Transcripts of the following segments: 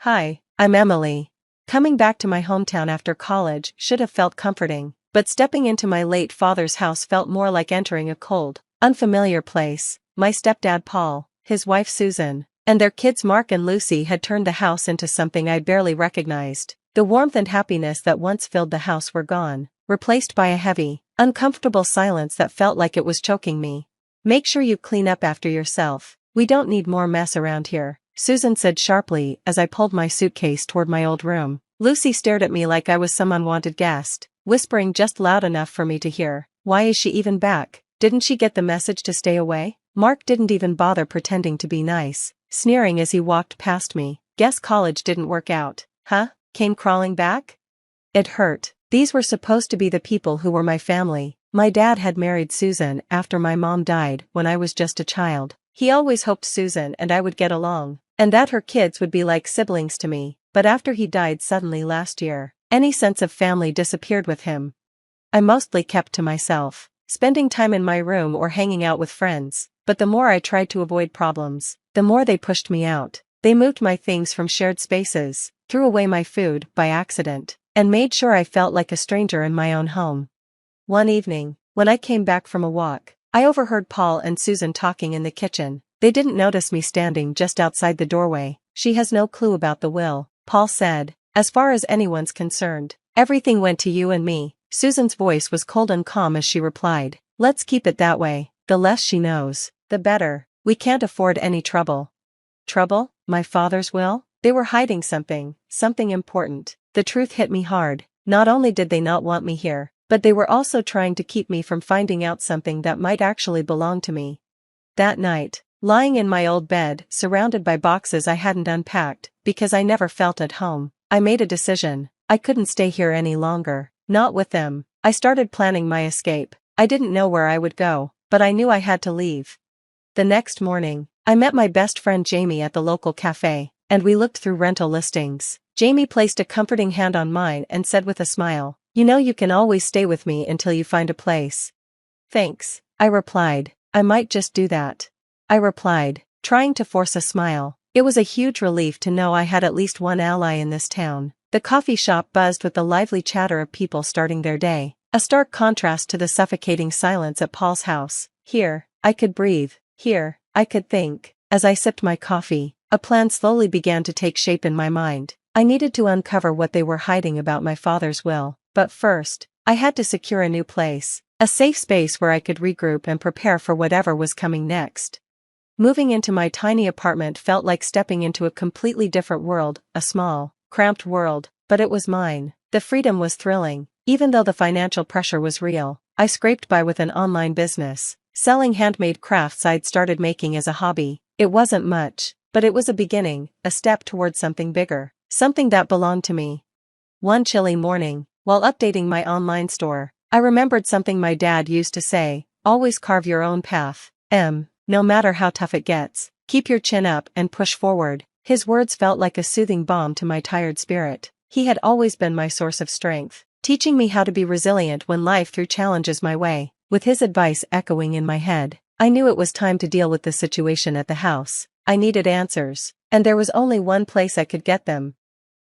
Hi, I'm Emily. Coming back to my hometown after college should have felt comforting, but stepping into my late father's house felt more like entering a cold, unfamiliar place. My stepdad Paul, his wife Susan, and their kids Mark and Lucy had turned the house into something I barely recognized. The warmth and happiness that once filled the house were gone, replaced by a heavy, uncomfortable silence that felt like it was choking me. "Make sure you clean up after yourself. We don't need more mess around here," Susan said sharply as I pulled my suitcase toward my old room. Lucy stared at me like I was some unwanted guest, whispering just loud enough for me to hear. "Why is she even back? Didn't she get the message to stay away?" Mark didn't even bother pretending to be nice, sneering as he walked past me. "Guess college didn't work out, huh? Came crawling back?" It hurt. These were supposed to be the people who were my family. My dad had married Susan after my mom died when I was just a child. He always hoped Susan and I would get along, and that her kids would be like siblings to me, but after he died suddenly last year, any sense of family disappeared with him. I mostly kept to myself, spending time in my room or hanging out with friends, but the more I tried to avoid problems, the more they pushed me out. They moved my things from shared spaces, threw away my food by accident, and made sure I felt like a stranger in my own home. One evening, when I came back from a walk, I overheard Paul and Susan talking in the kitchen. They didn't notice me standing just outside the doorway. "She has no clue about the will," Paul said. "As far as anyone's concerned, everything went to you and me." Susan's voice was cold and calm as she replied, "Let's keep it that way. The less she knows, the better. We can't afford any trouble." Trouble? My father's will? They were hiding something important. The truth hit me hard. Not only did they not want me here, but they were also trying to keep me from finding out something that might actually belong to me. That night, lying in my old bed, surrounded by boxes I hadn't unpacked, because I never felt at home, I made a decision. I couldn't stay here any longer, not with them. I started planning my escape. I didn't know where I would go, but I knew I had to leave. The next morning, I met my best friend Jamie at the local cafe, and we looked through rental listings. Jamie placed a comforting hand on mine and said with a smile, "You know you can always stay with me until you find a place." "Thanks," I replied. "I might just do that," I replied, trying to force a smile. It was a huge relief to know I had at least one ally in this town. The coffee shop buzzed with the lively chatter of people starting their day, a stark contrast to the suffocating silence at Paul's house. Here, I could breathe. Here, I could think. As I sipped my coffee, a plan slowly began to take shape in my mind. I needed to uncover what they were hiding about my father's will. But first, I had to secure a new place, a safe space where I could regroup and prepare for whatever was coming next. Moving into my tiny apartment felt like stepping into a completely different world, a small, cramped world, but it was mine. The freedom was thrilling, even though the financial pressure was real. I scraped by with an online business, selling handmade crafts I'd started making as a hobby. It wasn't much, but it was a beginning, a step towards something bigger, something that belonged to me. One chilly morning, while updating my online store, I remembered something my dad used to say: "Always carve your own path. No matter how tough it gets, keep your chin up and push forward." His words felt like a soothing balm to my tired spirit. He had always been my source of strength, teaching me how to be resilient when life threw challenges my way. With his advice echoing in my head, I knew it was time to deal with the situation at the house. I needed answers, and there was only one place I could get them.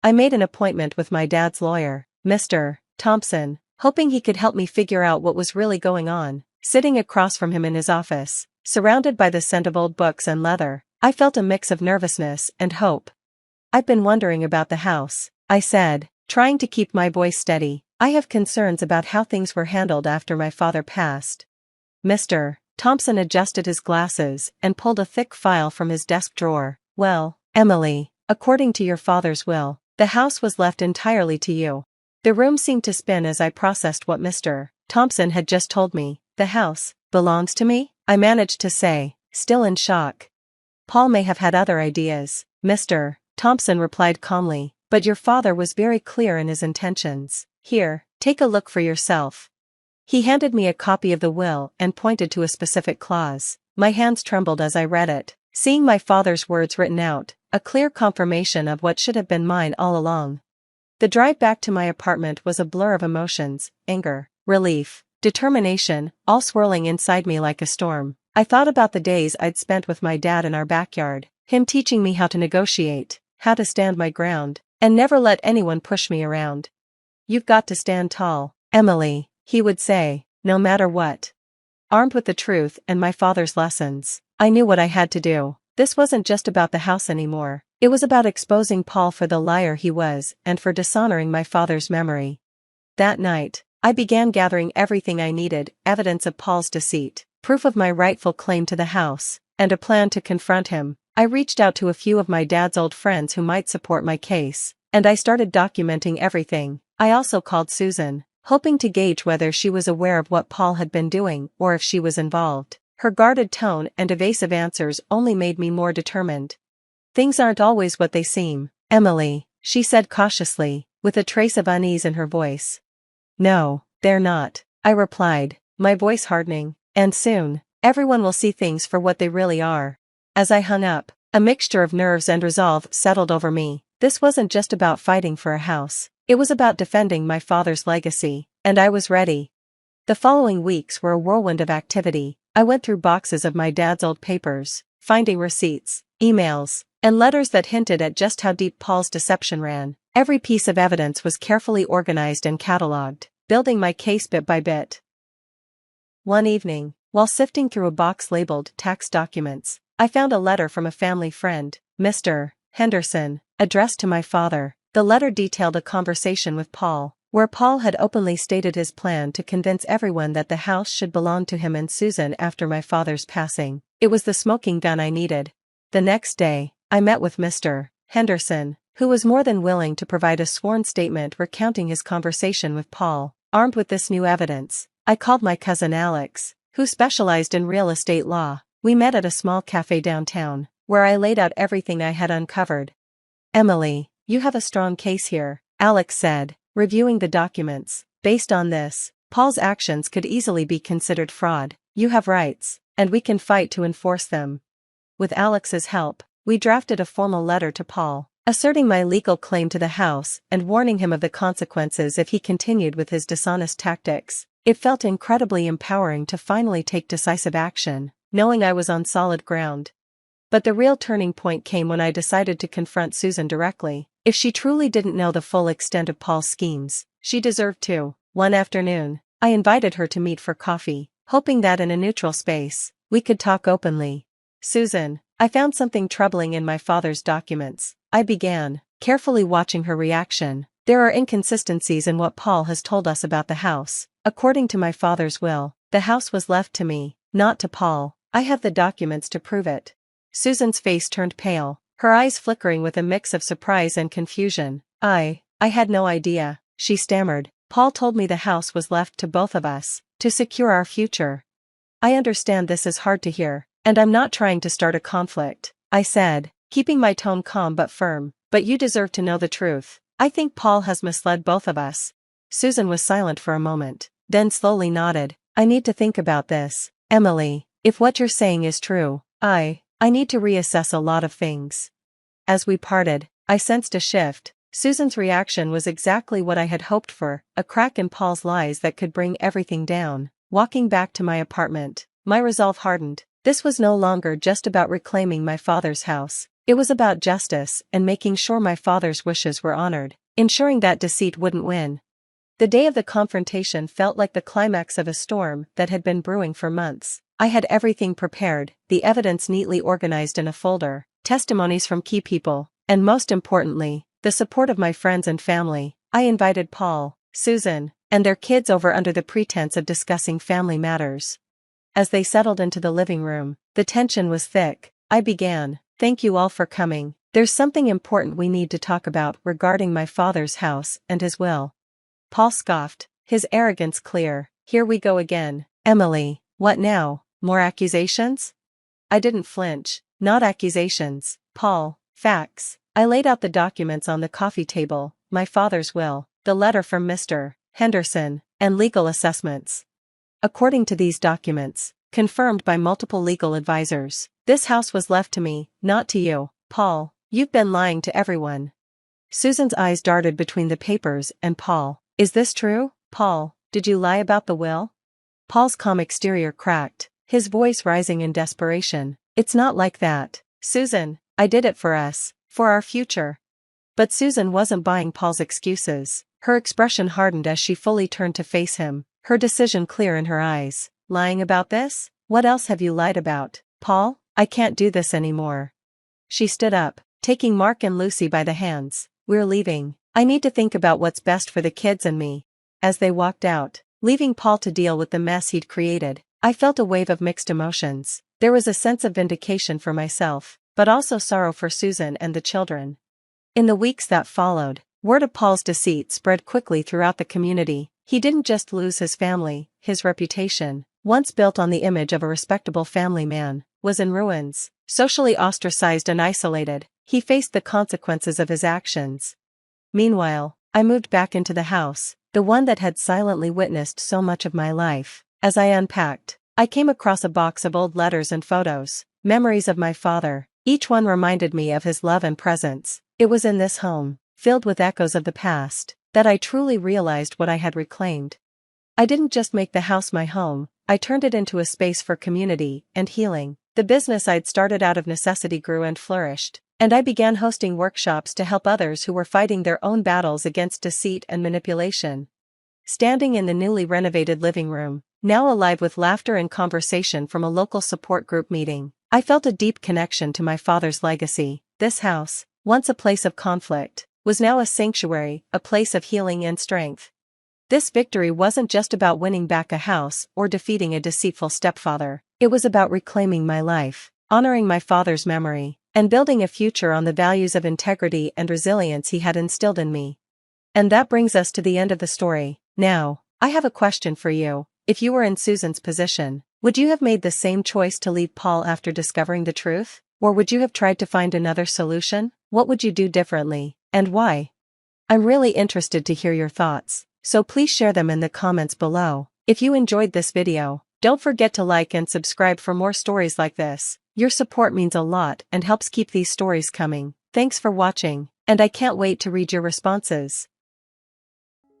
I made an appointment with my dad's lawyer, Mr. Thompson, hoping he could help me figure out what was really going on. Sitting across from him in his office, surrounded by the scent of old books and leather, I felt a mix of nervousness and hope. "I've been wondering about the house," I said, trying to keep my voice steady. "I have concerns about how things were handled after my father passed." Mr. Thompson adjusted his glasses and pulled a thick file from his desk drawer. "Well, Emily, according to your father's will, the house was left entirely to you." The room seemed to spin as I processed what Mr. Thompson had just told me. "The house belongs to me?" I managed to say, still in shock. "Paul may have had other ideas," Mr. Thompson replied calmly, "but your father was very clear in his intentions. Here, take a look for yourself." He handed me a copy of the will and pointed to a specific clause. My hands trembled as I read it, seeing my father's words written out, a clear confirmation of what should have been mine all along. The drive back to my apartment was a blur of emotions: anger, relief, determination, all swirling inside me like a storm. I thought about the days I'd spent with my dad in our backyard, him teaching me how to negotiate, how to stand my ground, and never let anyone push me around. You've got to stand tall, Emily, he would say, no matter what. Armed with the truth and my father's lessons, I knew what I had to do. This wasn't just about the house anymore. It was about exposing Paul for the liar he was and for dishonoring my father's memory. That night, I began gathering everything I needed: evidence of Paul's deceit, proof of my rightful claim to the house, and a plan to confront him. I reached out to a few of my dad's old friends who might support my case, and I started documenting everything. I also called Susan, hoping to gauge whether she was aware of what Paul had been doing or if she was involved. Her guarded tone and evasive answers only made me more determined. Things aren't always what they seem, Emily, she said cautiously, with a trace of unease in her voice. No, they're not, I replied, my voice hardening, and soon, everyone will see things for what they really are. As I hung up, a mixture of nerves and resolve settled over me. This wasn't just about fighting for a house, it was about defending my father's legacy, and I was ready. The following weeks were a whirlwind of activity. I went through boxes of my dad's old papers, finding receipts, emails, and letters that hinted at just how deep Paul's deception ran. Every piece of evidence was carefully organized and catalogued, building my case bit by bit. One evening, while sifting through a box labeled tax documents, I found a letter from a family friend, Mr. Henderson, addressed to my father. The letter detailed a conversation with Paul, where Paul had openly stated his plan to convince everyone that the house should belong to him and Susan after my father's passing. It was the smoking gun I needed. The next day, I met with Mr. Henderson, who was more than willing to provide a sworn statement recounting his conversation with Paul. Armed with this new evidence, I called my cousin Alex, who specialized in real estate law. We met at a small cafe downtown, where I laid out everything I had uncovered. Emily, you have a strong case here, Alex said, reviewing the documents. Based on this, Paul's actions could easily be considered fraud. You have rights, and we can fight to enforce them. With Alex's help, we drafted a formal letter to Paul, asserting my legal claim to the house and warning him of the consequences if he continued with his dishonest tactics. It felt incredibly empowering to finally take decisive action, knowing I was on solid ground. But the real turning point came when I decided to confront Susan directly. If she truly didn't know the full extent of Paul's schemes, she deserved to. One afternoon, I invited her to meet for coffee, hoping that in a neutral space, we could talk openly. Susan, I found something troubling in my father's documents, I began, carefully watching her reaction. There are inconsistencies in what Paul has told us about the house. According to my father's will, the house was left to me, not to Paul. I have the documents to prove it. Susan's face turned pale, her eyes flickering with a mix of surprise and confusion. I had no idea, she stammered. Paul told me the house was left to both of us, to secure our future. I understand this is hard to hear, and I'm not trying to start a conflict, I said, keeping my tone calm but firm, but you deserve to know the truth. I think Paul has misled both of us. Susan was silent for a moment, then slowly nodded. I need to think about this, Emily. If what you're saying is true, I need to reassess a lot of things. As we parted, I sensed a shift. Susan's reaction was exactly what I had hoped for, a crack in Paul's lies that could bring everything down. Walking back to my apartment, my resolve hardened. This was no longer just about reclaiming my father's house. It was about justice and making sure my father's wishes were honored, ensuring that deceit wouldn't win. The day of the confrontation felt like the climax of a storm that had been brewing for months. I had everything prepared, the evidence neatly organized in a folder, testimonies from key people, and most importantly, the support of my friends and family. I invited Paul, Susan, and their kids over under the pretense of discussing family matters. As they settled into the living room, the tension was thick. I began, "Thank you all for coming. There's something important we need to talk about regarding my father's house and his will." Paul scoffed, his arrogance clear. "Here we go again, Emily. What now? More accusations?" I didn't flinch. "Not accusations, Paul, facts." I laid out the documents on the coffee table, my father's will, the letter from Mr. Henderson, and legal assessments. According to these documents, confirmed by multiple legal advisors, this house was left to me, not to you. Paul, you've been lying to everyone. Susan's eyes darted between the papers and Paul. "Is this true? Paul, did you lie about the will?" Paul's calm exterior cracked, his voice rising in desperation. "It's not like that, Susan. I did it for us. For our future. But Susan wasn't buying Paul's excuses. Her expression hardened as she fully turned to face him, her decision clear in her eyes. Lying about this? What else have you lied about, Paul? I can't do this anymore. She stood up, taking Mark and Lucy by the hands. We're leaving. I need to think about what's best for the kids and me. As they walked out, leaving Paul to deal with the mess he'd created, I felt a wave of mixed emotions. There was a sense of vindication for myself, but also sorrow for Susan and the children. In the weeks that followed, word of Paul's deceit spread quickly throughout the community. He didn't just lose his family, his reputation, once built on the image of a respectable family man, was in ruins. Socially ostracized and isolated, he faced the consequences of his actions. Meanwhile, I moved back into the house, the one that had silently witnessed so much of my life. As I unpacked, I came across a box of old letters and photos, memories of my father. Each one reminded me of his love and presence. It was in this home, filled with echoes of the past, that I truly realized what I had reclaimed. I didn't just make the house my home, I turned it into a space for community and healing. The business I'd started out of necessity grew and flourished, and I began hosting workshops to help others who were fighting their own battles against deceit and manipulation. Standing in the newly renovated living room, now alive with laughter and conversation from a local support group meeting, I felt a deep connection to my father's legacy. This house, once a place of conflict, was now a sanctuary, a place of healing and strength. This victory wasn't just about winning back a house or defeating a deceitful stepfather. It was about reclaiming my life, honoring my father's memory, and building a future on the values of integrity and resilience he had instilled in me. And that brings us to the end of the story. Now, I have a question for you. If you were in Susan's position, would you have made the same choice to leave Paul after discovering the truth? Or would you have tried to find another solution? What would you do differently, and why? I'm really interested to hear your thoughts, so please share them in the comments below. If you enjoyed this video, don't forget to like and subscribe for more stories like this. Your support means a lot and helps keep these stories coming. Thanks for watching, and I can't wait to read your responses.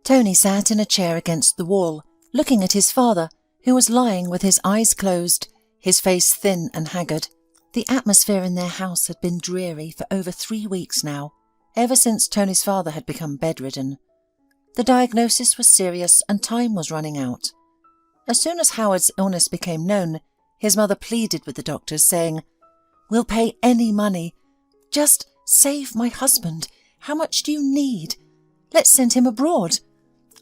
Tony sat in a chair against the wall, looking at his father, who was lying with his eyes closed, his face thin and haggard. The atmosphere in their house had been dreary for over 3 weeks now, ever since Tony's father had become bedridden. The diagnosis was serious and time was running out. As soon as Howard's illness became known, his mother pleaded with the doctors, saying, "We'll pay any money. Just save my husband. How much do you need? Let's send him abroad.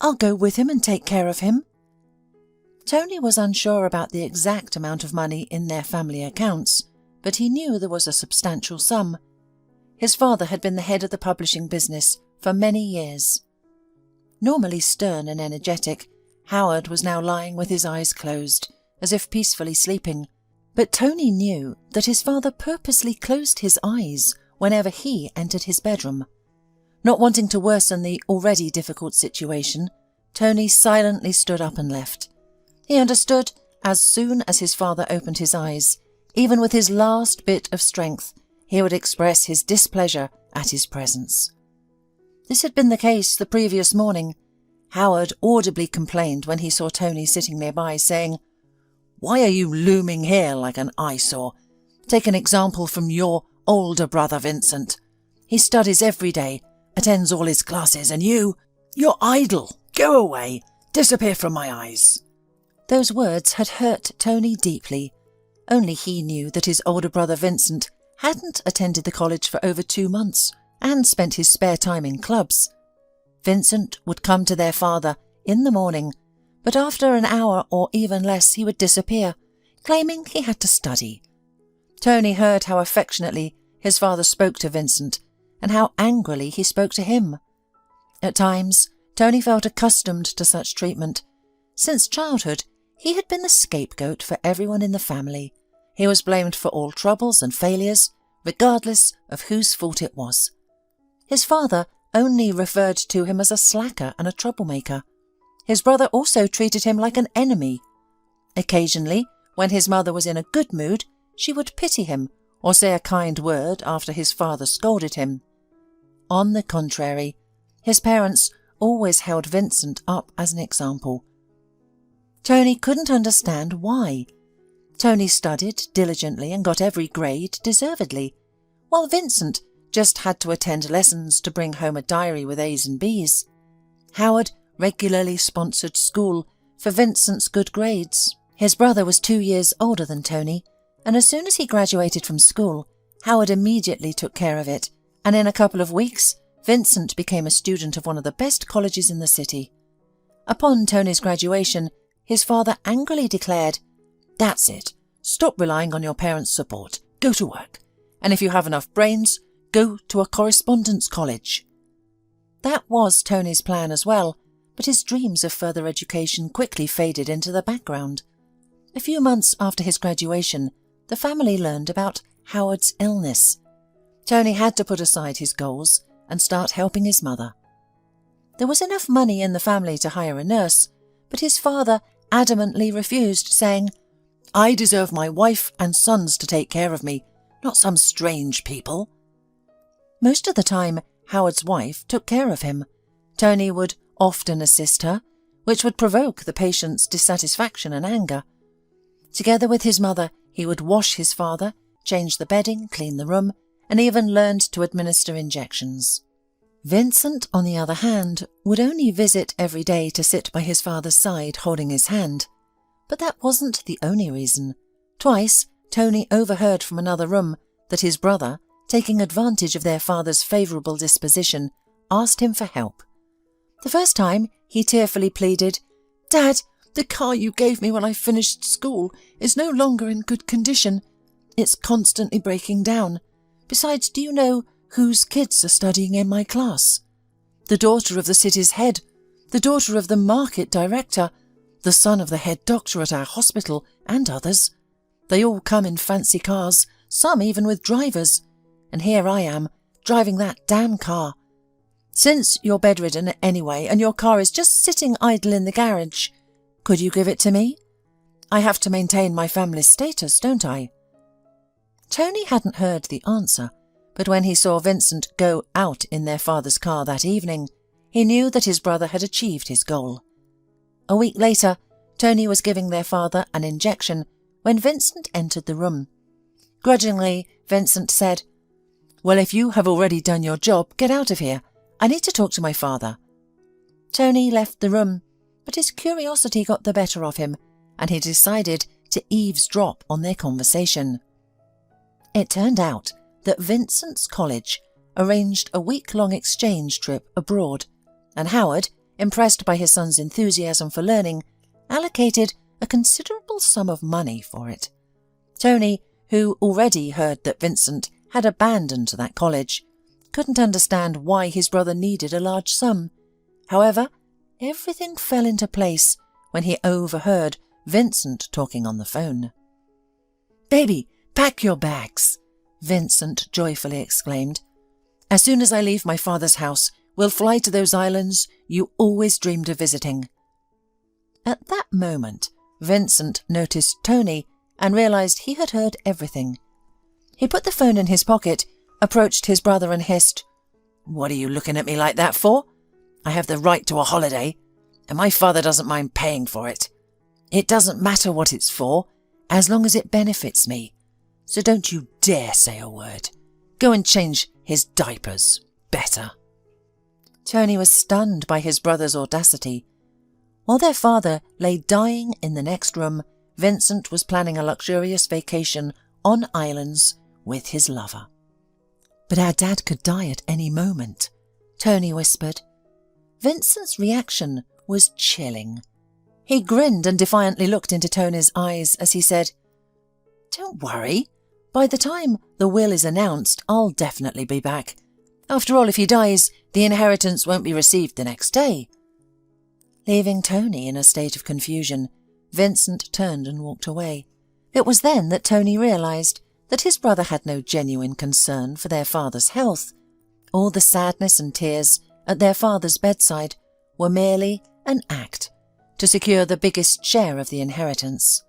I'll go with him and take care of him." Tony was unsure about the exact amount of money in their family accounts, but he knew there was a substantial sum. His father had been the head of the publishing business for many years. Normally stern and energetic, Howard was now lying with his eyes closed, as if peacefully sleeping. But Tony knew that his father purposely closed his eyes whenever he entered his bedroom. Not wanting to worsen the already difficult situation, Tony silently stood up and left. He understood as soon as his father opened his eyes, even with his last bit of strength, he would express his displeasure at his presence. This had been the case the previous morning. Howard audibly complained when he saw Tony sitting nearby, saying, "Why are you looming here like an eyesore? Take an example from your older brother Vincent. He studies every day, attends all his classes, and you're idle. Go away. Disappear from my eyes." Those words had hurt Tony deeply. Only he knew that his older brother Vincent hadn't attended the college for over 2 months and spent his spare time in clubs. Vincent would come to their father in the morning, but after an hour or even less he would disappear, claiming he had to study. Tony heard how affectionately his father spoke to Vincent and how angrily he spoke to him. At times, Tony felt accustomed to such treatment. Since childhood, he had been the scapegoat for everyone in the family. He was blamed for all troubles and failures, regardless of whose fault it was. His father only referred to him as a slacker and a troublemaker. His brother also treated him like an enemy. Occasionally, when his mother was in a good mood, she would pity him or say a kind word after his father scolded him. On the contrary, his parents always held Vincent up as an example. Tony couldn't understand why. Tony studied diligently and got every grade deservedly, while Vincent just had to attend lessons to bring home a diary with A's and B's. Howard regularly sponsored school for Vincent's good grades. His brother was 2 years older than Tony, and as soon as he graduated from school, Howard immediately took care of it, and in a couple of weeks, Vincent became a student of one of the best colleges in the city. Upon Tony's graduation, his father angrily declared, "That's it. Stop relying on your parents' support. Go to work. And if you have enough brains, go to a correspondence college." That was Tony's plan as well, but his dreams of further education quickly faded into the background. A few months after his graduation, the family learned about Howard's illness. Tony had to put aside his goals and start helping his mother. There was enough money in the family to hire a nurse, but his father adamantly refused, saying, "I deserve my wife and sons to take care of me, not some strange people." Most of the time, Howard's wife took care of him. Tony would often assist her, which would provoke the patient's dissatisfaction and anger. Together with his mother, he would wash his father, change the bedding, clean the room, and even learned to administer injections. Vincent, on the other hand, would only visit every day to sit by his father's side holding his hand. But that wasn't the only reason. Twice, Tony overheard from another room that his brother, taking advantage of their father's favourable disposition, asked him for help. The first time, he tearfully pleaded, "Dad, the car you gave me when I finished school is no longer in good condition. It's constantly breaking down. Besides, do you know whose kids are studying in my class? The daughter of the city's head, the daughter of the market director, the son of the head doctor at our hospital, and others. They all come in fancy cars, some even with drivers. And here I am, driving that damn car. Since you're bedridden anyway and your car is just sitting idle in the garage, could you give it to me? I have to maintain my family's status, don't I?" Tony hadn't heard the answer, but when he saw Vincent go out in their father's car that evening, he knew that his brother had achieved his goal. A week later, Tony was giving their father an injection when Vincent entered the room. Grudgingly, Vincent said, "Well, if you have already done your job, get out of here. I need to talk to my father." Tony left the room, but his curiosity got the better of him, and he decided to eavesdrop on their conversation. It turned out that Vincent's college arranged a week-long exchange trip abroad, and Howard, impressed by his son's enthusiasm for learning, allocated a considerable sum of money for it. Tony, who already heard that Vincent had abandoned that college, couldn't understand why his brother needed a large sum. However, everything fell into place when he overheard Vincent talking on the phone. "Baby, pack your bags," Vincent joyfully exclaimed. "As soon as I leave my father's house, we'll fly to those islands you always dreamed of visiting." At that moment, Vincent noticed Tony and realised he had heard everything. He put the phone in his pocket, approached his brother and hissed, "What are you looking at me like that for? I have the right to a holiday, and my father doesn't mind paying for it. It doesn't matter what it's for, as long as it benefits me. So don't you dare say a word. Go and change his diapers. Better." Tony was stunned by his brother's audacity. While their father lay dying in the next room, Vincent was planning a luxurious vacation on islands with his lover. "But our dad could die at any moment," Tony whispered. Vincent's reaction was chilling. He grinned and defiantly looked into Tony's eyes as he said, "Don't worry. By the time the will is announced, I'll definitely be back. After all, if he dies, the inheritance won't be received the next day." Leaving Tony in a state of confusion, Vincent turned and walked away. It was then that Tony realised that his brother had no genuine concern for their father's health. All the sadness and tears at their father's bedside were merely an act to secure the biggest share of the inheritance.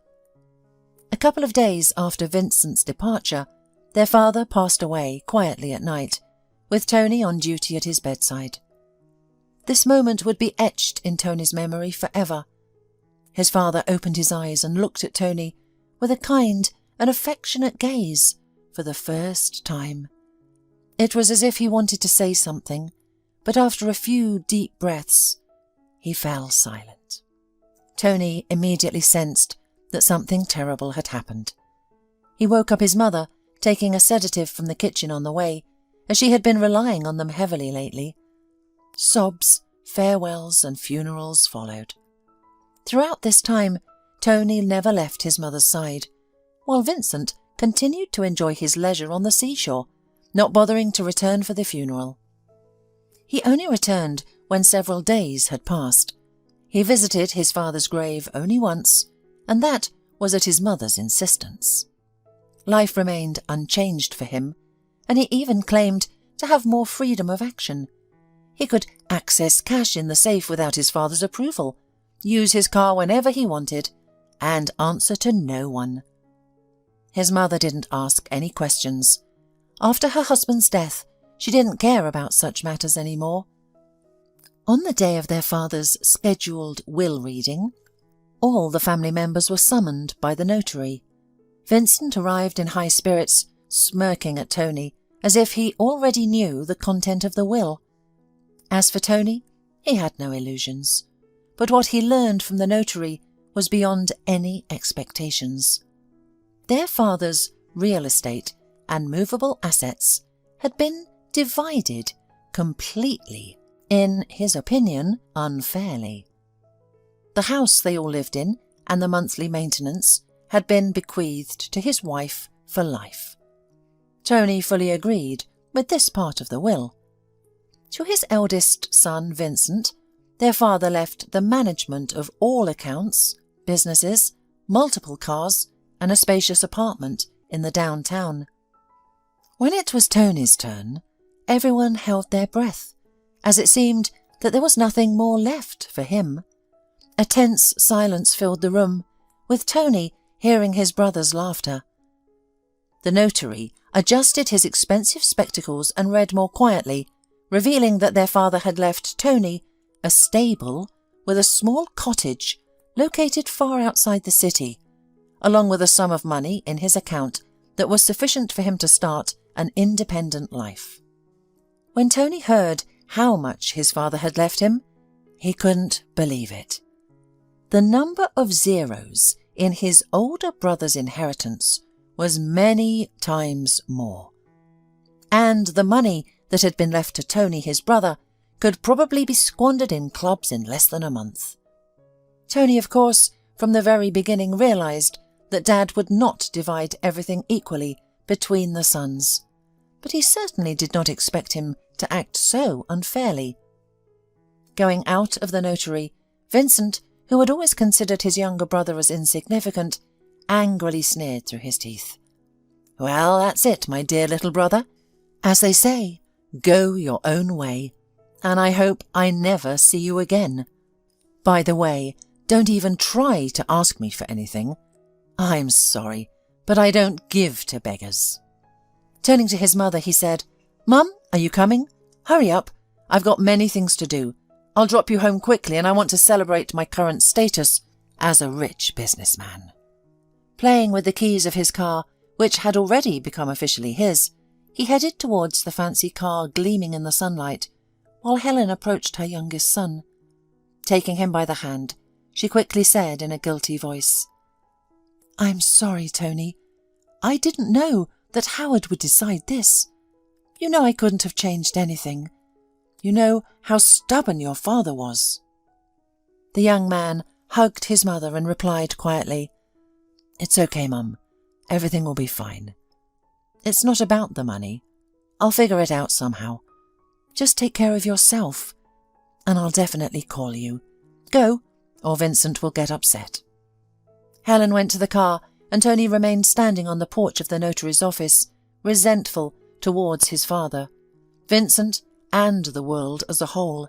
A couple of days after Vincent's departure, their father passed away quietly at night, with Tony on duty at his bedside. This moment would be etched in Tony's memory forever. His father opened his eyes and looked at Tony with a kind and affectionate gaze for the first time. It was as if he wanted to say something, but after a few deep breaths, he fell silent. Tony immediately sensed that something terrible had happened. He woke up his mother, taking a sedative from the kitchen on the way, as she had been relying on them heavily lately. Sobs, farewells and funerals followed. Throughout this time, Tony never left his mother's side, while Vincent continued to enjoy his leisure on the seashore, not bothering to return for the funeral. He only returned when several days had passed. He visited his father's grave only once, and that was at his mother's insistence. Life remained unchanged for him, and he even claimed to have more freedom of action. He could access cash in the safe without his father's approval, use his car whenever he wanted, and answer to no one. His mother didn't ask any questions. After her husband's death, she didn't care about such matters anymore. On the day of their father's scheduled will reading, all the family members were summoned by the notary. Vincent arrived in high spirits, smirking at Tony, as if he already knew the content of the will. As for Tony, he had no illusions, but what he learned from the notary was beyond any expectations. Their father's real estate and movable assets had been divided completely, in his opinion, unfairly. The house they all lived in and the monthly maintenance had been bequeathed to his wife for life. Tony fully agreed with this part of the will. To his eldest son, Vincent, their father left the management of all accounts, businesses, multiple cars, and a spacious apartment in the downtown. When it was Tony's turn, everyone held their breath, as it seemed that there was nothing more left for him. A tense silence filled the room, with Tony hearing his brother's laughter. The notary adjusted his expensive spectacles and read more quietly, revealing that their father had left Tony a stable with a small cottage located far outside the city, along with a sum of money in his account that was sufficient for him to start an independent life. When Tony heard how much his father had left him, he couldn't believe it. The number of zeros in his older brother's inheritance was many times more, and the money that had been left to Tony, his brother, could probably be squandered in clubs in less than a month. Tony, of course, from the very beginning realised that Dad would not divide everything equally between the sons, but he certainly did not expect him to act so unfairly. Going out of the notary, Vincent, who had always considered his younger brother as insignificant, angrily sneered through his teeth. "Well, that's it, my dear little brother. As they say, go your own way, and I hope I never see you again. By the way, don't even try to ask me for anything. I'm sorry, but I don't give to beggars." Turning to his mother, he said, "Mum, are you coming? Hurry up. I've got many things to do. I'll drop you home quickly, and I want to celebrate my current status as a rich businessman." Playing with the keys of his car, which had already become officially his, he headed towards the fancy car gleaming in the sunlight, while Helen approached her youngest son. Taking him by the hand, she quickly said in a guilty voice, "I'm sorry, Tony. I didn't know that Howard would decide this. You know I couldn't have changed anything. You know how stubborn your father was." The young man hugged his mother and replied quietly, "It's okay, Mum. Everything will be fine. It's not about the money. I'll figure it out somehow. Just take care of yourself, and I'll definitely call you. Go, or Vincent will get upset." Helen went to the car, and Tony remained standing on the porch of the notary's office, resentful towards his father, Vincent, and the world as a whole.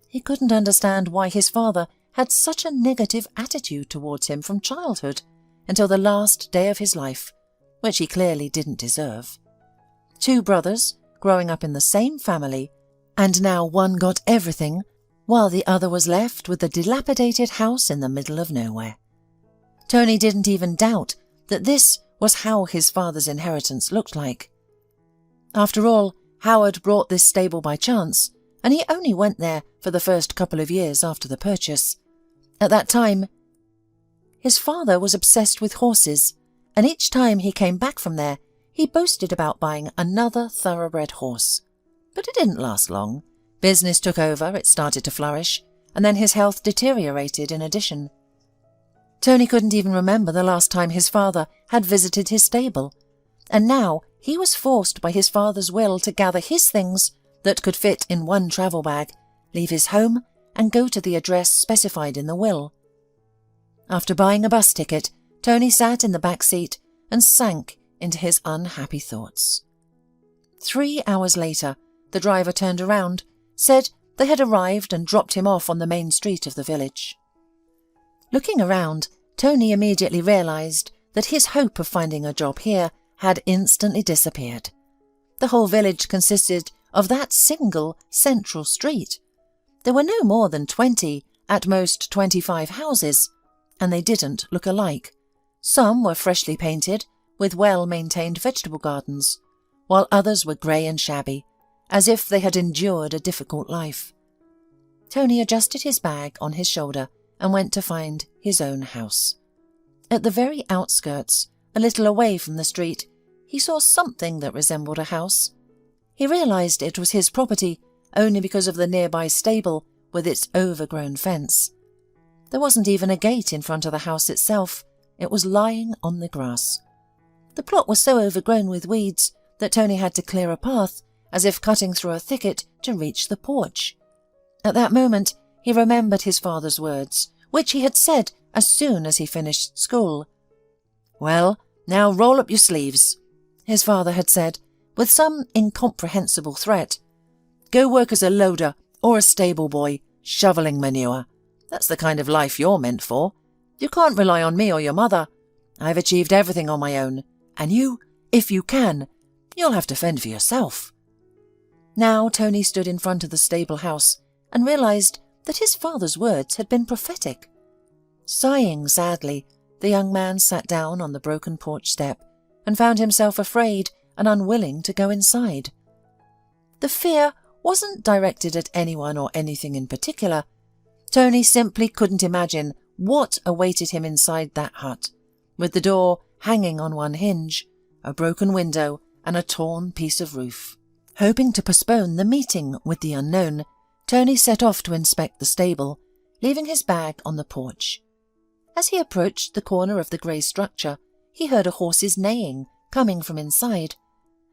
He couldn't understand why his father had such a negative attitude towards him from childhood until the last day of his life, which he clearly didn't deserve. Two brothers, growing up in the same family, and now one got everything, while the other was left with a dilapidated house in the middle of nowhere. Tony didn't even doubt that this was how his father's inheritance looked like. After all, Howard bought this stable by chance, and he only went there for the first couple of years after the purchase. At that time, his father was obsessed with horses, and each time he came back from there, he boasted about buying another thoroughbred horse. But it didn't last long. Business took over, it started to flourish, and then his health deteriorated in addition. Tony couldn't even remember the last time his father had visited his stable, and now he was forced by his father's will to gather his things that could fit in one travel bag, leave his home, and go to the address specified in the will. After buying a bus ticket, Tony sat in the back seat and sank into his unhappy thoughts. 3 hours later, the driver turned around, said they had arrived and dropped him off on the main street of the village. Looking around, Tony immediately realised that his hope of finding a job here had instantly disappeared. The whole village consisted of that single central street. There were no more than 20, at most 25 houses, and they didn't look alike. Some were freshly painted, with well-maintained vegetable gardens, while others were grey and shabby, as if they had endured a difficult life. Tony adjusted his bag on his shoulder and went to find his own house. At the very outskirts, a little away from the street, he saw something that resembled a house. He realised it was his property only because of the nearby stable with its overgrown fence. There wasn't even a gate in front of the house itself. It was lying on the grass. The plot was so overgrown with weeds that Tony had to clear a path, as if cutting through a thicket to reach the porch. At that moment, he remembered his father's words, which he had said as soon as he finished school. "Well, now roll up your sleeves," his father had said, with some incomprehensible threat. "Go work as a loader or a stable boy, shoveling manure. That's the kind of life you're meant for. You can't rely on me or your mother. I've achieved everything on my own, and you, if you can, you'll have to fend for yourself." Now Tony stood in front of the stable house and realised that his father's words had been prophetic. Sighing sadly, the young man sat down on the broken porch step and found himself afraid and unwilling to go inside. The fear wasn't directed at anyone or anything in particular. Tony simply couldn't imagine what awaited him inside that hut, with the door hanging on one hinge, a broken window and a torn piece of roof. Hoping to postpone the meeting with the unknown, Tony set off to inspect the stable, leaving his bag on the porch. As he approached the corner of the grey structure, he heard a horse's neighing coming from inside.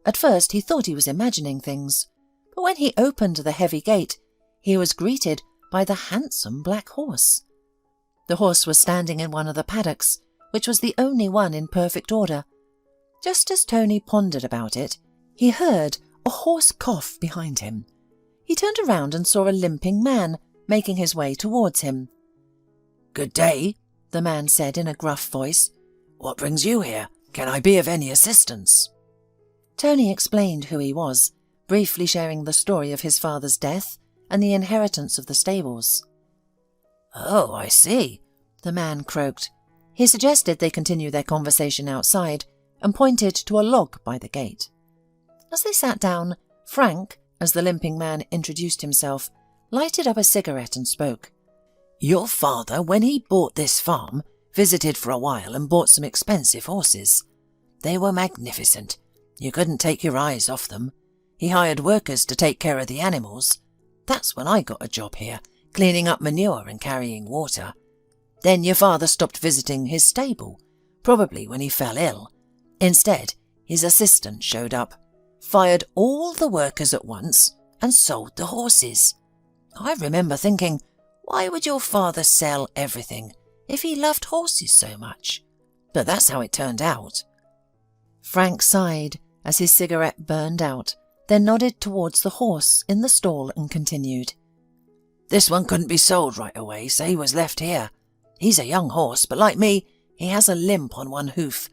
At first he thought he was imagining things, but when he opened the heavy gate, he was greeted by the handsome black horse. The horse was standing in one of the paddocks, which was the only one in perfect order. Just as Tony pondered about it, he heard a hoarse cough behind him. He turned around and saw a limping man making his way towards him. "Good day," the man said in a gruff voice. "What brings you here? Can I be of any assistance?" Tony explained who he was, briefly sharing the story of his father's death and the inheritance of the stables. "Oh, I see," the man croaked. He suggested they continue their conversation outside and pointed to a log by the gate. As they sat down, Frank, as the limping man introduced himself, lighted up a cigarette and spoke. "Your father, when he bought this farm, visited for a while and bought some expensive horses. They were magnificent. You couldn't take your eyes off them. He hired workers to take care of the animals. That's when I got a job here, cleaning up manure and carrying water. Then your father stopped visiting his stable, probably when he fell ill. Instead, his assistant showed up, fired all the workers at once, and sold the horses. I remember thinking, why would your father sell everything if he loved horses so much? But that's how it turned out." Frank sighed as his cigarette burned out, then nodded towards the horse in the stall and continued. "This one couldn't be sold right away, so he was left here. He's a young horse, but like me, he has a limp on one hoof.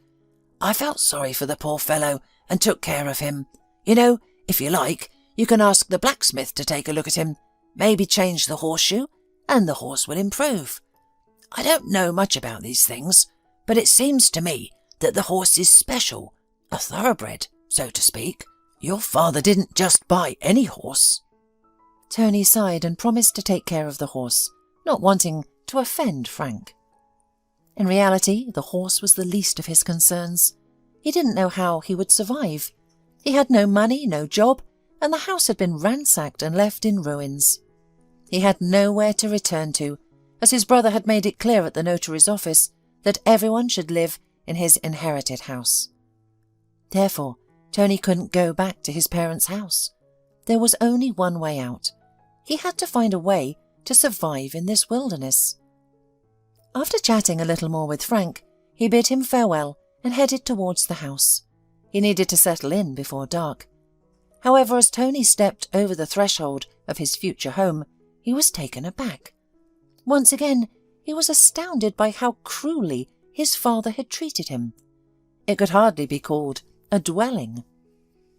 I felt sorry for the poor fellow and took care of him. You know, if you like, you can ask the blacksmith to take a look at him, maybe change the horseshoe, and the horse will improve. I don't know much about these things, but it seems to me that the horse is special, a thoroughbred, so to speak. "Your father didn't just buy any horse." Tony sighed and promised to take care of the horse, not wanting to offend Frank. In reality, the horse was the least of his concerns. He didn't know how he would survive. He had no money, no job, and the house had been ransacked and left in ruins. He had nowhere to return to, as his brother had made it clear at the notary's office that everyone should live in his inherited house. Therefore, Tony couldn't go back to his parents' house. There was only one way out. He had to find a way to survive in this wilderness. After chatting a little more with Frank, he bid him farewell and headed towards the house. He needed to settle in before dark. However, as Tony stepped over the threshold of his future home, he was taken aback. Once again, he was astounded by how cruelly his father had treated him. It could hardly be called a dwelling.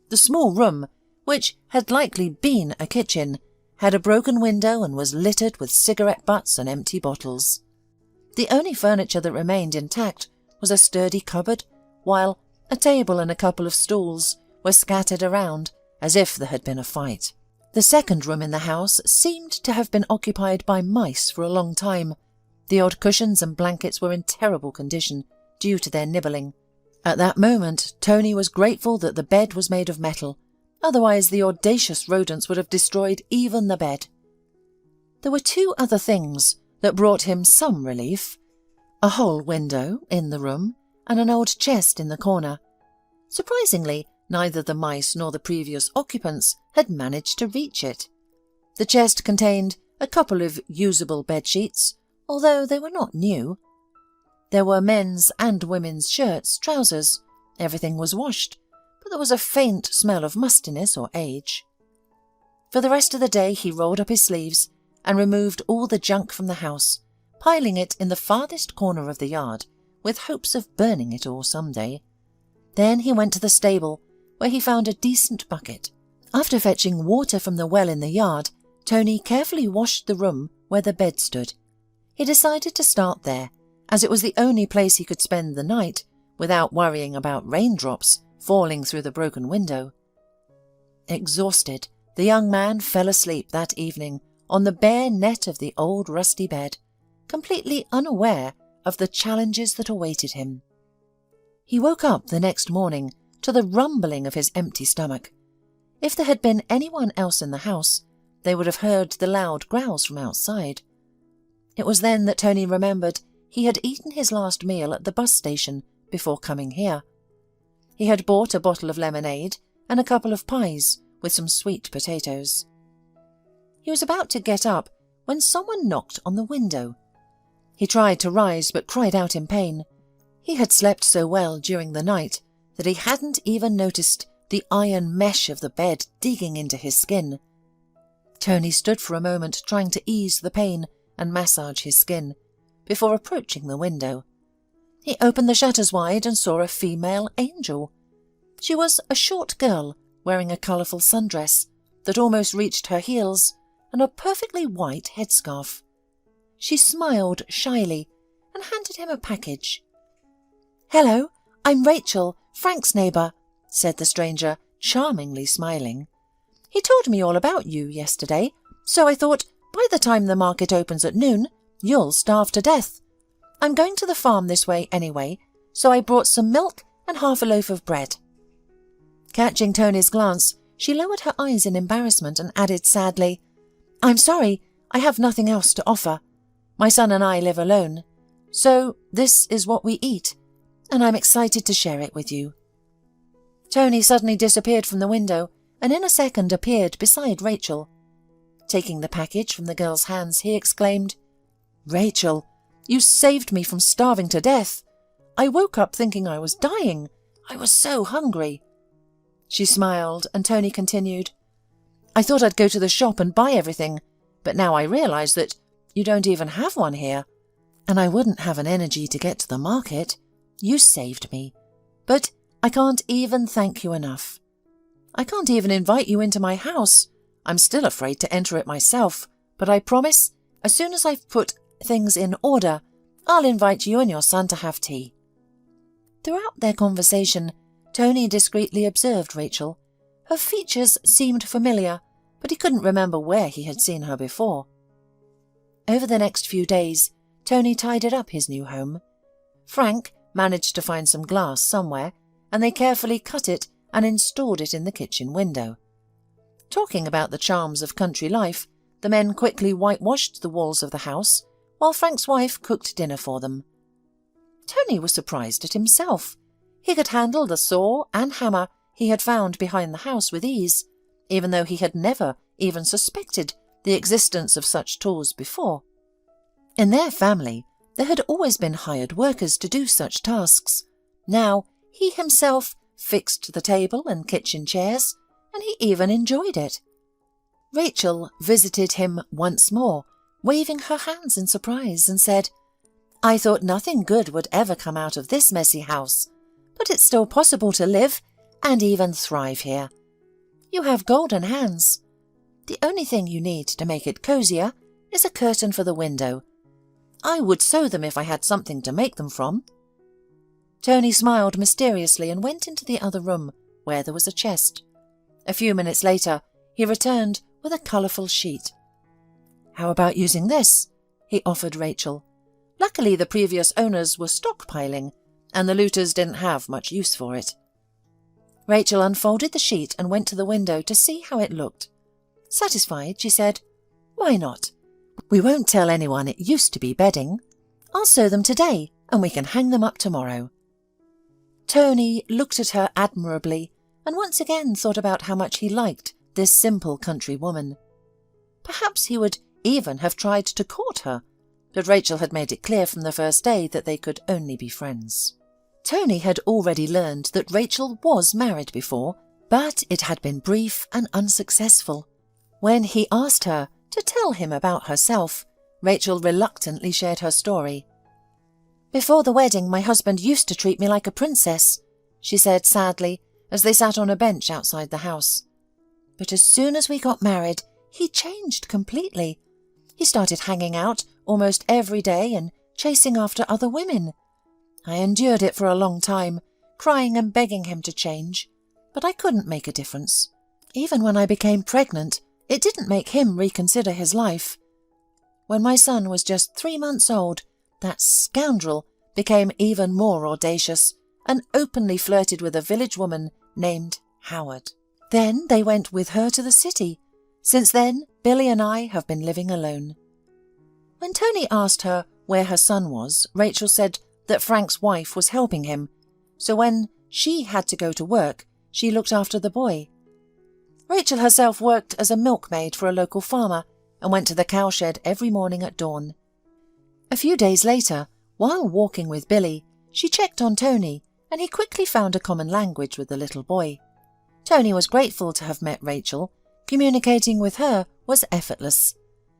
The small room, which had likely been a kitchen, had a broken window and was littered with cigarette butts and empty bottles. The only furniture that remained intact was a sturdy cupboard, while a table and a couple of stools were scattered around as if there had been a fight. The second room in the house seemed to have been occupied by mice for a long time. The odd cushions and blankets were in terrible condition due to their nibbling. At that moment, Tony was grateful that the bed was made of metal, otherwise the audacious rodents would have destroyed even the bed. There were two other things that brought him some relief: a whole window in the room and an old chest in the corner. Surprisingly, neither the mice nor the previous occupants had managed to reach it. The chest contained a couple of usable bedsheets, although they were not new. There were men's and women's shirts, trousers. Everything was washed, but there was a faint smell of mustiness or age. For the rest of the day he rolled up his sleeves and removed all the junk from the house, piling it in the farthest corner of the yard, with hopes of burning it all someday. Then he went to the stable, where he found a decent bucket. After fetching water from the well in the yard, Tony carefully washed the room where the bed stood. He decided to start there, as it was the only place he could spend the night without worrying about raindrops falling through the broken window. Exhausted, the young man fell asleep that evening on the bare net of the old rusty bed, completely unaware of the challenges that awaited him. He woke up the next morning to the rumbling of his empty stomach. If there had been anyone else in the house, they would have heard the loud growls from outside. It was then that Tony remembered he had eaten his last meal at the bus station before coming here. He had bought a bottle of lemonade and a couple of pies with some sweet potatoes. He was about to get up when someone knocked on the window. He tried to rise but cried out in pain. He had slept so well during the night that he hadn't even noticed the iron mesh of the bed digging into his skin. Tony stood for a moment trying to ease the pain and massage his skin before approaching the window. He opened the shutters wide and saw a female angel. She was a short girl wearing a colourful sundress that almost reached her heels and a perfectly white headscarf. She smiled shyly and handed him a package. "Hello, I'm Rachel, Frank's neighbour," said the stranger, charmingly smiling. "He told me all about you yesterday, so I thought by the time the market opens at noon, you'll starve to death. I'm going to the farm this way anyway, so I brought some milk and half a loaf of bread." Catching Tony's glance, she lowered her eyes in embarrassment and added sadly, "I'm sorry, I have nothing else to offer. My son and I live alone, so this is what we eat, and I'm excited to share it with you." Tony suddenly disappeared from the window and in a second appeared beside Rachel. Taking the package from the girl's hands, he exclaimed, "Rachel, you saved me from starving to death. I woke up thinking I was dying. I was so hungry." She smiled, and Tony continued, "I thought I'd go to the shop and buy everything, but now I realise that you don't even have one here. And I wouldn't have an energy to get to the market. You saved me. But I can't even thank you enough. I can't even invite you into my house. I'm still afraid to enter it myself, but I promise, as soon as I've put things in order, I'll invite you and your son to have tea." Throughout their conversation, Tony discreetly observed Rachel. Her features seemed familiar, but he couldn't remember where he had seen her before. Over the next few days, Tony tidied up his new home. Frank managed to find some glass somewhere, and they carefully cut it and installed it in the kitchen window. Talking about the charms of country life, the men quickly whitewashed the walls of the house, while Frank's wife cooked dinner for them. Tony was surprised at himself. He could handle the saw and hammer he had found behind the house with ease, even though he had never even suspected the existence of such tools before. In their family, there had always been hired workers to do such tasks. Now, he himself fixed the table and kitchen chairs, and he even enjoyed it. Rachel visited him once more, waving her hands in surprise, and said, "I thought nothing good would ever come out of this messy house, but it's still possible to live and even thrive here. You have golden hands. The only thing you need to make it cozier is a curtain for the window. I would sew them if I had something to make them from." Tony smiled mysteriously and went into the other room, where there was a chest. A few minutes later, he returned with a colourful sheet. "How about using this?" he offered Rachel. Luckily, the previous owners were stockpiling, and the looters didn't have much use for it. Rachel unfolded the sheet and went to the window to see how it looked. Satisfied, she said, "Why not? We won't tell anyone it used to be bedding. I'll sew them today, and we can hang them up tomorrow." Tony looked at her admirably and once again thought about how much he liked this simple country woman. Perhaps he would even have tried to court her, but Rachel had made it clear from the first day that they could only be friends. Tony had already learned that Rachel was married before, but it had been brief and unsuccessful. When he asked her to tell him about herself, Rachel reluctantly shared her story. "Before the wedding, my husband used to treat me like a princess," she said sadly as they sat on a bench outside the house. "But as soon as we got married, he changed completely. He started hanging out almost every day and chasing after other women. I endured it for a long time, crying and begging him to change, but I couldn't make a difference. Even when I became pregnant, it didn't make him reconsider his life. When my son was just 3 months old, that scoundrel became even more audacious and openly flirted with a village woman named Howard. Then they went with her to the city. Since then, Billy and I have been living alone." When Tony asked her where her son was, Rachel said that Frank's wife was helping him, so when she had to go to work, she looked after the boy. Rachel herself worked as a milkmaid for a local farmer and went to the cowshed every morning at dawn. A few days later, while walking with Billy, she checked on Tony, and he quickly found a common language with the little boy. Tony was grateful to have met Rachel. Communicating with her was effortless.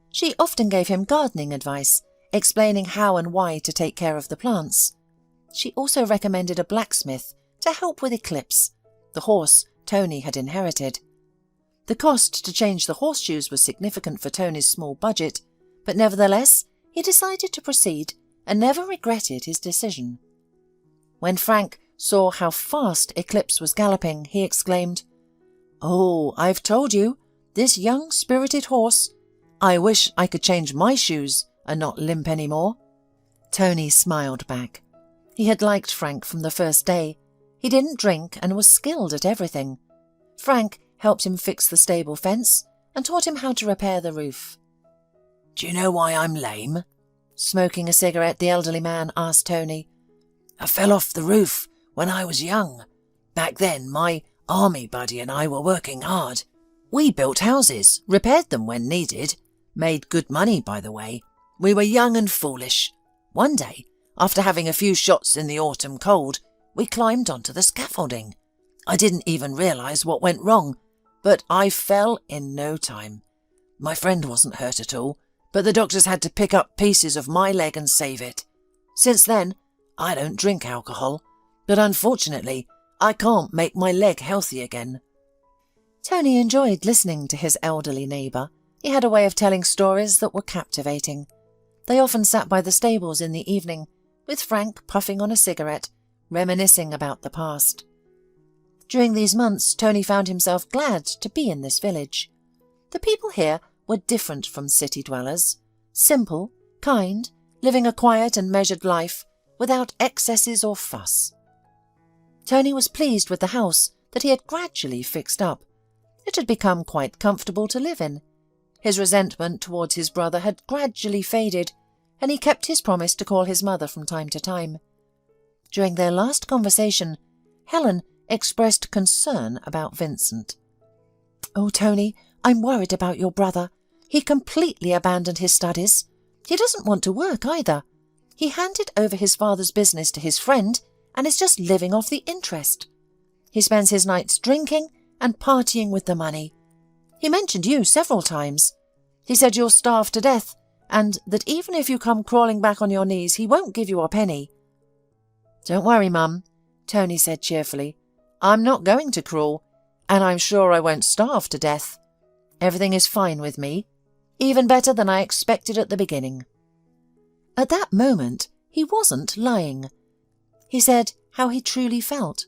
She often gave him gardening advice, explaining how and why to take care of the plants. She also recommended a blacksmith to help with Eclipse, the horse Tony had inherited. The cost to change the horseshoes was significant for Tony's small budget, but nevertheless, he decided to proceed and never regretted his decision. When Frank saw how fast Eclipse was galloping, he exclaimed, "Oh, I've told you, this young spirited horse. I wish I could change my shoes and not limp any more." Tony smiled back. He had liked Frank from the first day. He didn't drink and was skilled at everything. Frank helped him fix the stable fence and taught him how to repair the roof. "Do you know why I'm lame?" Smoking a cigarette, the elderly man asked Tony. "I fell off the roof when I was young. Back then, my army buddy and I were working hard. We built houses, repaired them when needed, made good money, by the way. We were young and foolish. One day, after having a few shots in the autumn cold, we climbed onto the scaffolding. I didn't even realise what went wrong, but I fell in no time. My friend wasn't hurt at all, but the doctors had to pick up pieces of my leg and save it. Since then, I don't drink alcohol, but unfortunately, I can't make my leg healthy again." Tony enjoyed listening to his elderly neighbour. He had a way of telling stories that were captivating. They often sat by the stables in the evening, with Frank puffing on a cigarette, reminiscing about the past. During these months, Tony found himself glad to be in this village. The people here were different from city dwellers, simple, kind, living a quiet and measured life without excesses or fuss. Tony was pleased with the house that he had gradually fixed up. It had become quite comfortable to live in. His resentment towards his brother had gradually faded, and he kept his promise to call his mother from time to time. During their last conversation, Helen expressed concern about Vincent. "Oh, Tony, I'm worried about your brother. He completely abandoned his studies. He doesn't want to work either. He handed over his father's business to his friend and is just living off the interest. He spends his nights drinking and partying with the money. He mentioned you several times. He said you'll starve to death and that even if you come crawling back on your knees, he won't give you a penny." "Don't worry, Mum," Tony said cheerfully. "I'm not going to crawl, and I'm sure I won't starve to death. Everything is fine with me, even better than I expected at the beginning." At that moment, he wasn't lying. He said how he truly felt.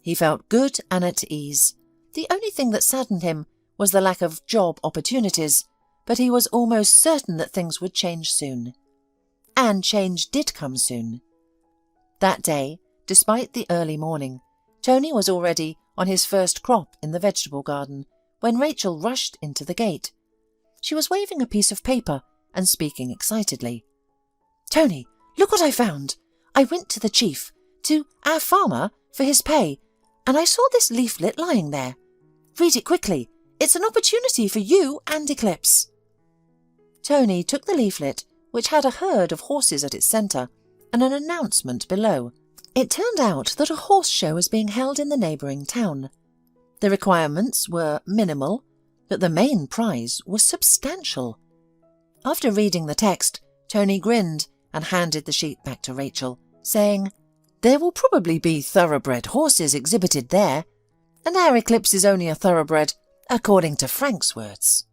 He felt good and at ease. The only thing that saddened him was the lack of job opportunities, but he was almost certain that things would change soon. And change did come soon. That day, despite the early morning, Tony was already on his first crop in the vegetable garden when Rachel rushed into the gate. She was waving a piece of paper and speaking excitedly. "Tony, look what I found. I went to the chief, to our farmer, for his pay, and I saw this leaflet lying there. Read it quickly. It's an opportunity for you and Eclipse." Tony took the leaflet, which had a herd of horses at its centre, and an announcement below. It turned out that a horse show was being held in the neighbouring town. The requirements were minimal, but the main prize was substantial. After reading the text, Tony grinned and handed the sheet back to Rachel, saying, "There will probably be thoroughbred horses exhibited there, and our Eclipse is only a thoroughbred, according to Frank's words."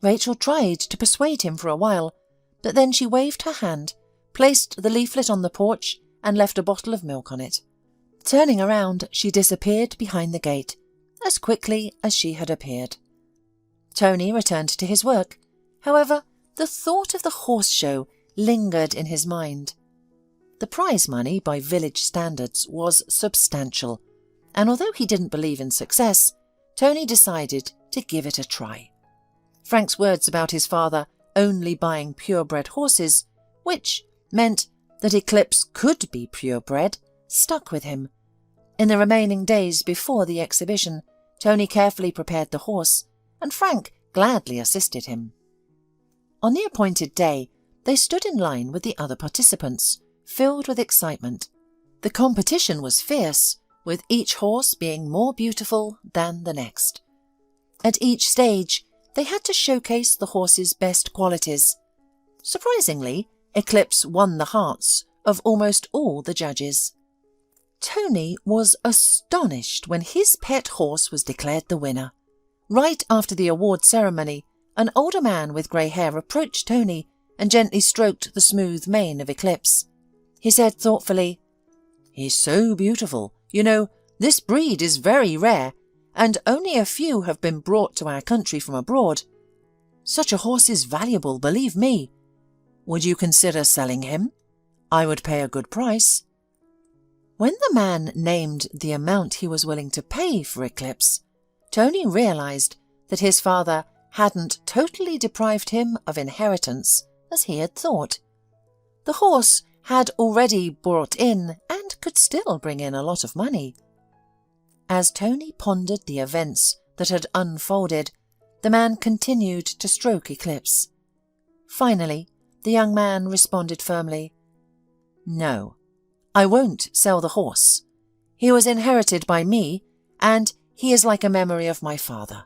Rachel tried to persuade him for a while, but then she waved her hand, placed the leaflet on the porch, and left a bottle of milk on it. Turning around, she disappeared behind the gate, as quickly as she had appeared. Tony returned to his work. However, the thought of the horse show lingered in his mind. The prize money, by village standards, was substantial, and although he didn't believe in success, Tony decided to give it a try. Frank's words about his father only buying purebred horses, which meant that Eclipse could be purebred, stuck with him. In the remaining days before the exhibition, Tony carefully prepared the horse, and Frank gladly assisted him. On the appointed day, they stood in line with the other participants, filled with excitement. The competition was fierce, with each horse being more beautiful than the next. At each stage, they had to showcase the horse's best qualities. Surprisingly, Eclipse won the hearts of almost all the judges. Tony was astonished when his pet horse was declared the winner. Right after the award ceremony, an older man with grey hair approached Tony and gently stroked the smooth mane of Eclipse. He said thoughtfully, "He's so beautiful. You know, this breed is very rare, and only a few have been brought to our country from abroad. Such a horse is valuable, believe me. Would you consider selling him? I would pay a good price." When the man named the amount he was willing to pay for Eclipse, Tony realised that his father hadn't totally deprived him of inheritance as he had thought. The horse had already brought in and could still bring in a lot of money. As Tony pondered the events that had unfolded, the man continued to stroke Eclipse. Finally, the young man responded firmly, "No, I won't sell the horse. He was inherited by me, and he is like a memory of my father."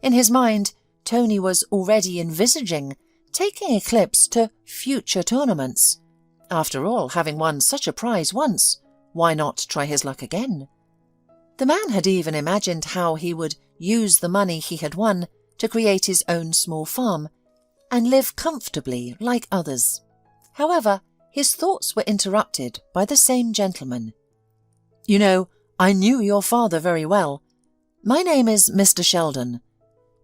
In his mind, Tony was already envisaging taking Eclipse to future tournaments. After all, having won such a prize once, why not try his luck again? The man had even imagined how he would use the money he had won to create his own small farm and live comfortably like others. However, his thoughts were interrupted by the same gentleman. "You know, I knew your father very well. My name is Mr. Sheldon.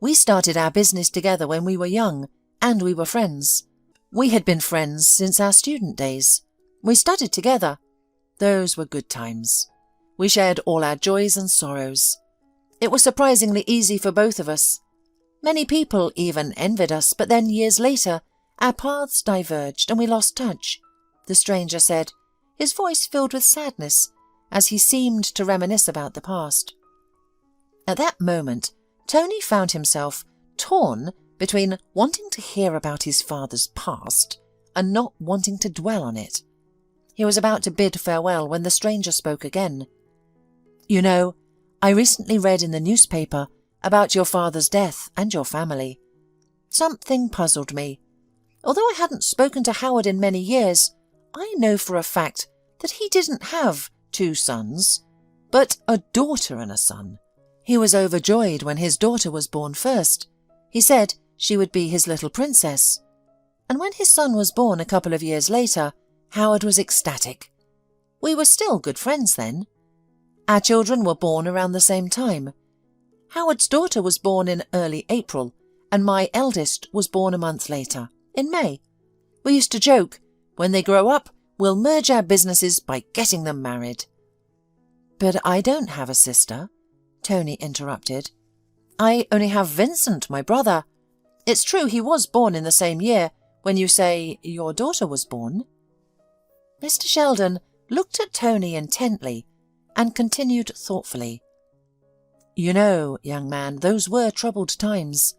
We started our business together when we were young, and we were friends. We had been friends since our student days. We studied together. Those were good times. We shared all our joys and sorrows. It was surprisingly easy for both of us. Many people even envied us, but then years later, our paths diverged and we lost touch, the stranger said, his voice filled with sadness as he seemed to reminisce about the past. At that moment, Tony found himself torn between wanting to hear about his father's past and not wanting to dwell on it. He was about to bid farewell when the stranger spoke again. You know, I recently read in the newspaper about your father's death and your family. Something puzzled me. Although I hadn't spoken to Howard in many years, I know for a fact that he didn't have 2 sons, but a daughter and a son. He was overjoyed when his daughter was born first. He said she would be his little princess. And when his son was born a couple of years later, Howard was ecstatic. We were still good friends then. Our children were born around the same time. Howard's daughter was born in early April, and my eldest was born a month later, in May. We used to joke, when they grow up, we'll merge our businesses by getting them married. But I don't have a sister, Tony interrupted. I only have Vincent, my brother. It's true he was born in the same year when you say your daughter was born. Mr. Sheldon looked at Tony intently and continued thoughtfully. You know, young man, those were troubled times.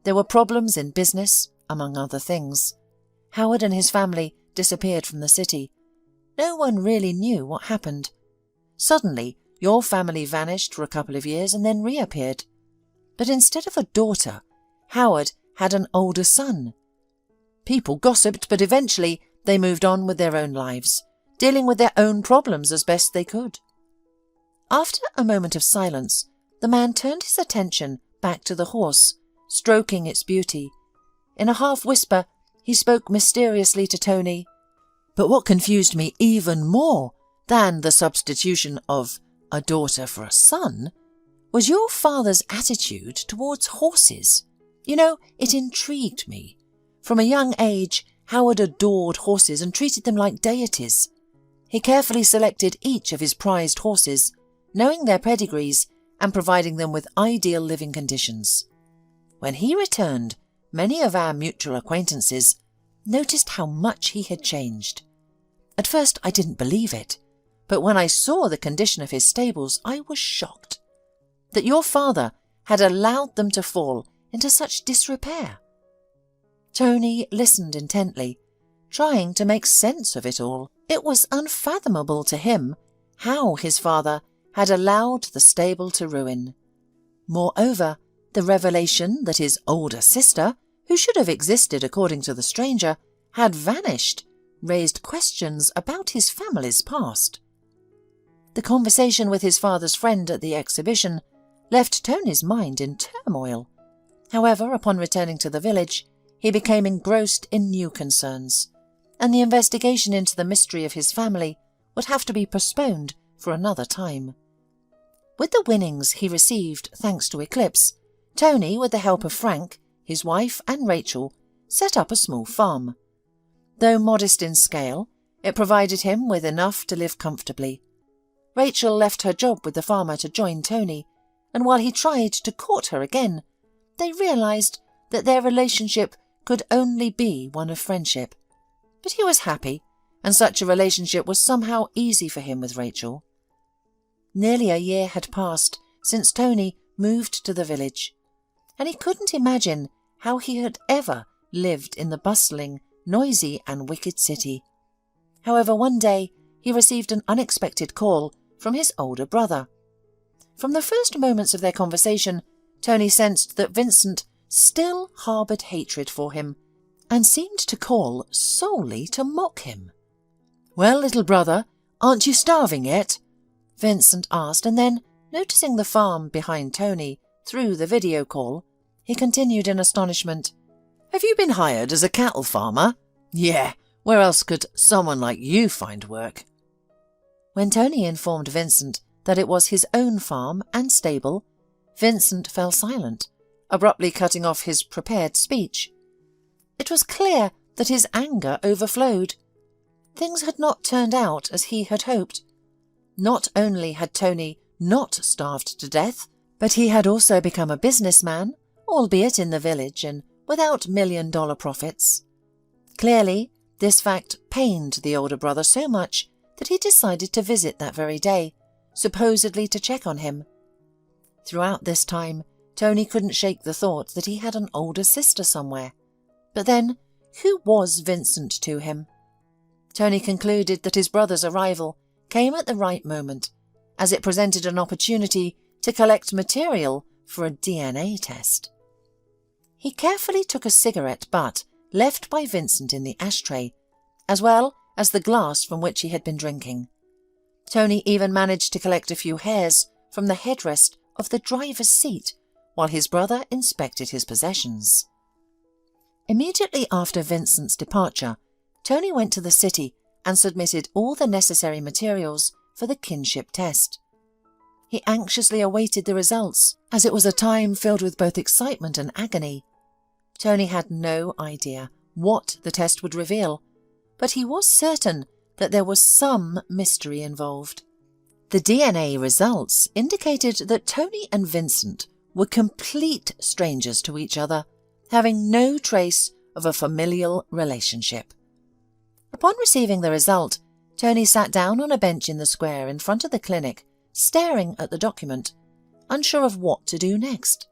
There were problems in business, among other things. Howard and his family disappeared from the city. No one really knew what happened. Suddenly, your family vanished for a couple of years and then reappeared. But instead of a daughter, Howard had an older son. People gossiped, but eventually they moved on with their own lives, dealing with their own problems as best they could. After a moment of silence, the man turned his attention back to the horse, stroking its beauty. In a half-whisper, he spoke mysteriously to Tony. But what confused me even more than the substitution of a daughter for a son was your father's attitude towards horses. You know, it intrigued me. From a young age, Howard adored horses and treated them like deities. He carefully selected each of his prized horses, knowing their pedigrees and providing them with ideal living conditions. When he returned, many of our mutual acquaintances noticed how much he had changed. At first I didn't believe it, but when I saw the condition of his stables, I was shocked that your father had allowed them to fall into such disrepair. Tony listened intently, trying to make sense of it all. It was unfathomable to him how his father had allowed the stable to ruin. Moreover, the revelation that his older sister, who should have existed according to the stranger, had vanished, raised questions about his family's past. The conversation with his father's friend at the exhibition left Tony's mind in turmoil. However, upon returning to the village, he became engrossed in new concerns, and the investigation into the mystery of his family would have to be postponed for another time. With the winnings he received thanks to Eclipse, Tony, with the help of Frank, his wife and Rachel, set up a small farm. Though modest in scale, it provided him with enough to live comfortably. Rachel left her job with the farmer to join Tony, and while he tried to court her again, they realised that their relationship could only be one of friendship. But he was happy, and such a relationship was somehow easy for him with Rachel. Nearly a year had passed since Tony moved to the village, and he couldn't imagine how he had ever lived in the bustling, noisy and wicked city. However, one day he received an unexpected call from his older brother. From the first moments of their conversation, Tony sensed that Vincent still harboured hatred for him, and seemed to call solely to mock him. "Well, little brother, aren't you starving yet?" Vincent asked, and then, noticing the farm behind Tony through the video call, he continued in astonishment. "Have you been hired as a cattle farmer? Yeah, where else could someone like you find work?" When Tony informed Vincent that it was his own farm and stable, Vincent fell silent, abruptly cutting off his prepared speech. It was clear that his anger overflowed. Things had not turned out as he had hoped. Not only had Tony not starved to death, but he had also become a businessman, albeit in the village and without million-dollar profits. Clearly, this fact pained the older brother so much that he decided to visit that very day, supposedly to check on him. Throughout this time, Tony couldn't shake the thought that he had an older sister somewhere. But then, who was Vincent to him? Tony concluded that his brother's arrival came at the right moment, as it presented an opportunity to collect material for a DNA test. He carefully took a cigarette butt left by Vincent in the ashtray, as well as the glass from which he had been drinking. Tony even managed to collect a few hairs from the headrest of the driver's seat while his brother inspected his possessions. Immediately after Vincent's departure, Tony went to the city and submitted all the necessary materials for the kinship test. He anxiously awaited the results, as it was a time filled with both excitement and agony. Tony had no idea what the test would reveal, but he was certain that there was some mystery involved. The DNA results indicated that Tony and Vincent were complete strangers to each other, having no trace of a familial relationship. Upon receiving the result, Tony sat down on a bench in the square in front of the clinic, staring at the document, unsure of what to do next.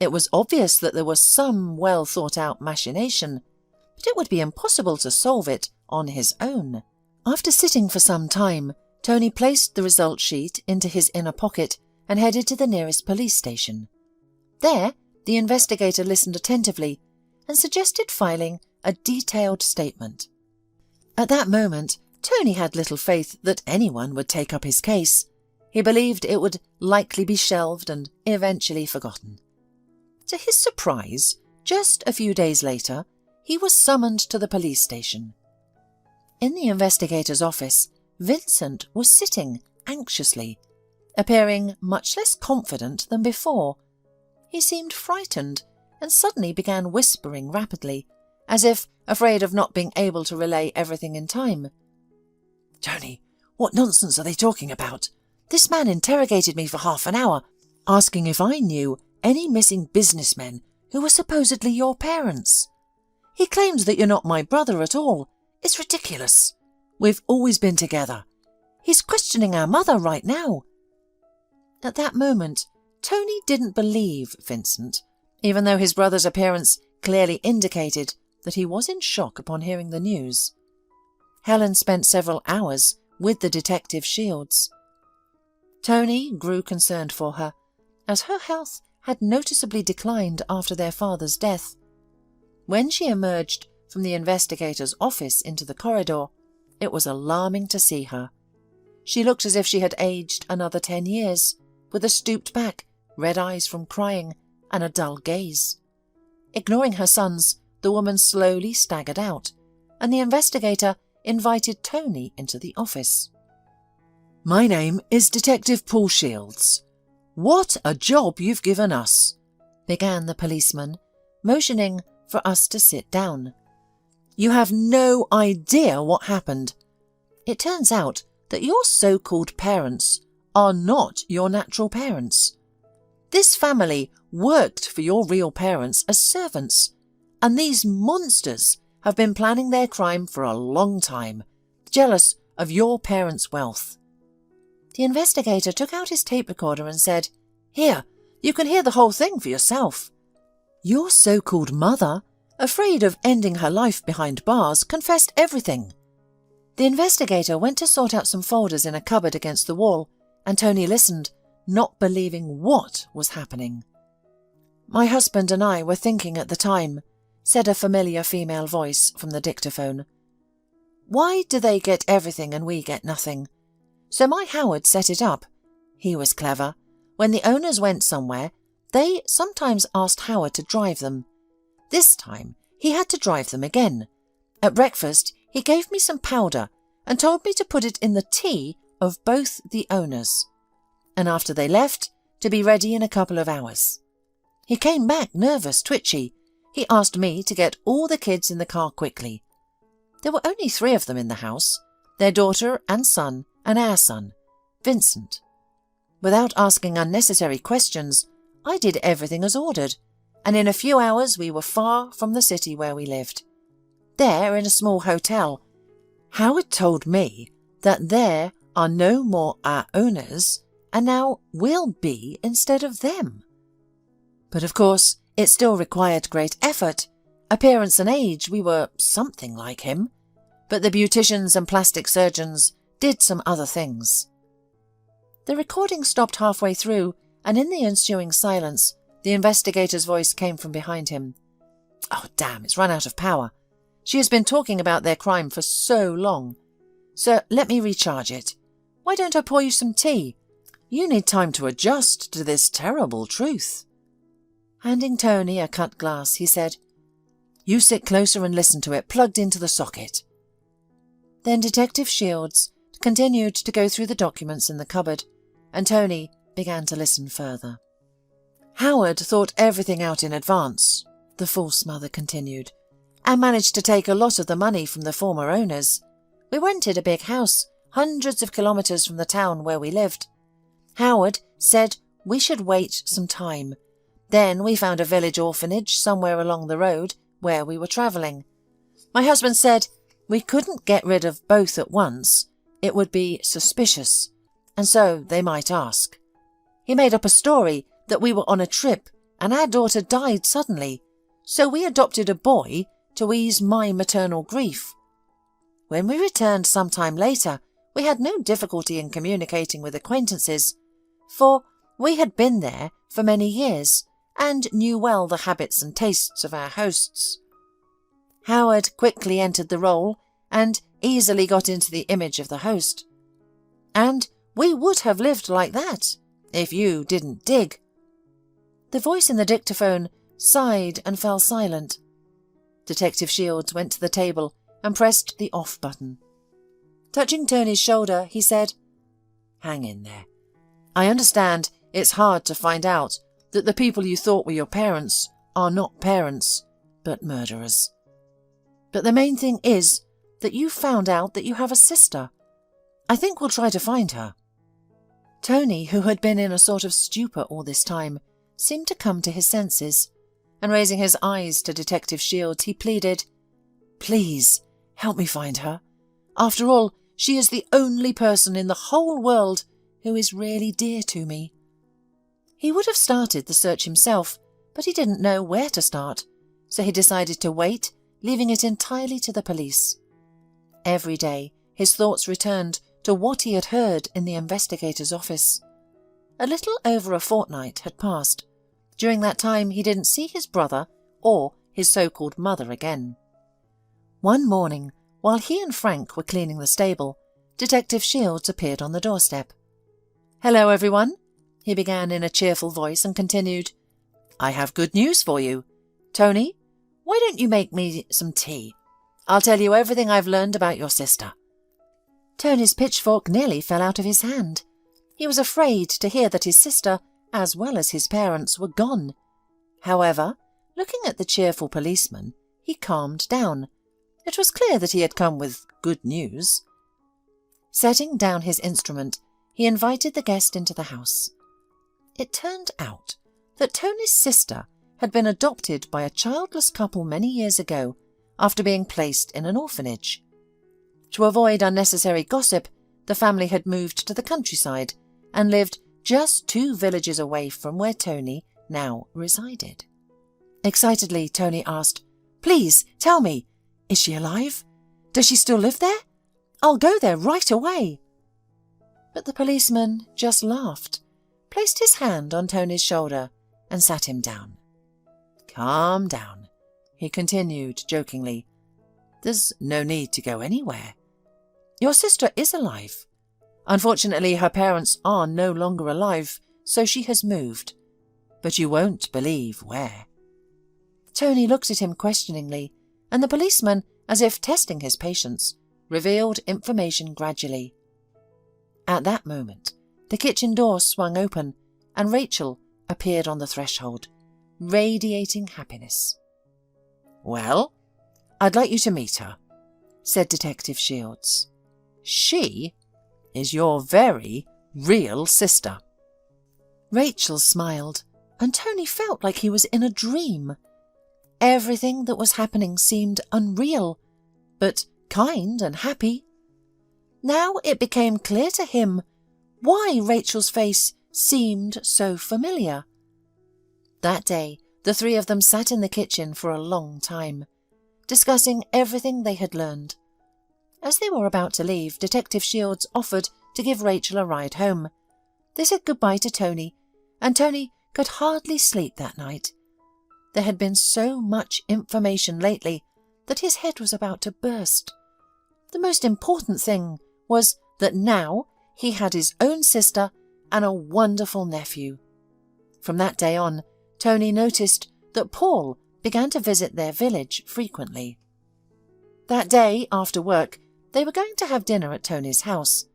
It was obvious that there was some well-thought-out machination, but it would be impossible to solve it on his own. After sitting for some time, Tony placed the result sheet into his inner pocket and headed to the nearest police station. There, the investigator listened attentively and suggested filing a detailed statement. At that moment, Tony had little faith that anyone would take up his case. He believed it would likely be shelved and eventually forgotten. To his surprise, just a few days later, he was summoned to the police station. In the investigator's office, Vincent was sitting anxiously, appearing much less confident than before. He seemed frightened and suddenly began whispering rapidly, as if afraid of not being able to relay everything in time. "Tony, what nonsense are they talking about? This man interrogated me for half an hour, asking if I knew any missing businessmen who were supposedly your parents. He claims that you're not my brother at all. It's ridiculous. We've always been together. He's questioning our mother right now." At that moment, Tony didn't believe Vincent, even though his brother's appearance clearly indicated that he was in shock upon hearing the news. Helen spent several hours with the detective Shields. Tony grew concerned for her, as her health had noticeably declined after their father's death. When she emerged from the investigator's office into the corridor, it was alarming to see her. She looked as if she had aged another 10 years, with a stooped back, red eyes from crying, and a dull gaze. Ignoring her sons, the woman slowly staggered out, and the investigator invited Tony into the office. "My name is Detective Paul Shields. What a job you've given us," began the policeman, motioning for us to sit down. "You have no idea what happened. It turns out that your so-called parents are not your natural parents. This family worked for your real parents as servants, and these monsters have been planning their crime for a long time, jealous of your parents' wealth." The investigator took out his tape recorder and said, "Here, you can hear the whole thing for yourself. Your so-called mother, afraid of ending her life behind bars, confessed everything." The investigator went to sort out some folders in a cupboard against the wall, and Tony listened, not believing what was happening. "My husband and I were thinking at the time," said a familiar female voice from the dictaphone. "Why do they get everything and we get nothing? So my Howard set it up. He was clever. When the owners went somewhere, they sometimes asked Howard to drive them. This time, he had to drive them again. At breakfast, he gave me some powder and told me to put it in the tea of both the owners. and after they left, to be ready in a couple of hours. He came back nervous, twitchy. He asked me to get all the kids in the car quickly. There were only 3 of them in the house, their daughter and son and our son, Vincent. Without asking unnecessary questions, I did everything as ordered, and in a few hours we were far from the city where we lived. There, in a small hotel, Howard told me that there are no more our owners, and now we'll be instead of them. But of course, it still required great effort. Appearance and age, we were something like him, but the beauticians and plastic surgeons did some other things. The recording stopped halfway through, and in the ensuing silence, the investigator's voice came from behind him. "Oh, damn, it's run out of power. She has been talking about their crime for so long. Sir, let me recharge it. Why don't I pour you some tea? You need time to adjust to this terrible truth." Handing Tony a cut glass, he said, "You sit closer and listen to it, plugged into the socket." Then Detective Shields continued to go through the documents in the cupboard, and Tony began to listen further. "Howard thought everything out in advance," the false mother continued, "and managed to take a lot of the money from the former owners. We rented a big house, hundreds of kilometres from the town where we lived. Howard said we should wait some time. Then we found a village orphanage somewhere along the road where we were travelling. My husband said we couldn't get rid of both at once. It would be suspicious, and so they might ask. He made up a story that we were on a trip and our daughter died suddenly, so we adopted a boy to ease my maternal grief. When we returned some time later, we had no difficulty in communicating with acquaintances, for we had been there for many years and knew well the habits and tastes of our hosts. Howard quickly entered the role and easily got into the image of the host. And we would have lived like that if you didn't dig." The voice in the dictaphone sighed and fell silent. Detective Shields went to the table and pressed the off button. Touching Tony's shoulder, he said, "Hang in there. I understand it's hard to find out that the people you thought were your parents are not parents, but murderers. But the main thing is that you found out that you have a sister. I think we'll try to find her." Tony, who had been in a sort of stupor all this time, seemed to come to his senses, and raising his eyes to Detective Shields, he pleaded, "Please, help me find her. After all, she is the only person in the whole world who is really dear to me." He would have started the search himself, but he didn't know where to start, so he decided to wait, leaving it entirely to the police. Every day, his thoughts returned to what he had heard in the investigator's office. A little over a fortnight had passed. During that time, he didn't see his brother or his so-called mother again. One morning, while he and Frank were cleaning the stable, Detective Shields appeared on the doorstep. "Hello, everyone," he began in a cheerful voice and continued, "I have good news for you. Tony, why don't you make me some tea? I'll tell you everything I've learned about your sister." Tony's pitchfork nearly fell out of his hand. He was afraid to hear that his sister, as well as his parents, were gone. However, looking at the cheerful policeman, he calmed down. It was clear that he had come with good news. Setting down his instrument, he invited the guest into the house. It turned out that Tony's sister had been adopted by a childless couple many years ago after being placed in an orphanage. To avoid unnecessary gossip, the family had moved to the countryside and lived just 2 villages away from where Tony now resided. Excitedly, Tony asked, "Please, tell me, is she alive? Does she still live there? I'll go there right away." But the policeman just laughed, placed his hand on Tony's shoulder and sat him down. "Calm down," he continued jokingly. "There's no need to go anywhere. Your sister is alive. Unfortunately, her parents are no longer alive, so she has moved. But you won't believe where." Tony looked at him questioningly, and the policeman, as if testing his patience, revealed information gradually. At that moment, The kitchen door swung open, and Rachel appeared on the threshold, radiating happiness. "Well, I'd like you to meet her," said Detective Shields. "She is your very real sister." Rachel smiled, and Tony felt like he was in a dream. Everything that was happening seemed unreal, but kind and happy. Now it became clear to him why Rachel's face seemed so familiar. That day, the three of them sat in the kitchen for a long time, discussing everything they had learned. As they were about to leave, Detective Shields offered to give Rachel a ride home. They said goodbye to Tony, and Tony could hardly sleep that night. There had been so much information lately that his head was about to burst. The most important thing was that now he had his own sister and a wonderful nephew. From that day on, Tony noticed that Paul began to visit their village frequently. That day, after work, they were going to have dinner at Tony's house.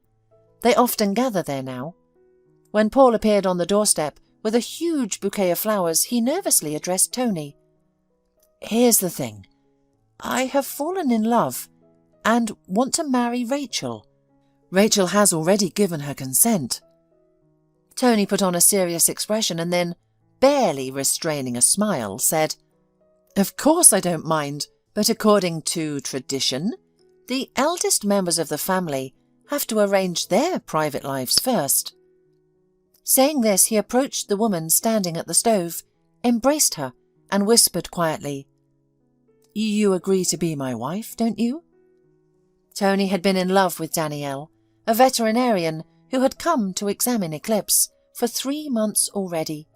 They often gather there now. When Paul appeared on the doorstep with a huge bouquet of flowers, he nervously addressed Tony. "Here's the thing. I have fallen in love and want to marry Rachel. Rachel has already given her consent." Tony put on a serious expression and then, barely restraining a smile, said, "Of course I don't mind, but according to tradition, the eldest members of the family have to arrange their private lives first." Saying this, he approached the woman standing at the stove, embraced her, and whispered quietly, "You agree to be my wife, don't you?" Tony had been in love with Danielle, a veterinarian who had come to examine Eclipse for 3 months already.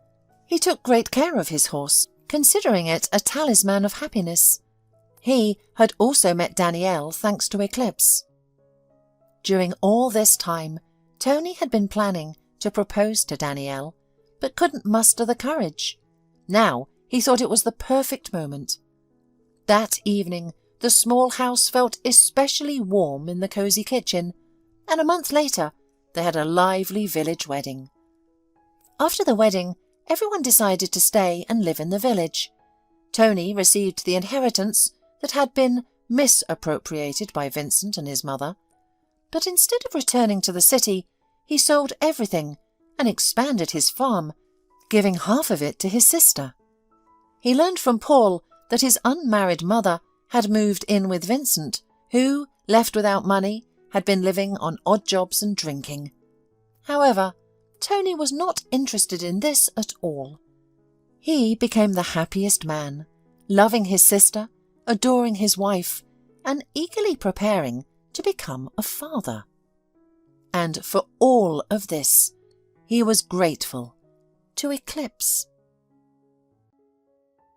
He took great care of his horse, considering it a talisman of happiness. He had also met Danielle thanks to Eclipse. During all this time, Tony had been planning to propose to Danielle, but couldn't muster the courage. Now he thought it was the perfect moment. That evening, the small house felt especially warm in the cosy kitchen, and a month later, they had a lively village wedding. After the wedding, everyone decided to stay and live in the village. Tony received the inheritance that had been misappropriated by Vincent and his mother, but instead of returning to the city, he sold everything and expanded his farm, giving half of it to his sister. He learned from Paul that his unmarried mother had moved in with Vincent, who, left without money, had been living on odd jobs and drinking. However, Tony was not interested in this at all. He became the happiest man, loving his sister, adoring his wife, and eagerly preparing to become a father. And for all of this, he was grateful to Eclipse.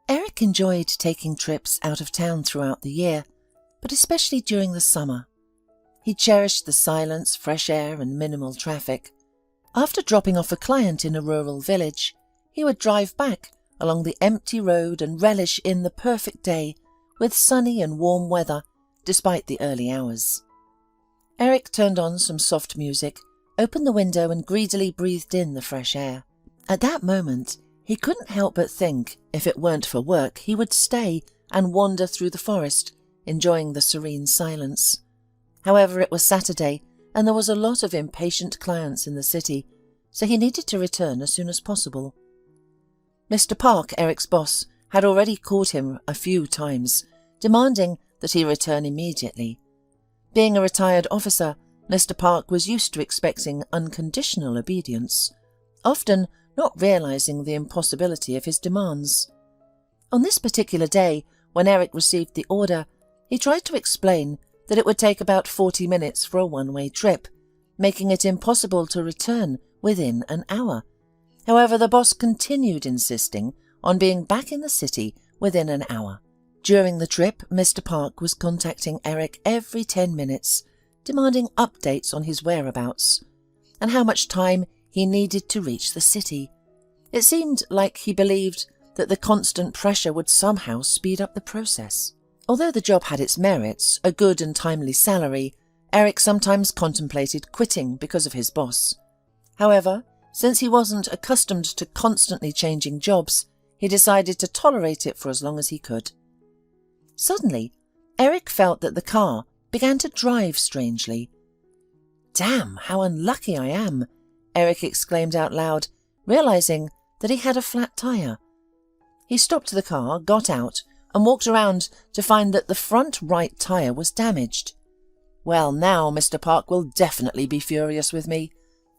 Eric enjoyed taking trips out of town throughout the year, but especially during the summer. He cherished the silence, fresh air, and minimal traffic. After dropping off a client in a rural village, he would drive back along the empty road and relish in the perfect day with sunny and warm weather despite the early hours. Eric turned on some soft music, opened the window and greedily breathed in the fresh air. At that moment, he couldn't help but think if it weren't for work, he would stay and wander through the forest, enjoying the serene silence. However, it was Saturday, and there was a lot of impatient clients in the city, so he needed to return as soon as possible. Mr. Park, Eric's boss, had already called him a few times, demanding that he return immediately. Being a retired officer, Mr. Park was used to expecting unconditional obedience, often not realizing the impossibility of his demands. On this particular day, when Eric received the order, he tried to explain that it would take about 40 minutes for a one-way trip, making it impossible to return within an hour. However, the boss continued insisting on being back in the city within an hour. During the trip, Mr. Park was contacting Eric every 10 minutes, demanding updates on his whereabouts and how much time he needed to reach the city. It seemed like he believed that the constant pressure would somehow speed up the process. Although the job had its merits, a good and timely salary, Eric sometimes contemplated quitting because of his boss. However, since he wasn't accustomed to constantly changing jobs, he decided to tolerate it for as long as he could. Suddenly, Eric felt that the car began to drive strangely. "Damn, how unlucky I am," Eric exclaimed out loud, realizing that he had a flat tire. He stopped the car, got out, and walked around to find that the front right tire was damaged. "Well, now Mr. Park will definitely be furious with me,"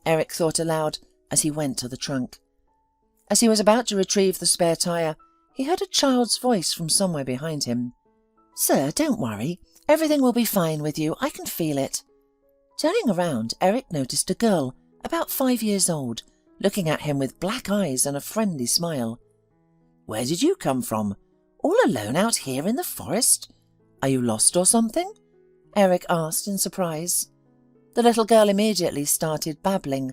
Eric thought aloud as he went to the trunk. As he was about to retrieve the spare tire, he heard a child's voice from somewhere behind him. "Sir, don't worry. Everything will be fine with you. I can feel it." Turning around, Eric noticed a girl, about 5 years old, looking at him with black eyes and a friendly smile. "Where did you come from? All alone out here in the forest? Are you lost or something?" Eric asked in surprise. The little girl immediately started babbling.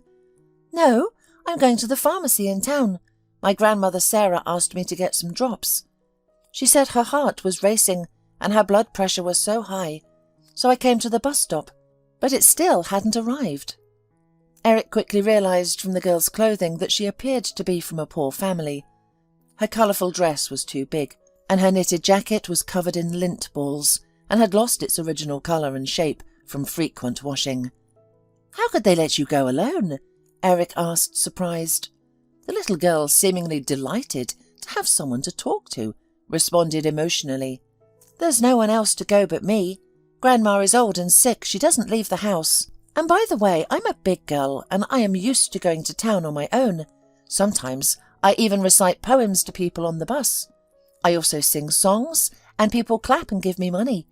"No, I'm going to the pharmacy in town. My grandmother Sarah asked me to get some drops. She said her heart was racing and her blood pressure was so high, so I came to the bus stop, but it still hadn't arrived." Eric quickly realized from the girl's clothing that she appeared to be from a poor family. Her colourful dress was too big, and her knitted jacket was covered in lint balls and had lost its original colour and shape from frequent washing. "How could they let you go alone?" Eric asked, surprised. The little girl, seemingly delighted to have someone to talk to, responded emotionally. "There's no one else to go but me. Grandma is old and sick. She doesn't leave the house. And by the way, I'm a big girl and I am used to going to town on my own. Sometimes I even recite poems to people on the bus. I also sing songs and people clap and give me money.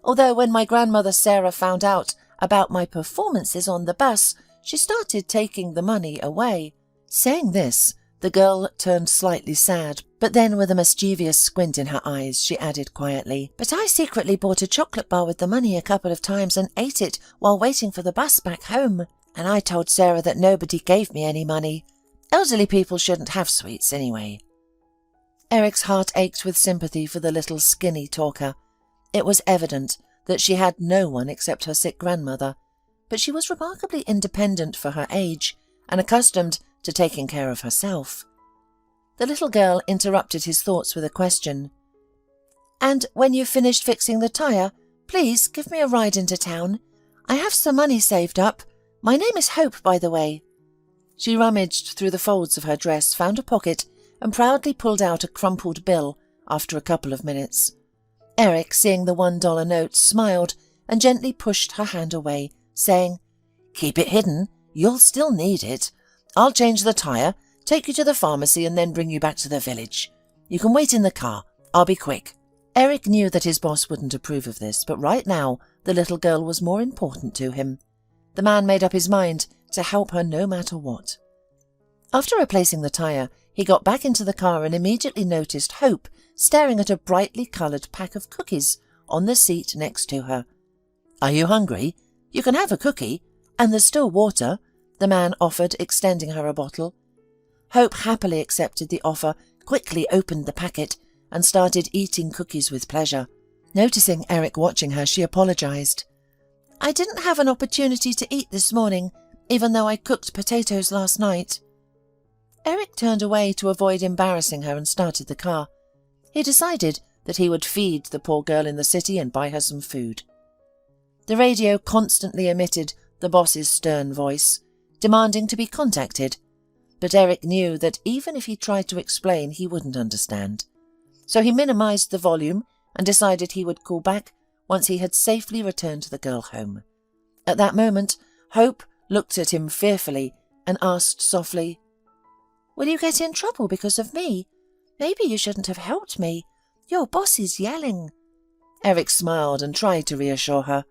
Although when my grandmother Sarah found out about my performances on the bus, she started taking the money away." Saying this, the girl turned slightly sad, but then with a mischievous squint in her eyes, she added quietly, "But I secretly bought a chocolate bar with the money a couple of times and ate it while waiting for the bus back home. And I told Sarah that nobody gave me any money. Elderly people shouldn't have sweets anyway." Eric's heart ached with sympathy for the little skinny talker. It was evident that she had no one except her sick grandmother, but she was remarkably independent for her age and accustomed to taking care of herself. The little girl interrupted his thoughts with a question. "And when you've finished fixing the tire, please give me a ride into town. I have some money saved up. My name is Hope, by the way." She rummaged through the folds of her dress, found a pocket, and proudly pulled out a crumpled bill after a couple of minutes. Eric, seeing the $1 note, smiled and gently pushed her hand away, saying, "Keep it hidden. You'll still need it. I'll change the tire, take you to the pharmacy, and then bring you back to the village. You can wait in the car. I'll be quick." Eric knew that his boss wouldn't approve of this, but right now the little girl was more important to him. The man made up his mind to help her no matter what. After replacing the tire, he got back into the car and immediately noticed Hope staring at a brightly coloured pack of cookies on the seat next to her. "Are you hungry? You can have a cookie, and there's still water," the man offered, extending her a bottle. Hope happily accepted the offer, quickly opened the packet, and started eating cookies with pleasure. Noticing Eric watching her, she apologised. "I didn't have an opportunity to eat this morning, even though I cooked potatoes last night." Eric turned away to avoid embarrassing her and started the car. He decided that he would feed the poor girl in the city and buy her some food. The radio constantly emitted the boss's stern voice, demanding to be contacted, but Eric knew that even if he tried to explain, he wouldn't understand. So he minimised the volume and decided he would call back once he had safely returned the girl home. At that moment, Hope looked at him fearfully and asked softly, "Will you get in trouble because of me? Maybe you shouldn't have helped me. Your boss is yelling." Eric smiled and tried to reassure her.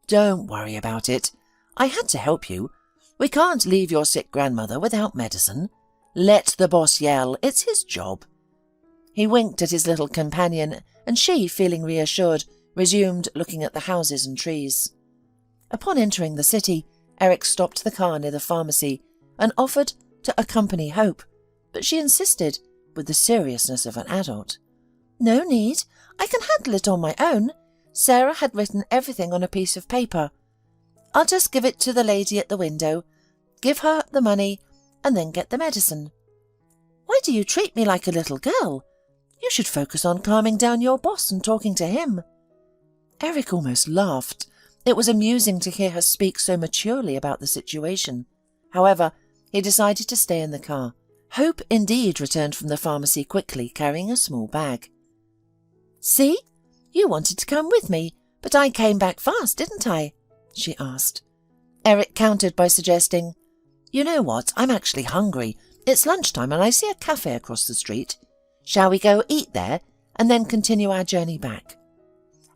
"Don't worry about it. I had to help you. We can't leave your sick grandmother without medicine. Let the boss yell. It's his job." He winked at his little companion, and she, feeling reassured, resumed looking at the houses and trees. Upon entering the city, Eric stopped the car near the pharmacy and offered to accompany Hope, but she insisted with the seriousness of an adult. "No need. I can handle it on my own. Sarah had written everything on a piece of paper. I'll just give it to the lady at the window. give her the money, and then get the medicine. Why do you treat me like a little girl? You should focus on calming down your boss and talking to him." Eric almost laughed. It was amusing to hear her speak so maturely about the situation. However, he decided to stay in the car. Hope indeed returned from the pharmacy quickly, carrying a small bag. "See? You wanted to come with me, but I came back fast, didn't I?" she asked. Eric countered by suggesting, "You know what? I'm actually hungry. It's lunchtime and I see a cafe across the street. Shall we go eat there and then continue our journey back?"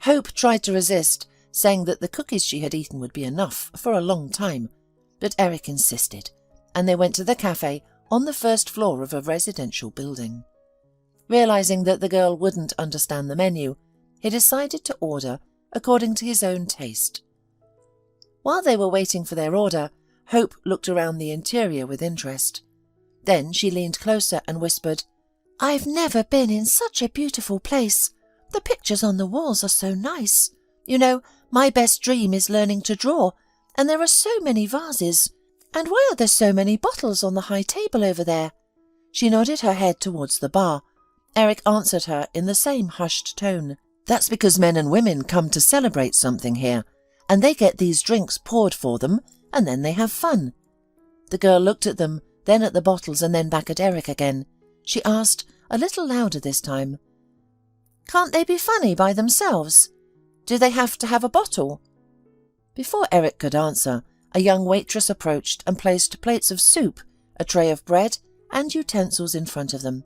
Hope tried to resist, saying that the cookies she had eaten would be enough for a long time, but Eric insisted, and they went to the cafe on the first floor of a residential building. Realizing that the girl wouldn't understand the menu, he decided to order according to his own taste. While they were waiting for their order, Hope looked around the interior with interest. Then she leaned closer and whispered, "I've never been in such a beautiful place. The pictures on the walls are so nice. You know, my best dream is learning to draw, and there are so many vases. And why are there so many bottles on the high table over there?" She nodded her head towards the bar. Eric answered her in the same hushed tone. "That's because men and women come to celebrate something here, and they get these drinks poured for them, and then they have fun." The girl looked at them, then at the bottles, and then back at Eric again. She asked, a little louder this time, "Can't they be funny by themselves? Do they have to have a bottle?" Before Eric could answer, a young waitress approached and placed plates of soup, a tray of bread, and utensils in front of them.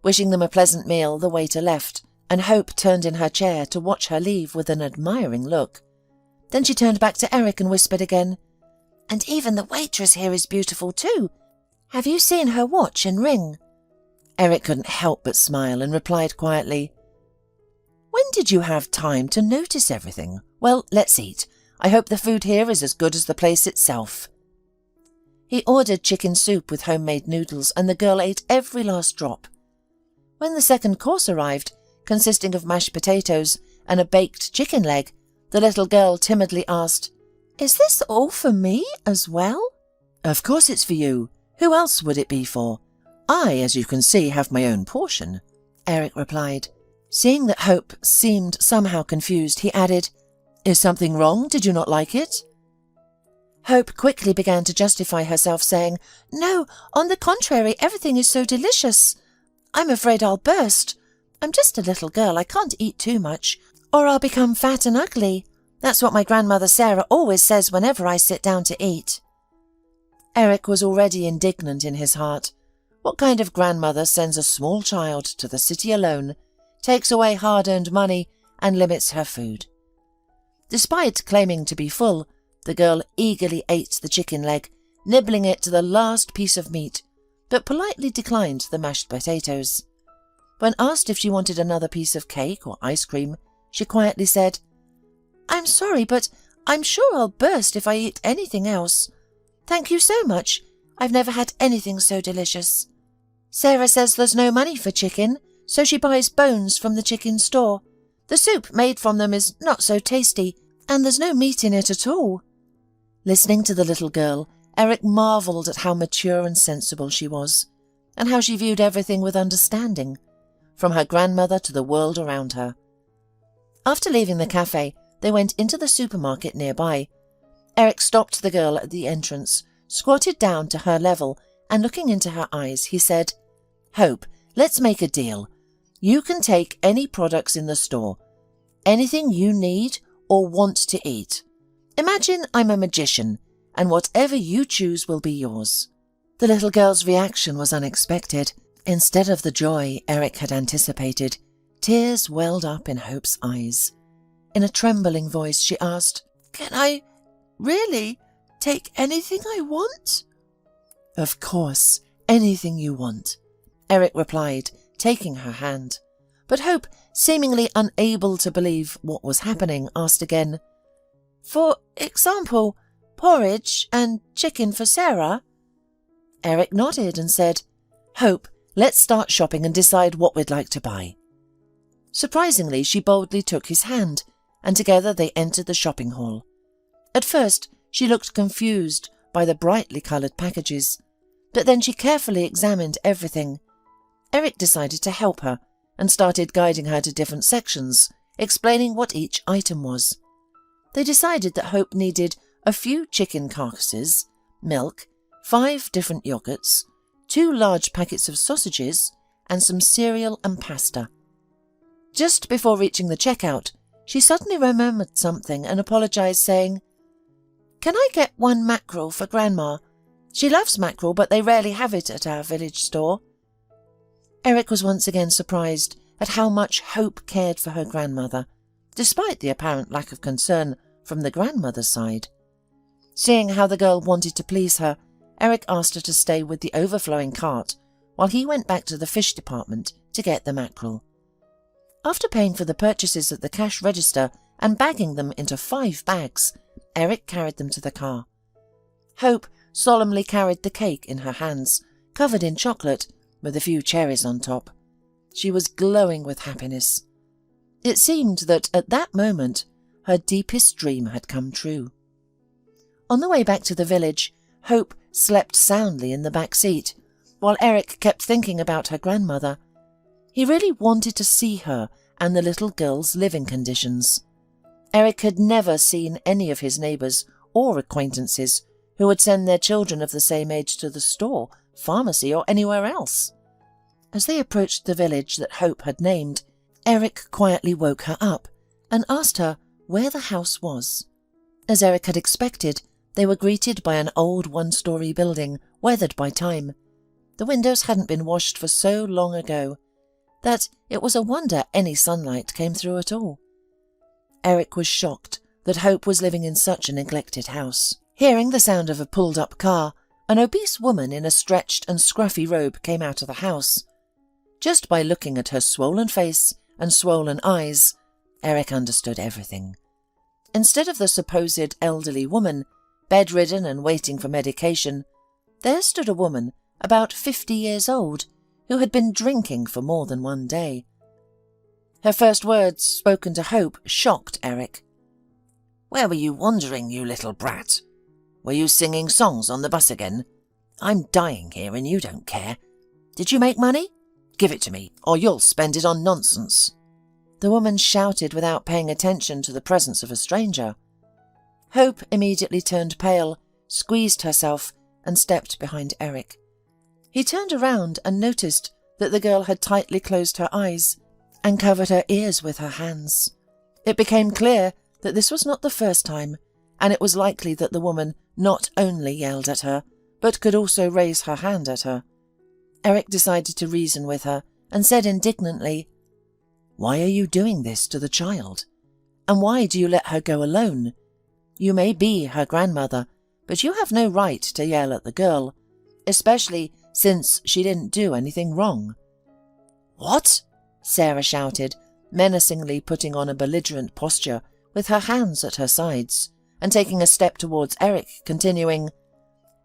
Wishing them a pleasant meal, the waiter left, and Hope turned in her chair to watch her leave with an admiring look. Then she turned back to Eric and whispered again, "And even the waitress here is beautiful too. Have you seen her watch and ring?" Eric couldn't help but smile and replied quietly, "When did you have time to notice everything? Well, let's eat. I hope the food here is as good as the place itself." He ordered chicken soup with homemade noodles, and the girl ate every last drop. When the second course arrived, consisting of mashed potatoes and a baked chicken leg, the little girl timidly asked, "Is this all for me as well?" "Of course it's for you. Who else would it be for? I, as you can see, have my own portion," Eric replied. Seeing that Hope seemed somehow confused, he added, "Is something wrong? Did you not like it?" Hope quickly began to justify herself, saying, "No, on the contrary, everything is so delicious. I'm afraid I'll burst. I'm just a little girl, I can't eat too much, or I'll become fat and ugly. That's what my grandmother Sarah always says whenever I sit down to eat." Eric was already indignant in his heart. What kind of grandmother sends a small child to the city alone, takes away hard-earned money, and limits her food? Despite claiming to be full, the girl eagerly ate the chicken leg, nibbling it to the last piece of meat, but politely declined the mashed potatoes. When asked if she wanted another piece of cake or ice cream, she quietly said, "I'm sorry, but I'm sure I'll burst if I eat anything else. Thank you so much. I've never had anything so delicious. Sarah says there's no money for chicken, so she buys bones from the chicken store. The soup made from them is not so tasty, and there's no meat in it at all." Listening to the little girl, Eric marvelled at how mature and sensible she was, and how she viewed everything with understanding, from her grandmother to the world around her. After leaving the cafe, they went into the supermarket nearby. Eric stopped the girl at the entrance, squatted down to her level, and looking into her eyes, he said, "Hope, let's make a deal. You can take any products in the store, anything you need or want to eat. Imagine I'm a magician, and whatever you choose will be yours." The little girl's reaction was unexpected. Instead of the joy Eric had anticipated, tears welled up in Hope's eyes. In a trembling voice, she asked, "Can I really take anything I want?" "Of course, anything you want," Eric replied, taking her hand. But Hope, seemingly unable to believe what was happening, asked again, "For example, porridge and chicken for Sarah?" Eric nodded and said, "Hope, let's start shopping and decide what we'd like to buy." Surprisingly, she boldly took his hand, and together they entered the shopping hall. At first, she looked confused, by the brightly coloured packages, but then she carefully examined everything. Eric decided to help her and started guiding her to different sections, explaining what each item was. They decided that Hope needed a few chicken carcasses, milk, 5 different yogurts, 2 large packets of sausages, and some cereal and pasta. Just before reaching the checkout, she suddenly remembered something and apologised, saying, "Can I get 1 mackerel for Grandma? She loves mackerel, but they rarely have it at our village store." Eric was once again surprised at how much Hope cared for her grandmother, despite the apparent lack of concern from the grandmother's side. Seeing how the girl wanted to please her, Eric asked her to stay with the overflowing cart while he went back to the fish department to get the mackerel. After paying for the purchases at the cash register and bagging them into 5 bags, Eric carried them to the car. Hope solemnly carried the cake in her hands, covered in chocolate, with a few cherries on top. She was glowing with happiness. It seemed that at that moment her deepest dream had come true. On the way back to the village, Hope slept soundly in the back seat, while Eric kept thinking about her grandmother. He really wanted to see her and the little girl's living conditions. Eric had never seen any of his neighbours or acquaintances who would send their children of the same age to the store, pharmacy, or anywhere else. As they approached the village that Hope had named, Eric quietly woke her up and asked her where the house was. As Eric had expected, they were greeted by an old 1-story building, weathered by time. The windows hadn't been washed for so long ago that it was a wonder any sunlight came through at all. Eric was shocked that Hope was living in such a neglected house. Hearing the sound of a pulled-up car, an obese woman in a stretched and scruffy robe came out of the house. Just by looking at her swollen face and swollen eyes, Eric understood everything. Instead of the supposed elderly woman, bedridden and waiting for medication, there stood a woman about 50 years old who had been drinking for more than one day. Her first words, spoken to Hope, shocked Eric. "Where were you wandering, you little brat? Were you singing songs on the bus again? I'm dying here and you don't care. Did you make money? Give it to me, or you'll spend it on nonsense." The woman shouted without paying attention to the presence of a stranger. Hope immediately turned pale, squeezed herself, and stepped behind Eric. He turned around and noticed that the girl had tightly closed her eyes and covered her ears with her hands. It became clear that this was not the first time, and it was likely that the woman not only yelled at her, but could also raise her hand at her. Eric decided to reason with her and said indignantly, "Why are you doing this to the child? And why do you let her go alone? You may be her grandmother, but you have no right to yell at the girl, especially since she didn't do anything wrong." "What?" Sarah shouted, menacingly putting on a belligerent posture with her hands at her sides and taking a step towards Eric, continuing,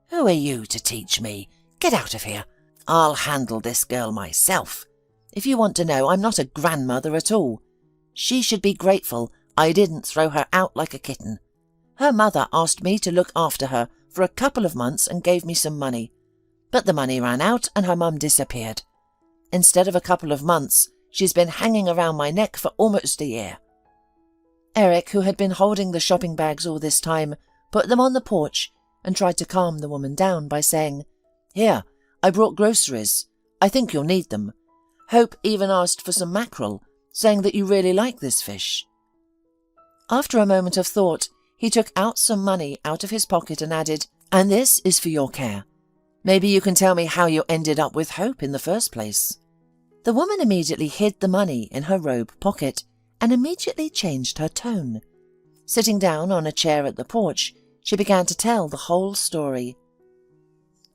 "Who are you to teach me? Get out of here. I'll handle this girl myself. If you want to know, I'm not a grandmother at all. She should be grateful I didn't throw her out like a kitten. Her mother asked me to look after her for a couple of months and gave me some money. But the money ran out and her mum disappeared. Instead of a couple of months, she's been hanging around my neck for almost a year." Eric, who had been holding the shopping bags all this time, put them on the porch and tried to calm the woman down by saying, "Here, I brought groceries. I think you'll need them. Hope even asked for some mackerel, saying that you really like this fish." After a moment of thought, he took out some money out of his pocket and added, "And this is for your care. Maybe you can tell me how you ended up with Hope in the first place." The woman immediately hid the money in her robe pocket and immediately changed her tone. Sitting down on a chair at the porch, she began to tell the whole story.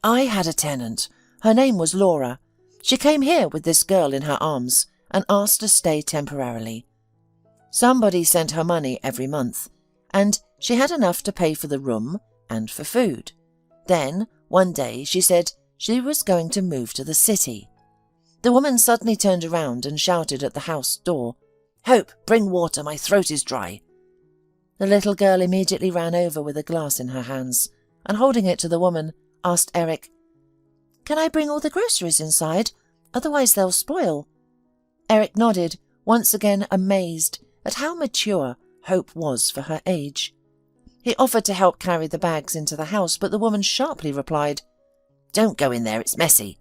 "I had a tenant. Her name was Laura. She came here with this girl in her arms and asked to stay temporarily. Somebody sent her money every month, and she had enough to pay for the room and for food. Then, one day, she said she was going to move to the city. The woman suddenly turned around and shouted at the house door, 'Hope, bring water, my throat is dry.' The little girl immediately ran over with a glass in her hands, and holding it to the woman, asked Eric, "Can I bring all the groceries inside? Otherwise they'll spoil." Eric nodded, once again amazed at how mature Hope was for her age. He offered to help carry the bags into the house, but the woman sharply replied, "Don't go in there, it's messy.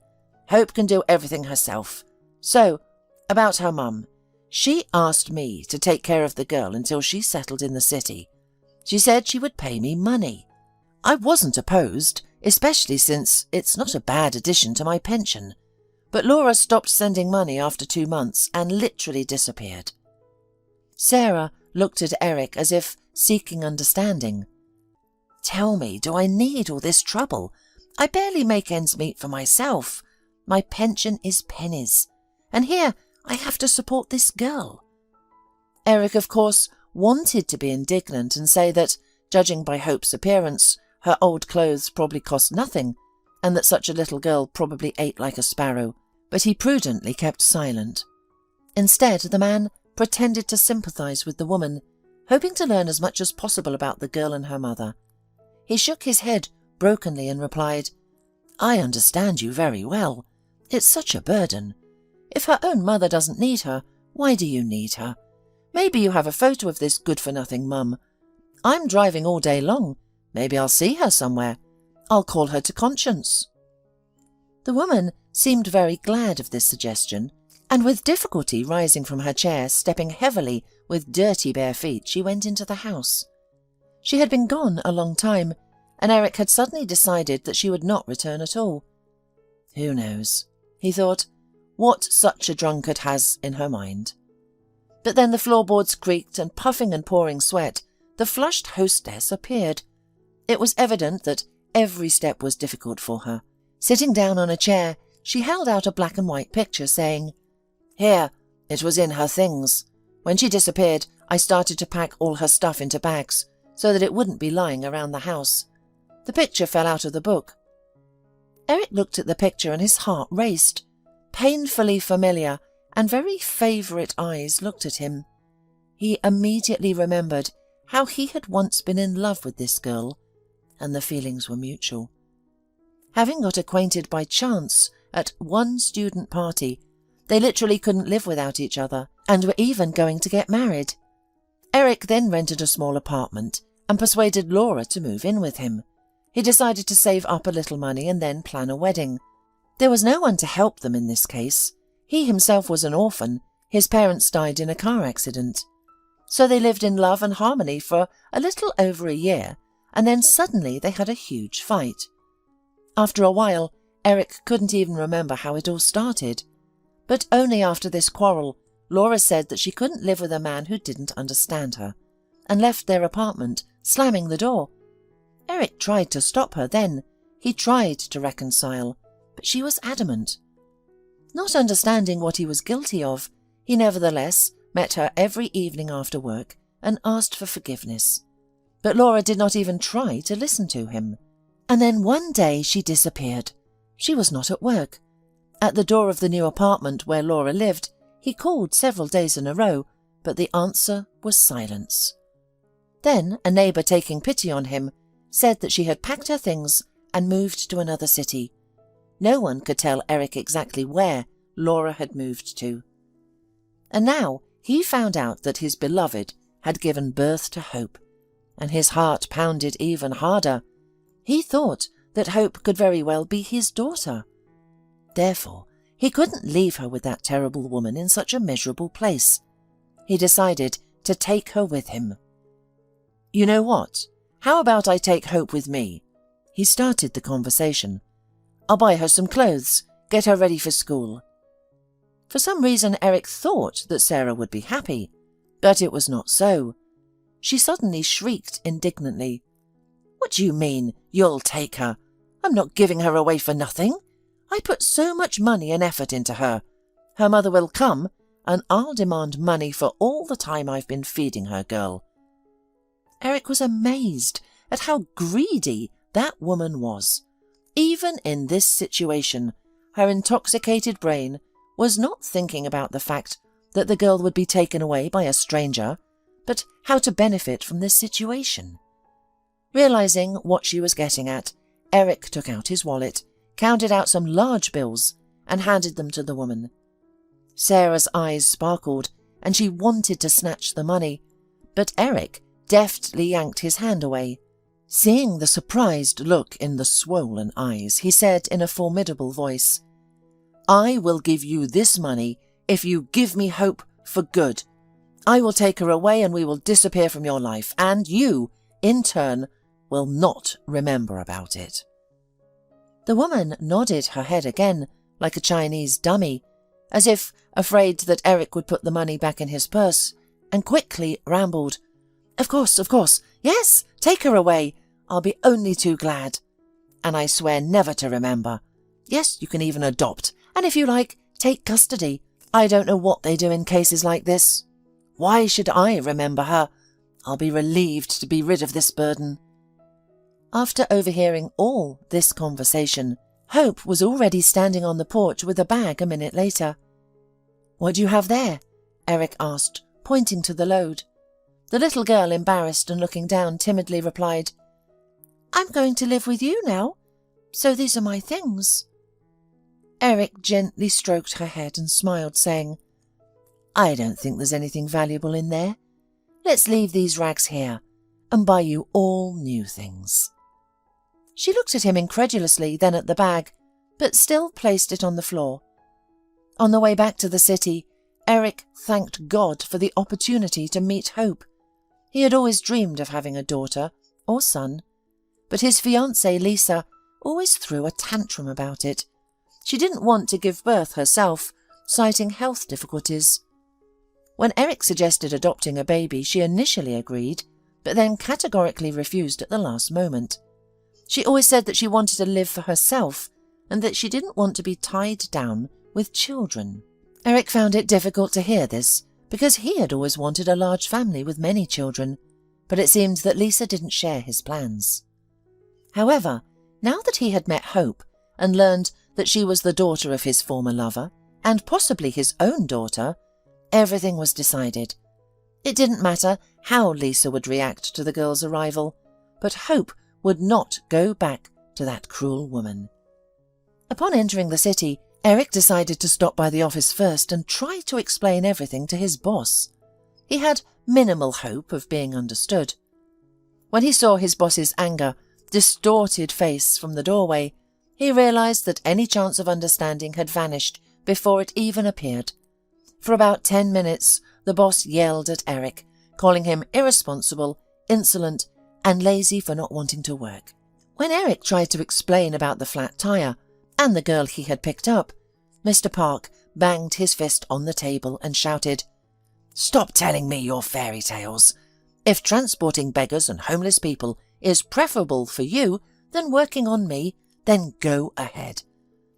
Hope can do everything herself. So, about her mum. She asked me to take care of the girl until she settled in the city. She said she would pay me money. I wasn't opposed, especially since it's not a bad addition to my pension. But Laura stopped sending money after 2 months and literally disappeared." Sarah looked at Eric as if seeking understanding. "Tell me, do I need all this trouble? I barely make ends meet for myself. My pension is pennies. And here I have to support this girl." Eric, of course, wanted to be indignant and say that, judging by Hope's appearance, her old clothes probably cost nothing, and that such a little girl probably ate like a sparrow, but he prudently kept silent. Instead, the man pretended to sympathize with the woman, hoping to learn as much as possible about the girl and her mother. He shook his head brokenly and replied, "I understand you very well. It's such a burden. If her own mother doesn't need her, why do you need her? Maybe you have a photo of this good-for-nothing mum. I'm driving all day long. Maybe I'll see her somewhere. I'll call her to conscience." The woman seemed very glad of this suggestion, and with difficulty rising from her chair, stepping heavily with dirty bare feet, she went into the house. She had been gone a long time, and Eric had suddenly decided that she would not return at all. Who knows, he thought, what such a drunkard has in her mind. But then the floorboards creaked, and puffing and pouring sweat, the flushed hostess appeared. It was evident that every step was difficult for her. Sitting down on a chair, she held out a black and white picture, saying, "Here, it was in her things. When she disappeared, I started to pack all her stuff into bags so that it wouldn't be lying around the house. The picture fell out of the book." Eric looked at the picture and his heart raced. Painfully familiar and very favourite eyes looked at him. He immediately remembered how he had once been in love with this girl, and the feelings were mutual. Having got acquainted by chance at one student party, they literally couldn't live without each other, and were even going to get married. Eric then rented a small apartment and persuaded Laura to move in with him. He decided to save up a little money and then plan a wedding. There was no one to help them in this case. He himself was an orphan. His parents died in a car accident. So they lived in love and harmony for a little over a year, and then suddenly they had a huge fight. After a while, Eric couldn't even remember how it all started. But only after this quarrel, Laura said that she couldn't live with a man who didn't understand her, and left their apartment, slamming the door. Eric tried to stop her then. He tried to reconcile, but she was adamant. Not understanding what he was guilty of, he nevertheless met her every evening after work and asked for forgiveness. But Laura did not even try to listen to him. And then one day she disappeared. She was not at work. At the door of the new apartment where Laura lived, he called several days in a row, but the answer was silence. Then a neighbour, taking pity on him, said that she had packed her things and moved to another city. No one could tell Eric exactly where Laura had moved to. And now he found out that his beloved had given birth to Hope, and his heart pounded even harder. He thought that Hope could very well be his daughter. Therefore, he couldn't leave her with that terrible woman in such a miserable place. He decided to take her with him. "You know what? How about I take Hope with me?" He started the conversation. "I'll buy her some clothes, get her ready for school." For some reason, Eric thought that Sarah would be happy, but it was not so. She suddenly shrieked indignantly. "What do you mean, you'll take her? I'm not giving her away for nothing. I put so much money and effort into her. Her mother will come, and I'll demand money for all the time I've been feeding her girl." Eric was amazed at how greedy that woman was. Even in this situation, her intoxicated brain was not thinking about the fact that the girl would be taken away by a stranger, but how to benefit from this situation. Realizing what she was getting at, Eric took out his wallet, counted out some large bills, and handed them to the woman. Sarah's eyes sparkled, and she wanted to snatch the money, but Eric deftly yanked his hand away. Seeing the surprised look in the swollen eyes, he said in a formidable voice, "I will give you this money if you give me Hope for good. I will take her away and we will disappear from your life, and you, in turn, will not remember about it." The woman nodded her head again, like a Chinese dummy, as if afraid that Eric would put the money back in his purse, and quickly rambled, of course, yes, take her away. I'll be only too glad. And I swear never to remember. Yes, you can even adopt, and if you like, take custody. I don't know what they do in cases like this. Why should I remember her? I'll be relieved to be rid of this burden." After overhearing all this conversation, Hope was already standing on the porch with a bag a minute later. "What do you have there?" Eric asked, pointing to the load. The little girl, embarrassed and looking down, timidly replied, "I'm going to live with you now, so these are my things." Eric gently stroked her head and smiled, saying, "I don't think there's anything valuable in there. Let's leave these rags here and buy you all new things." She looked at him incredulously, then at the bag, but still placed it on the floor. On the way back to the city, Eric thanked God for the opportunity to meet Hope. He had always dreamed of having a daughter or son, but his fiancée Lisa always threw a tantrum about it. She didn't want to give birth herself, citing health difficulties. When Eric suggested adopting a baby, she initially agreed, but then categorically refused at the last moment. She always said that she wanted to live for herself and that she didn't want to be tied down with children. Eric found it difficult to hear this because he had always wanted a large family with many children, but it seemed that Lisa didn't share his plans. However, now that he had met Hope and learned that she was the daughter of his former lover, and possibly his own daughter, everything was decided. It didn't matter how Lisa would react to the girl's arrival, but Hope would not go back to that cruel woman. Upon entering the city, Eric decided to stop by the office first and try to explain everything to his boss. He had minimal hope of being understood. When he saw his boss's anger, distorted face from the doorway, he realized that any chance of understanding had vanished before it even appeared. For about 10 minutes, the boss yelled at Eric, calling him irresponsible, insolent, and lazy for not wanting to work. When Eric tried to explain about the flat tire and the girl he had picked up, Mr. Park banged his fist on the table and shouted, "Stop telling me your fairy tales. If transporting beggars and homeless people is preferable for you than working on me, then go ahead.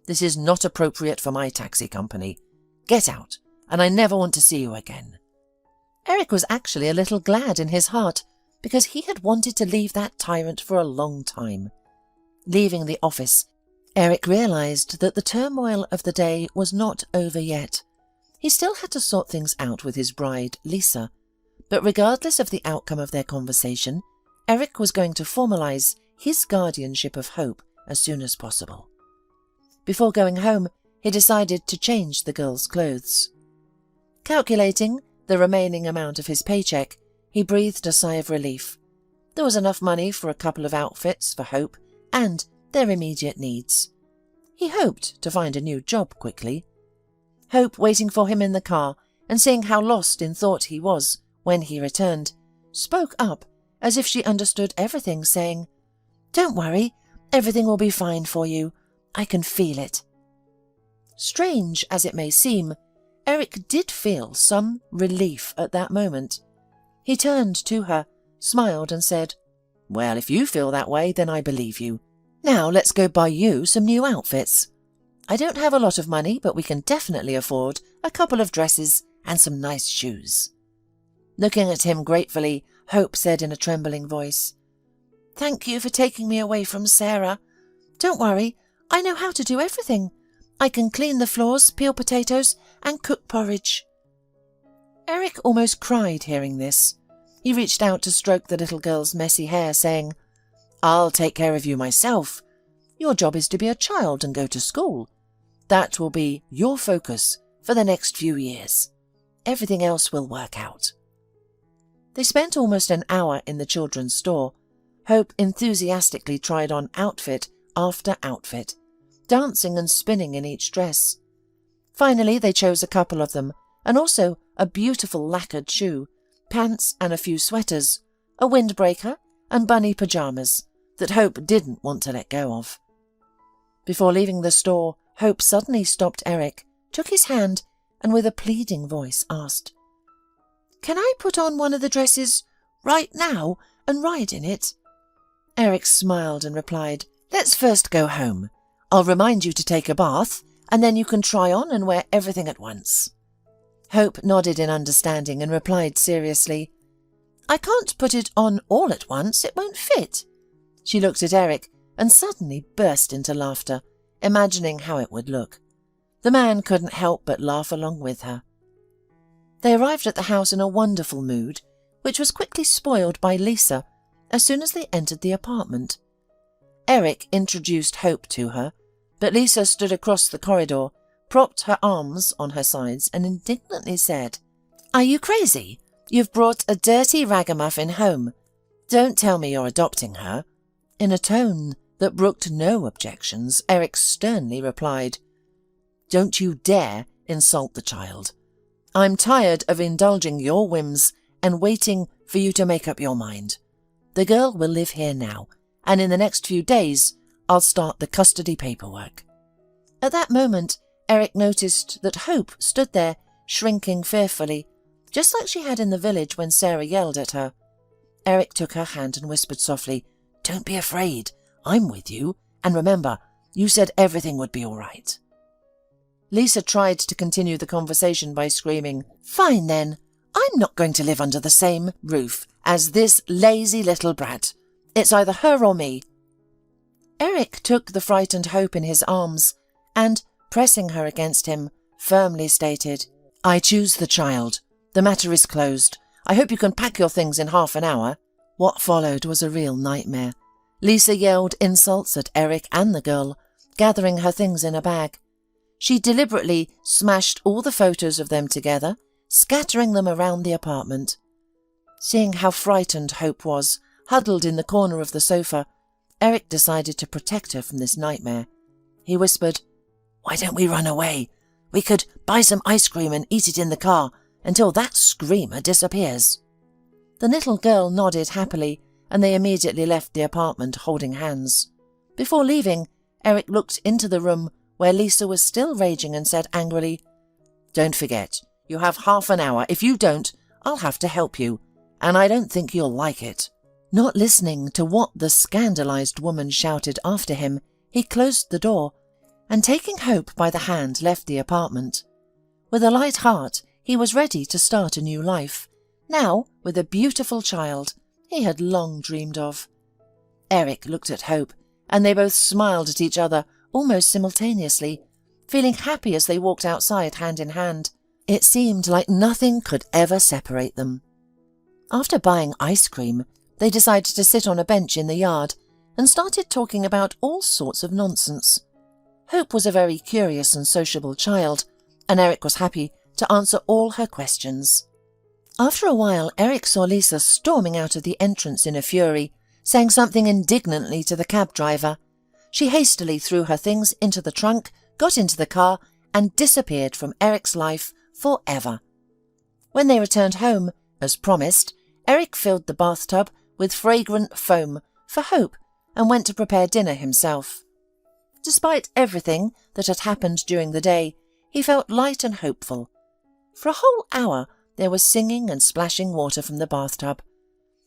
This is not appropriate for my taxi company. Get out, and I never want to see you again." Eric was actually a little glad in his heart, because he had wanted to leave that tyrant for a long time. Leaving the office, Eric realized that the turmoil of the day was not over yet. He still had to sort things out with his bride, Lisa, but regardless of the outcome of their conversation, Eric was going to formalize his guardianship of Hope as soon as possible. Before going home, he decided to change the girl's clothes. Calculating the remaining amount of his paycheck, he breathed a sigh of relief. There was enough money for a couple of outfits for Hope and their immediate needs. He hoped to find a new job quickly. Hope, waiting for him in the car and seeing how lost in thought he was when he returned, spoke up as if she understood everything, saying, "Don't worry, everything will be fine for you. I can feel it." Strange as it may seem, Eric did feel some relief at that moment. He turned to her, smiled and said, "Well, if you feel that way, then I believe you. Now let's go buy you some new outfits. I don't have a lot of money, but we can definitely afford a couple of dresses and some nice shoes." Looking at him gratefully, Hope said in a trembling voice, "Thank you for taking me away from Sarah. Don't worry, I know how to do everything. I can clean the floors, peel potatoes, and cook porridge." Eric almost cried hearing this. He reached out to stroke the little girl's messy hair, saying, I'll take care of you myself. Your job is to be a child and go to school. That will be your focus for the next few years. Everything else will work out." They spent almost an hour in the children's store. Hope enthusiastically tried on outfit after outfit, dancing and spinning in each dress. Finally, they chose a couple of them, and also a beautiful lacquered shoe, pants and a few sweaters, a windbreaker and bunny pajamas that Hope didn't want to let go of. Before leaving the store, Hope suddenly stopped Eric, took his hand, and with a pleading voice asked, "Can I put on one of the dresses right now and ride in it?" Eric smiled and replied, "Let's first go home. I'll remind you to take a bath, and then you can try on and wear everything at once." Hope nodded in understanding and replied seriously, "I can't put it on all at once, it won't fit." She looked at Eric and suddenly burst into laughter, imagining how it would look. The man couldn't help but laugh along with her. They arrived at the house in a wonderful mood, which was quickly spoiled by Lisa as soon as they entered the apartment. Eric introduced Hope to her, but Lisa stood across the corridor, propped her arms on her sides, and indignantly said, "Are you crazy? You've brought a dirty ragamuffin home. Don't tell me you're adopting her." In a tone that brooked no objections, Eric sternly replied, "Don't you dare insult the child. I'm tired of indulging your whims and waiting for you to make up your mind. The girl will live here now, and in the next few days I'll start the custody paperwork." At that moment, Eric noticed that Hope stood there, shrinking fearfully, just like she had in the village when Sarah yelled at her. Eric took her hand and whispered softly, "Don't be afraid. I'm with you. And remember, you said everything would be all right." Lisa tried to continue the conversation by screaming, "Fine then. I'm not going to live under the same roof as this lazy little brat. It's either her or me." Eric took the frightened Hope in his arms and, pressing her against him, firmly stated, "I choose the child. The matter is closed. I hope you can pack your things in half an hour." What followed was a real nightmare. Lisa yelled insults at Eric and the girl, gathering her things in a bag. She deliberately smashed all the photos of them together, scattering them around the apartment. Seeing how frightened Hope was, huddled in the corner of the sofa, Eric decided to protect her from this nightmare. He whispered, "Why don't we run away? We could buy some ice cream and eat it in the car until that screamer disappears." The little girl nodded happily, and they immediately left the apartment holding hands. Before leaving, Eric looked into the room where Lisa was still raging and said angrily, "Don't forget, you have half an hour. If you don't, I'll have to help you, and I don't think you'll like it." Not listening to what the scandalized woman shouted after him, he closed the door and, taking Hope by the hand, left the apartment. With a light heart, he was ready to start a new life, now with a beautiful child he had long dreamed of. Eric looked at Hope, and they both smiled at each other almost simultaneously, feeling happy as they walked outside hand in hand. It seemed like nothing could ever separate them. After buying ice cream, they decided to sit on a bench in the yard and started talking about all sorts of nonsense. Hope was a very curious and sociable child, and Eric was happy to answer all her questions. After a while, Eric saw Lisa storming out of the entrance in a fury, saying something indignantly to the cab driver. She hastily threw her things into the trunk, got into the car, and disappeared from Eric's life forever. When they returned home, as promised, Eric filled the bathtub with fragrant foam for Hope and went to prepare dinner himself. Despite everything that had happened during the day, he felt light and hopeful. For a whole hour there was singing and splashing water from the bathtub.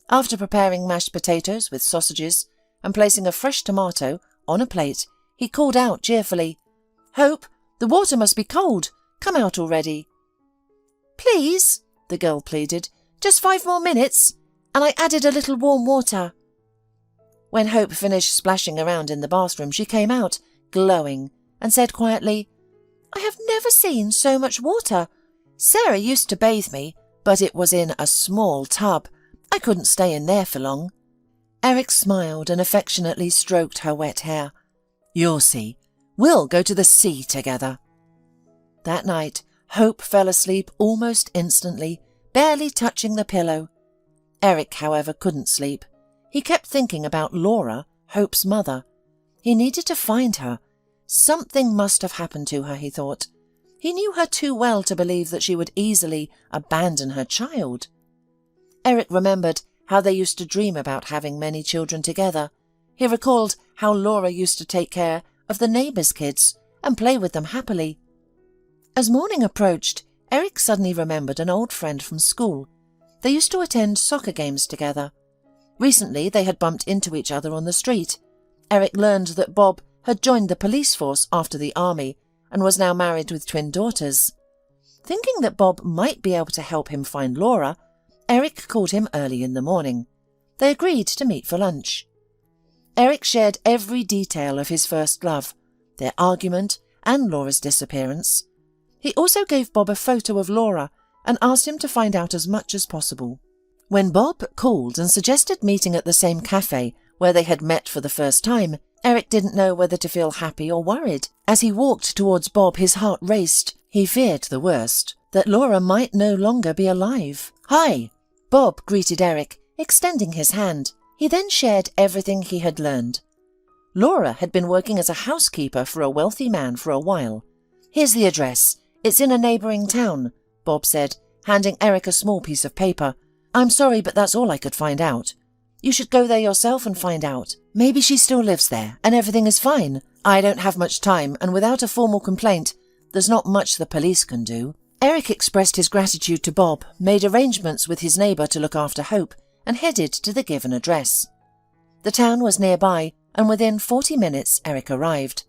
After preparing mashed potatoes with sausages and placing a fresh tomato on a plate, he called out cheerfully, "Hope, the water must be cold. Come out already." "Please," the girl pleaded, "just 5 more minutes, and I added a little warm water." When Hope finished splashing around in the bathroom, she came out, glowing, and said quietly, "I have never seen so much water. Sarah used to bathe me, but it was in a small tub. I couldn't stay in there for long." Eric smiled and affectionately stroked her wet hair. "You'll see. We'll go to the sea together." That night, Hope fell asleep almost instantly, barely touching the pillow. Eric, however, couldn't sleep. He kept thinking about Laura, Hope's mother. He needed to find her. Something must have happened to her, he thought. He knew her too well to believe that she would easily abandon her child. Eric remembered how they used to dream about having many children together. He recalled how Laura used to take care of the neighbours' kids and play with them happily. As morning approached, Eric suddenly remembered an old friend from school. They used to attend soccer games together. Recently they had bumped into each other on the street. Eric learned that Bob had joined the police force after the army and was now married with twin daughters. Thinking that Bob might be able to help him find Laura, Eric called him early in the morning. They agreed to meet for lunch. Eric shared every detail of his first love, their argument and Laura's disappearance. He also gave Bob a photo of Laura and asked him to find out as much as possible. When Bob called and suggested meeting at the same cafe where they had met for the first time, Eric didn't know whether to feel happy or worried. As he walked towards Bob, his heart raced. He feared the worst, that Laura might no longer be alive. "Hi," Bob greeted Eric, extending his hand. He then shared everything he had learned. Laura had been working as a housekeeper for a wealthy man for a while. "Here's the address. It's in a neighbouring town," Bob said, handing Eric a small piece of paper. "I'm sorry, but that's all I could find out. You should go there yourself and find out. Maybe she still lives there, and everything is fine. I don't have much time, and without a formal complaint, there's not much the police can do." Eric expressed his gratitude to Bob, made arrangements with his neighbour to look after Hope, and headed to the given address. The town was nearby, and within 40 minutes Eric arrived.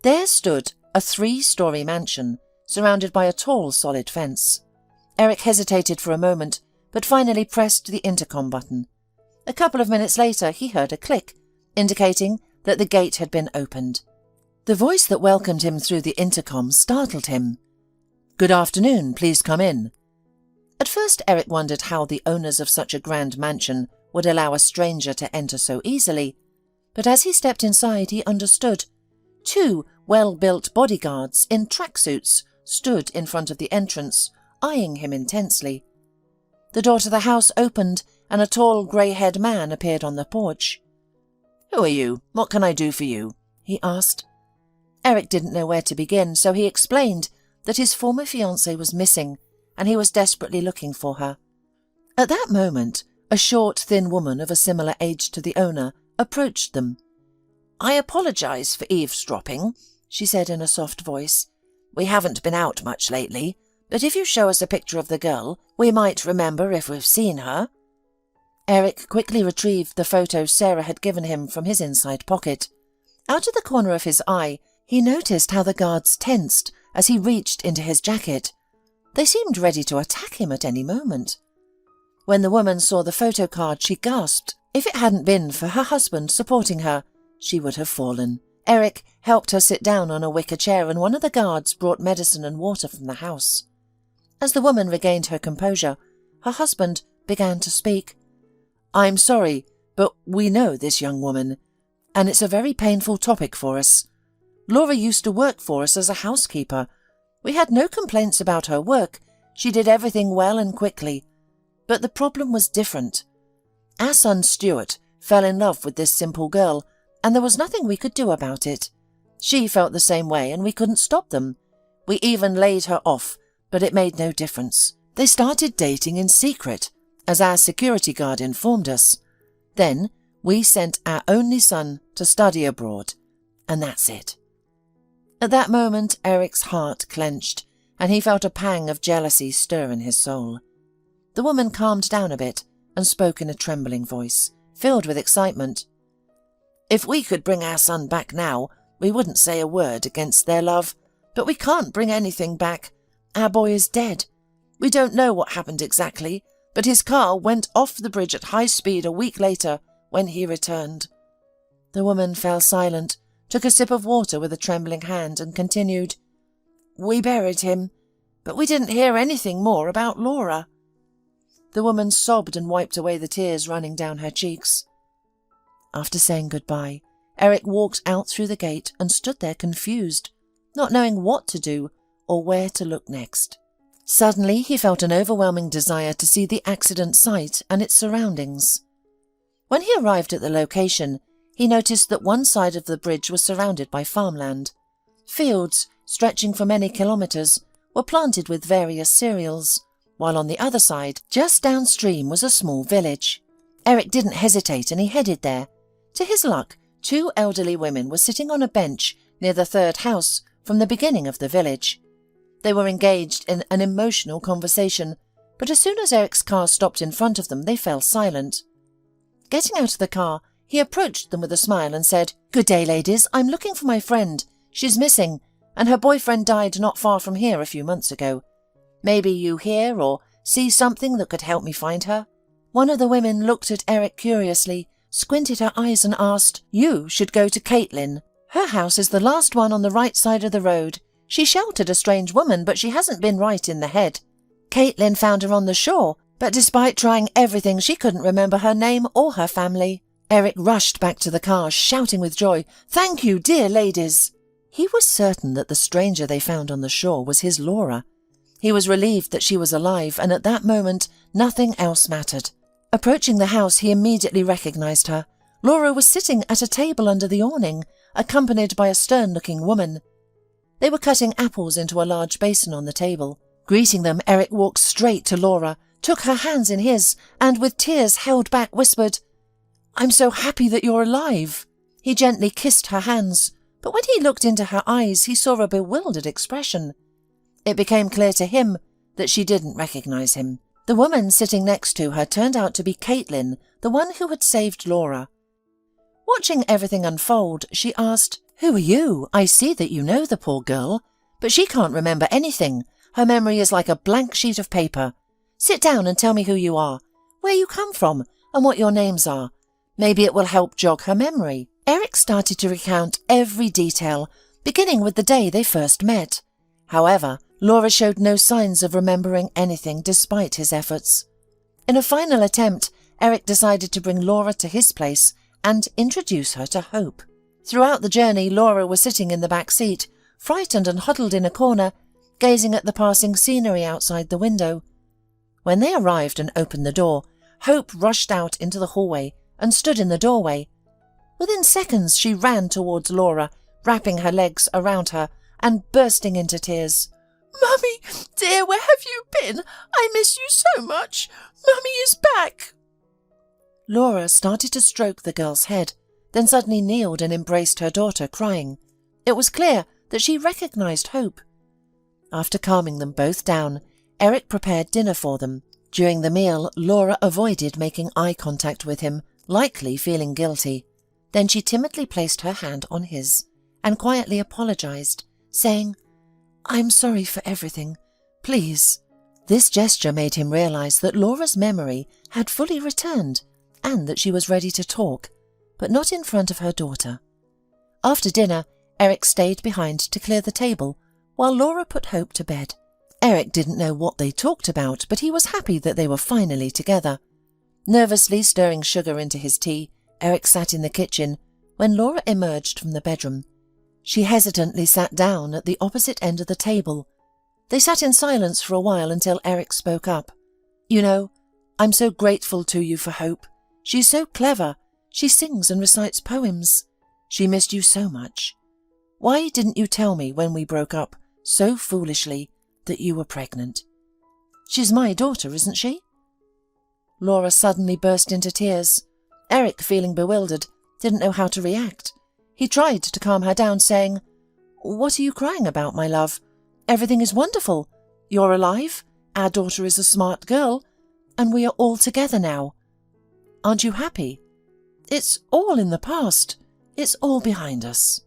There stood a 3-story mansion, surrounded by a tall, solid fence. Eric hesitated for a moment, but finally pressed the intercom button. A couple of minutes later he heard a click, indicating that the gate had been opened. The voice that welcomed him through the intercom startled him. "Good afternoon, please come in." At first Eric wondered how the owners of such a grand mansion would allow a stranger to enter so easily, but as he stepped inside he understood. 2 well-built bodyguards in tracksuits stood in front of the entrance, eyeing him intensely. The door to the house opened and a tall grey-haired man appeared on the porch. "Who are you? What can I do for you?" he asked. Eric didn't know where to begin, so he explained that his former fiancée was missing and he was desperately looking for her. At that moment, a short, thin woman of a similar age to the owner approached them. "I apologise for eavesdropping," she said in a soft voice. "We haven't been out much lately, but if you show us a picture of the girl, we might remember if we've seen her." Eric quickly retrieved the photo Sarah had given him from his inside pocket. Out of the corner of his eye, he noticed how the guards tensed as he reached into his jacket. They seemed ready to attack him at any moment. When the woman saw the photo card, she gasped. If it hadn't been for her husband supporting her, she would have fallen. Eric helped her sit down on a wicker chair and one of the guards brought medicine and water from the house. As the woman regained her composure, her husband began to speak. "I'm sorry, but we know this young woman, and it's a very painful topic for us. Laura used to work for us as a housekeeper. We had no complaints about her work. She did everything well and quickly. But the problem was different. Our son Stuart fell in love with this simple girl, and there was nothing we could do about it. She felt the same way, and we couldn't stop them. We even laid her off, but it made no difference. They started dating in secret, as our security guard informed us. Then we sent our only son to study abroad, and that's it." At that moment, Eric's heart clenched, and he felt a pang of jealousy stir in his soul. The woman calmed down a bit and spoke in a trembling voice, filled with excitement. "If we could bring our son back now, we wouldn't say a word against their love, but we can't bring anything back. Our boy is dead. We don't know what happened exactly, but his car went off the bridge at high speed a week later when he returned." The woman fell silent, took a sip of water with a trembling hand, and continued, "We buried him, but we didn't hear anything more about Laura." The woman sobbed and wiped away the tears running down her cheeks. After saying goodbye, Eric walked out through the gate and stood there confused, not knowing what to do or where to look next. Suddenly, he felt an overwhelming desire to see the accident site and its surroundings. When he arrived at the location, he noticed that one side of the bridge was surrounded by farmland. Fields, stretching for many kilometres, were planted with various cereals, while on the other side, just downstream, was a small village. Eric didn't hesitate and he headed there. To his luck, 2 elderly women were sitting on a bench near the third house from the beginning of the village. They were engaged in an emotional conversation, but as soon as Eric's car stopped in front of them, they fell silent. Getting out of the car, he approached them with a smile and said, "Good day, ladies. I'm looking for my friend. She's missing, and her boyfriend died not far from here a few months ago. Maybe you hear or see something that could help me find her?" One of the women looked at Eric curiously, squinted her eyes and asked, "You should go to Caitlin. Her house is the last one on the right side of the road. She sheltered a strange woman, but she hasn't been right in the head. Caitlin found her on the shore, but despite trying everything, she couldn't remember her name or her family." Eric rushed back to the car, shouting with joy, "Thank you, dear ladies." He was certain that the stranger they found on the shore was his Laura. He was relieved that she was alive, and at that moment nothing else mattered. Approaching the house, he immediately recognized her. Laura was sitting at a table under the awning, accompanied by a stern-looking woman. They were cutting apples into a large basin on the table. Greeting them, Eric walked straight to Laura, took her hands in his, and with tears held back whispered, "I'm so happy that you're alive." He gently kissed her hands, but when he looked into her eyes, he saw a bewildered expression. It became clear to him that she didn't recognize him. The woman sitting next to her turned out to be Caitlin, the one who had saved Laura. Watching everything unfold, she asked, "Who are you? I see that you know the poor girl, but she can't remember anything. Her memory is like a blank sheet of paper. Sit down and tell me who you are, where you come from, and what your names are. Maybe it will help jog her memory." Eric started to recount every detail, beginning with the day they first met. However, Laura showed no signs of remembering anything despite his efforts. In a final attempt, Eric decided to bring Laura to his place and introduce her to Hope. Throughout the journey, Laura was sitting in the back seat, frightened and huddled in a corner, gazing at the passing scenery outside the window. When they arrived and opened the door, Hope rushed out into the hallway and stood in the doorway. Within seconds, she ran towards Laura, wrapping her legs around her and bursting into tears. "Mummy, dear, where have you been? I miss you so much. Mummy is back." Laura started to stroke the girl's head, then suddenly kneeled and embraced her daughter, crying. It was clear that she recognized Hope. After calming them both down, Eric prepared dinner for them. During the meal, Laura avoided making eye contact with him, likely feeling guilty. Then she timidly placed her hand on his and quietly apologized, saying, "I'm sorry for everything. Please." This gesture made him realize that Laura's memory had fully returned and that she was ready to talk, but not in front of her daughter. After dinner, Eric stayed behind to clear the table, while Laura put Hope to bed. Eric didn't know what they talked about, but he was happy that they were finally together. Nervously stirring sugar into his tea, Eric sat in the kitchen when Laura emerged from the bedroom. She hesitantly sat down at the opposite end of the table. They sat in silence for a while until Eric spoke up. "You know, I'm so grateful to you for Hope. She's so clever. She sings and recites poems. She missed you so much. Why didn't you tell me when we broke up, so foolishly, that you were pregnant? She's my daughter, isn't she?" Laura suddenly burst into tears. Eric, feeling bewildered, didn't know how to react. He tried to calm her down, saying, "What are you crying about, my love? Everything is wonderful. You're alive, our daughter is a smart girl, and we are all together now. Aren't you happy? It's all in the past. It's all behind us."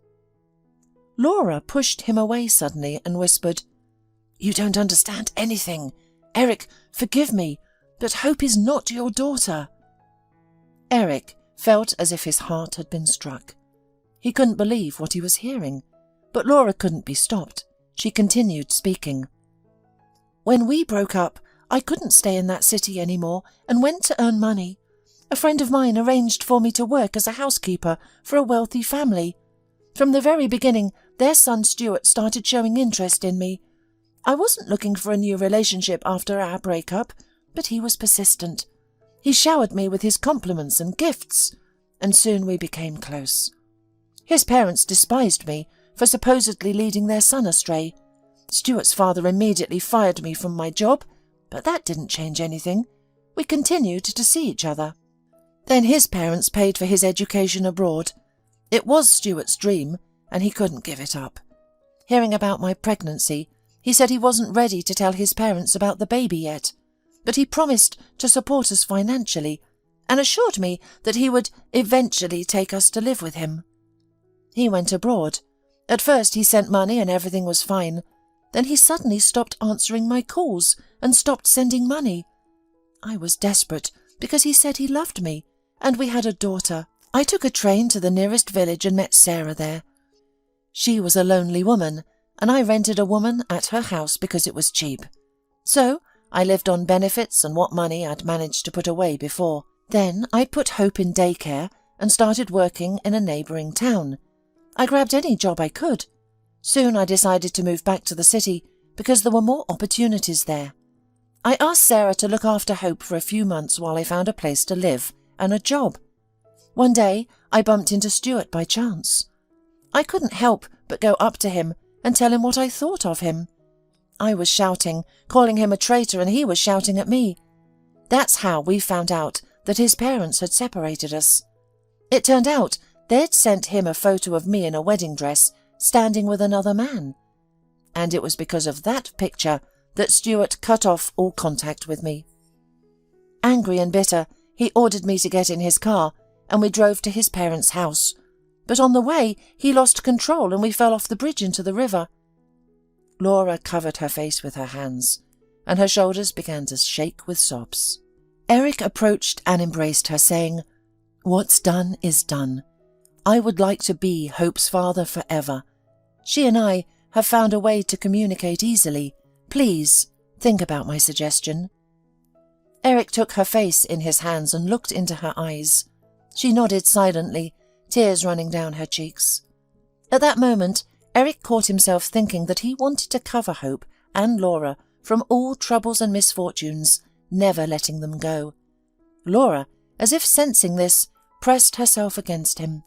Laura pushed him away suddenly and whispered, "You don't understand anything. Eric, forgive me, but Hope is not your daughter." Eric felt as if his heart had been struck. He couldn't believe what he was hearing, but Laura couldn't be stopped. She continued speaking. "When we broke up, I couldn't stay in that city anymore and went to earn money. A friend of mine arranged for me to work as a housekeeper for a wealthy family. From the very beginning, their son Stuart started showing interest in me. I wasn't looking for a new relationship after our breakup, but he was persistent. He showered me with his compliments and gifts, and soon we became close. His parents despised me for supposedly leading their son astray. Stuart's father immediately fired me from my job, but that didn't change anything. We continued to see each other. Then his parents paid for his education abroad. It was Stuart's dream, and he couldn't give it up. Hearing about my pregnancy, he said he wasn't ready to tell his parents about the baby yet, but he promised to support us financially and assured me that he would eventually take us to live with him. He went abroad. At first he sent money and everything was fine. Then he suddenly stopped answering my calls and stopped sending money. I was desperate because he said he loved me, and we had a daughter. I took a train to the nearest village and met Sarah there. She was a lonely woman, and I rented a woman at her house because it was cheap. So I lived on benefits and what money I'd managed to put away before. Then I put Hope in daycare and started working in a neighbouring town. I grabbed any job I could. Soon I decided to move back to the city because there were more opportunities there. I asked Sarah to look after Hope for a few months while I found a place to live and a job. One day I bumped into Stuart by chance. I couldn't help but go up to him and tell him what I thought of him. I was shouting, calling him a traitor, and he was shouting at me. That's how we found out that his parents had separated us. It turned out they'd sent him a photo of me in a wedding dress, standing with another man. And it was because of that picture that Stuart cut off all contact with me. Angry and bitter, he ordered me to get in his car, and we drove to his parents' house. But on the way, he lost control and we fell off the bridge into the river. Laura covered her face with her hands, and her shoulders began to shake with sobs. Eric approached and embraced her, saying, "What's done is done. I would like to be Hope's father forever. She and I have found a way to communicate easily. Please, think about my suggestion." Eric took her face in his hands and looked into her eyes. She nodded silently, tears running down her cheeks. At that moment, Eric caught himself thinking that he wanted to cover Hope and Laura from all troubles and misfortunes, never letting them go. Laura, as if sensing this, pressed herself against him.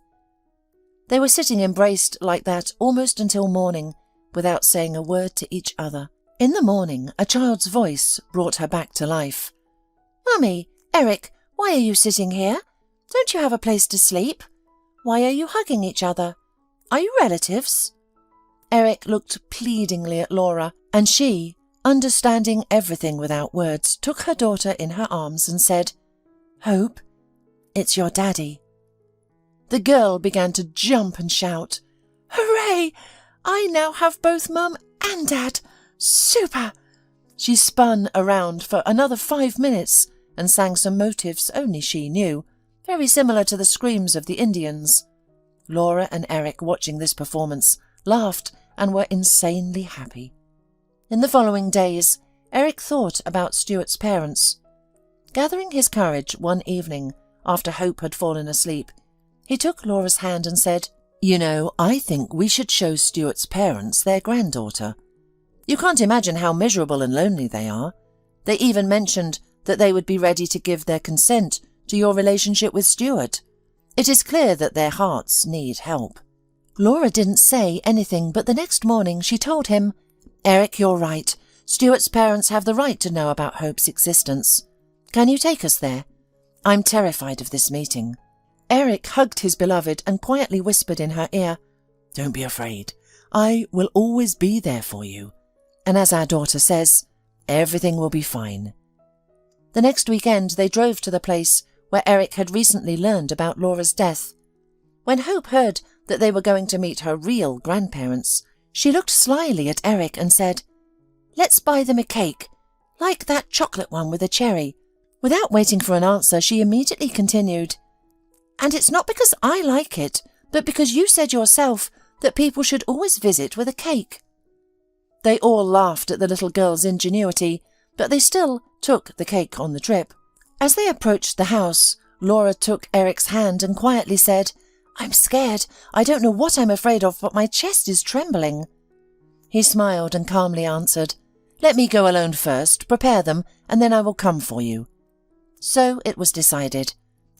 They were sitting embraced like that almost until morning, without saying a word to each other. In the morning, a child's voice brought her back to life. "Mummy, Eric, why are you sitting here? Don't you have a place to sleep? Why are you hugging each other? Are you relatives?" Eric looked pleadingly at Laura, and she, understanding everything without words, took her daughter in her arms and said, "Hope, it's your daddy." The girl began to jump and shout, "Hooray! I now have both Mum and Dad! Super!" She spun around for another 5 minutes and sang some motifs only she knew, very similar to the screams of the Indians. Laura and Eric, watching this performance, laughed and were insanely happy. In the following days, Eric thought about Stuart's parents. Gathering his courage one evening, after Hope had fallen asleep, he took Laura's hand and said, "You know, I think we should show Stuart's parents their granddaughter. You can't imagine how miserable and lonely they are. They even mentioned that they would be ready to give their consent to your relationship with Stuart. It is clear that their hearts need help." Laura didn't say anything, but the next morning she told him, "Eric, you're right. Stuart's parents have the right to know about Hope's existence. Can you take us there? I'm terrified of this meeting." Eric hugged his beloved and quietly whispered in her ear, "Don't be afraid. I will always be there for you. And as our daughter says, everything will be fine." The next weekend they drove to the place where Eric had recently learned about Laura's death. When Hope heard that they were going to meet her real grandparents, she looked slyly at Eric and said, "Let's buy them a cake, like that chocolate one with a cherry." Without waiting for an answer, she immediately continued, "And it's not because I like it, but because you said yourself that people should always visit with a cake." They all laughed at the little girl's ingenuity, but they still took the cake on the trip. As they approached the house, Laura took Eric's hand and quietly said, "I'm scared. I don't know what I'm afraid of, but my chest is trembling." He smiled and calmly answered, "Let me go alone first, prepare them, and then I will come for you." So it was decided.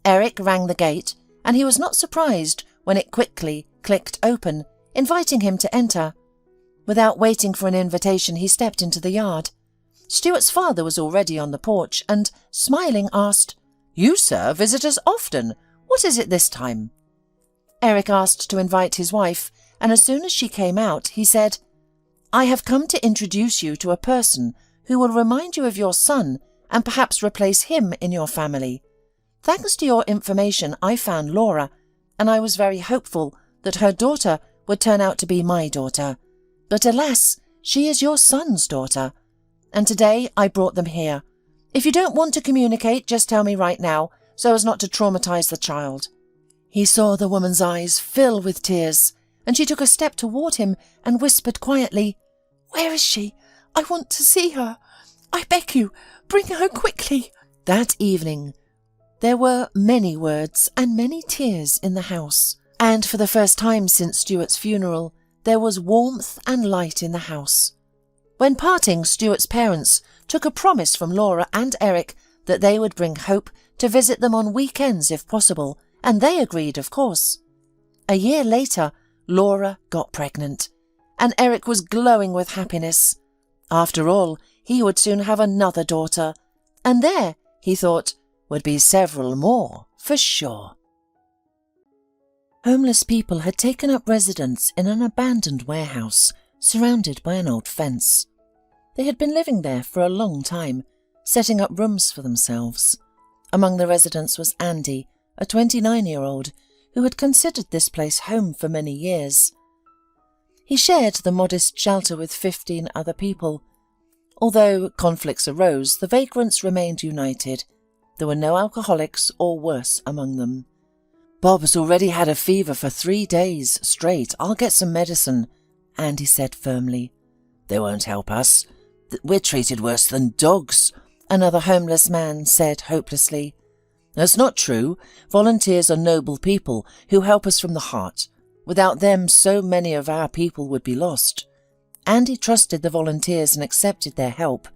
Eric rang the gate, and he was not surprised when it quickly clicked open, inviting him to enter. Without waiting for an invitation, he stepped into the yard. Stuart's father was already on the porch and, smiling, asked, "You, sir, visit us often. What is it this time?" Eric asked to invite his wife, and as soon as she came out, he said, "I have come to introduce you to a person who will remind you of your son and perhaps replace him in your family. Thanks to your information, I found Laura, and I was very hopeful that her daughter would turn out to be my daughter. But alas, she is your son's daughter. And today I brought them here. If you don't want to communicate, just tell me right now, so as not to traumatize the child." He saw the woman's eyes fill with tears, and she took a step toward him and whispered quietly, "Where is she? I want to see her. I beg you, bring her quickly." That evening, there were many words and many tears in the house, and for the first time since Stuart's funeral, there was warmth and light in the house. When parting, Stuart's parents took a promise from Laura and Eric that they would bring Hope to visit them on weekends if possible, and they agreed, of course. A year later, Laura got pregnant, and Eric was glowing with happiness. After all, he would soon have another daughter, and there, he thought, would be several more, for sure. Homeless people had taken up residence in an abandoned warehouse, surrounded by an old fence. They had been living there for a long time, setting up rooms for themselves. Among the residents was Andy, a 29-year-old, who had considered this place home for many years. He shared the modest shelter with 15 other people. Although conflicts arose, the vagrants remained united. There were no alcoholics or worse among them. "Bob's already had a fever for 3 days straight. I'll get some medicine," Andy said firmly. "They won't help us. We're treated worse than dogs," another homeless man said hopelessly. "That's not true. Volunteers are noble people who help us from the heart. Without them, so many of our people would be lost." Andy trusted the volunteers and accepted their help.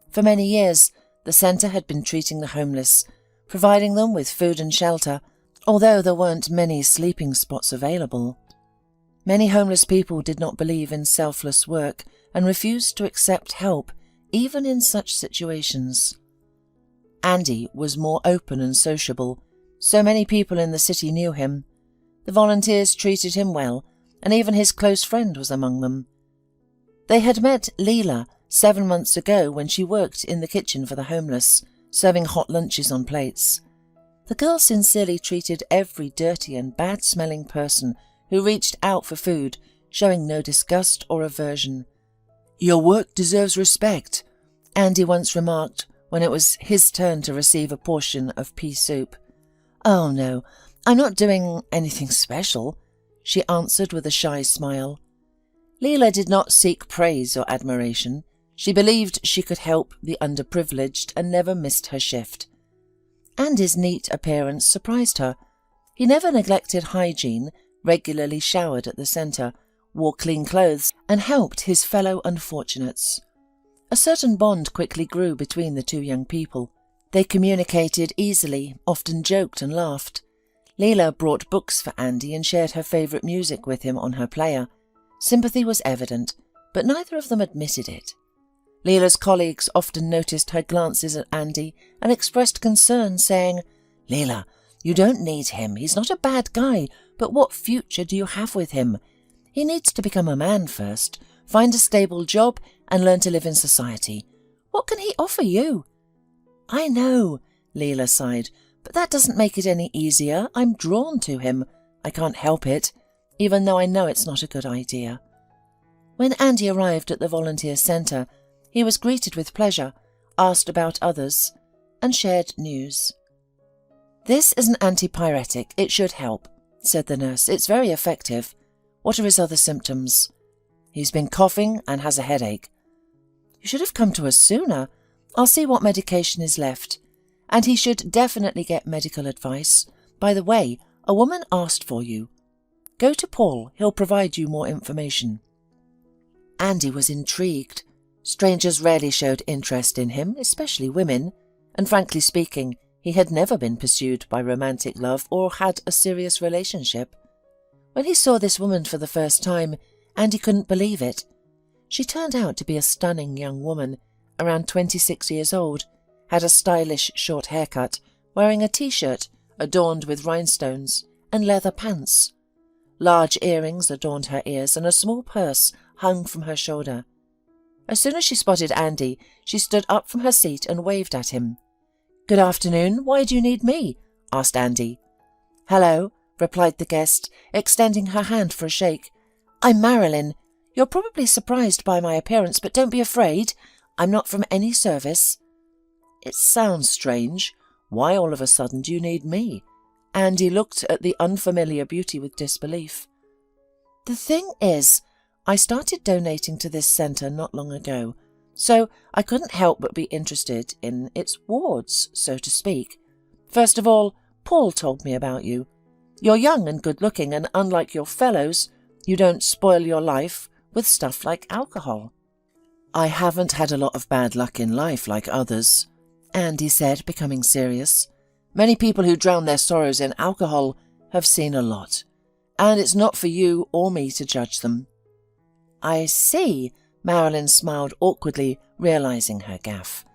For many years, the centre had been treating the homeless, providing them with food and shelter, although there weren't many sleeping spots available. Many homeless people did not believe in selfless work and refused to accept help, even in such situations. Andy was more open and sociable. So many people in the city knew him. The volunteers treated him well, and even his close friend was among them. They had met Leela 7 months ago when she worked in the kitchen for the homeless, serving hot lunches on plates. The girl sincerely treated every dirty and bad-smelling person who reached out for food, showing no disgust or aversion. "Your work deserves respect," Andy once remarked when it was his turn to receive a portion of pea soup. "Oh no, I'm not doing anything special," she answered with a shy smile. Leela did not seek praise or admiration. She believed she could help the underprivileged and never missed her shift. Andy's neat appearance surprised her. He never neglected hygiene, regularly showered at the centre, wore clean clothes, and helped his fellow unfortunates. A certain bond quickly grew between the two young people. They communicated easily, often joked and laughed. Leela brought books for Andy and shared her favourite music with him on her player. Sympathy was evident, but neither of them admitted it. Leela's colleagues often noticed her glances at Andy and expressed concern, saying, "Leela, you don't need him. He's not a bad guy, but what future do you have with him? He needs to become a man first, find a stable job, and learn to live in society. What can he offer you?" "I know," Leela sighed, "but that doesn't make it any easier. I'm drawn to him. I can't help it, even though I know it's not a good idea." When Andy arrived at the volunteer centre, he was greeted with pleasure, asked about others, and shared news. "This is an antipyretic. It should help," said the nurse. "It's very effective. What are his other symptoms?" "He's been coughing and has a headache." "You should have come to us sooner. I'll see what medication is left." and he should definitely get medical advice. By the way, a woman asked for you. Go to Paul, he'll provide you more information." Andy was intrigued. Strangers rarely showed interest in him, especially women, and frankly speaking, he had never been pursued by romantic love or had a serious relationship. When he saw this woman for the first time, Andy couldn't believe it. She turned out to be a stunning young woman, around 26 years old, had a stylish short haircut, wearing a t-shirt adorned with rhinestones and leather pants. Large earrings adorned her ears and a small purse hung from her shoulder. As soon as she spotted Andy, she stood up from her seat and waved at him. "Good afternoon, why do you need me?" asked Andy. "Hello," replied the guest, extending her hand for a shake. "I'm Marilyn. You're probably surprised by my appearance, but don't be afraid. I'm not from any service." "It sounds strange. Why all of a sudden do you need me?" Andy looked at the unfamiliar beauty with disbelief. "The thing is, I started donating to this centre not long ago, so I couldn't help but be interested in its wards, so to speak. First of all, Paul told me about you. You're young and good-looking, and unlike your fellows, you don't spoil your life with stuff like alcohol." "I haven't had a lot of bad luck in life like others," Andy said, becoming serious. "Many people who drown their sorrows in alcohol have seen a lot, and it's not for you or me to judge them." "I see," Marilyn smiled awkwardly, realizing her gaffe.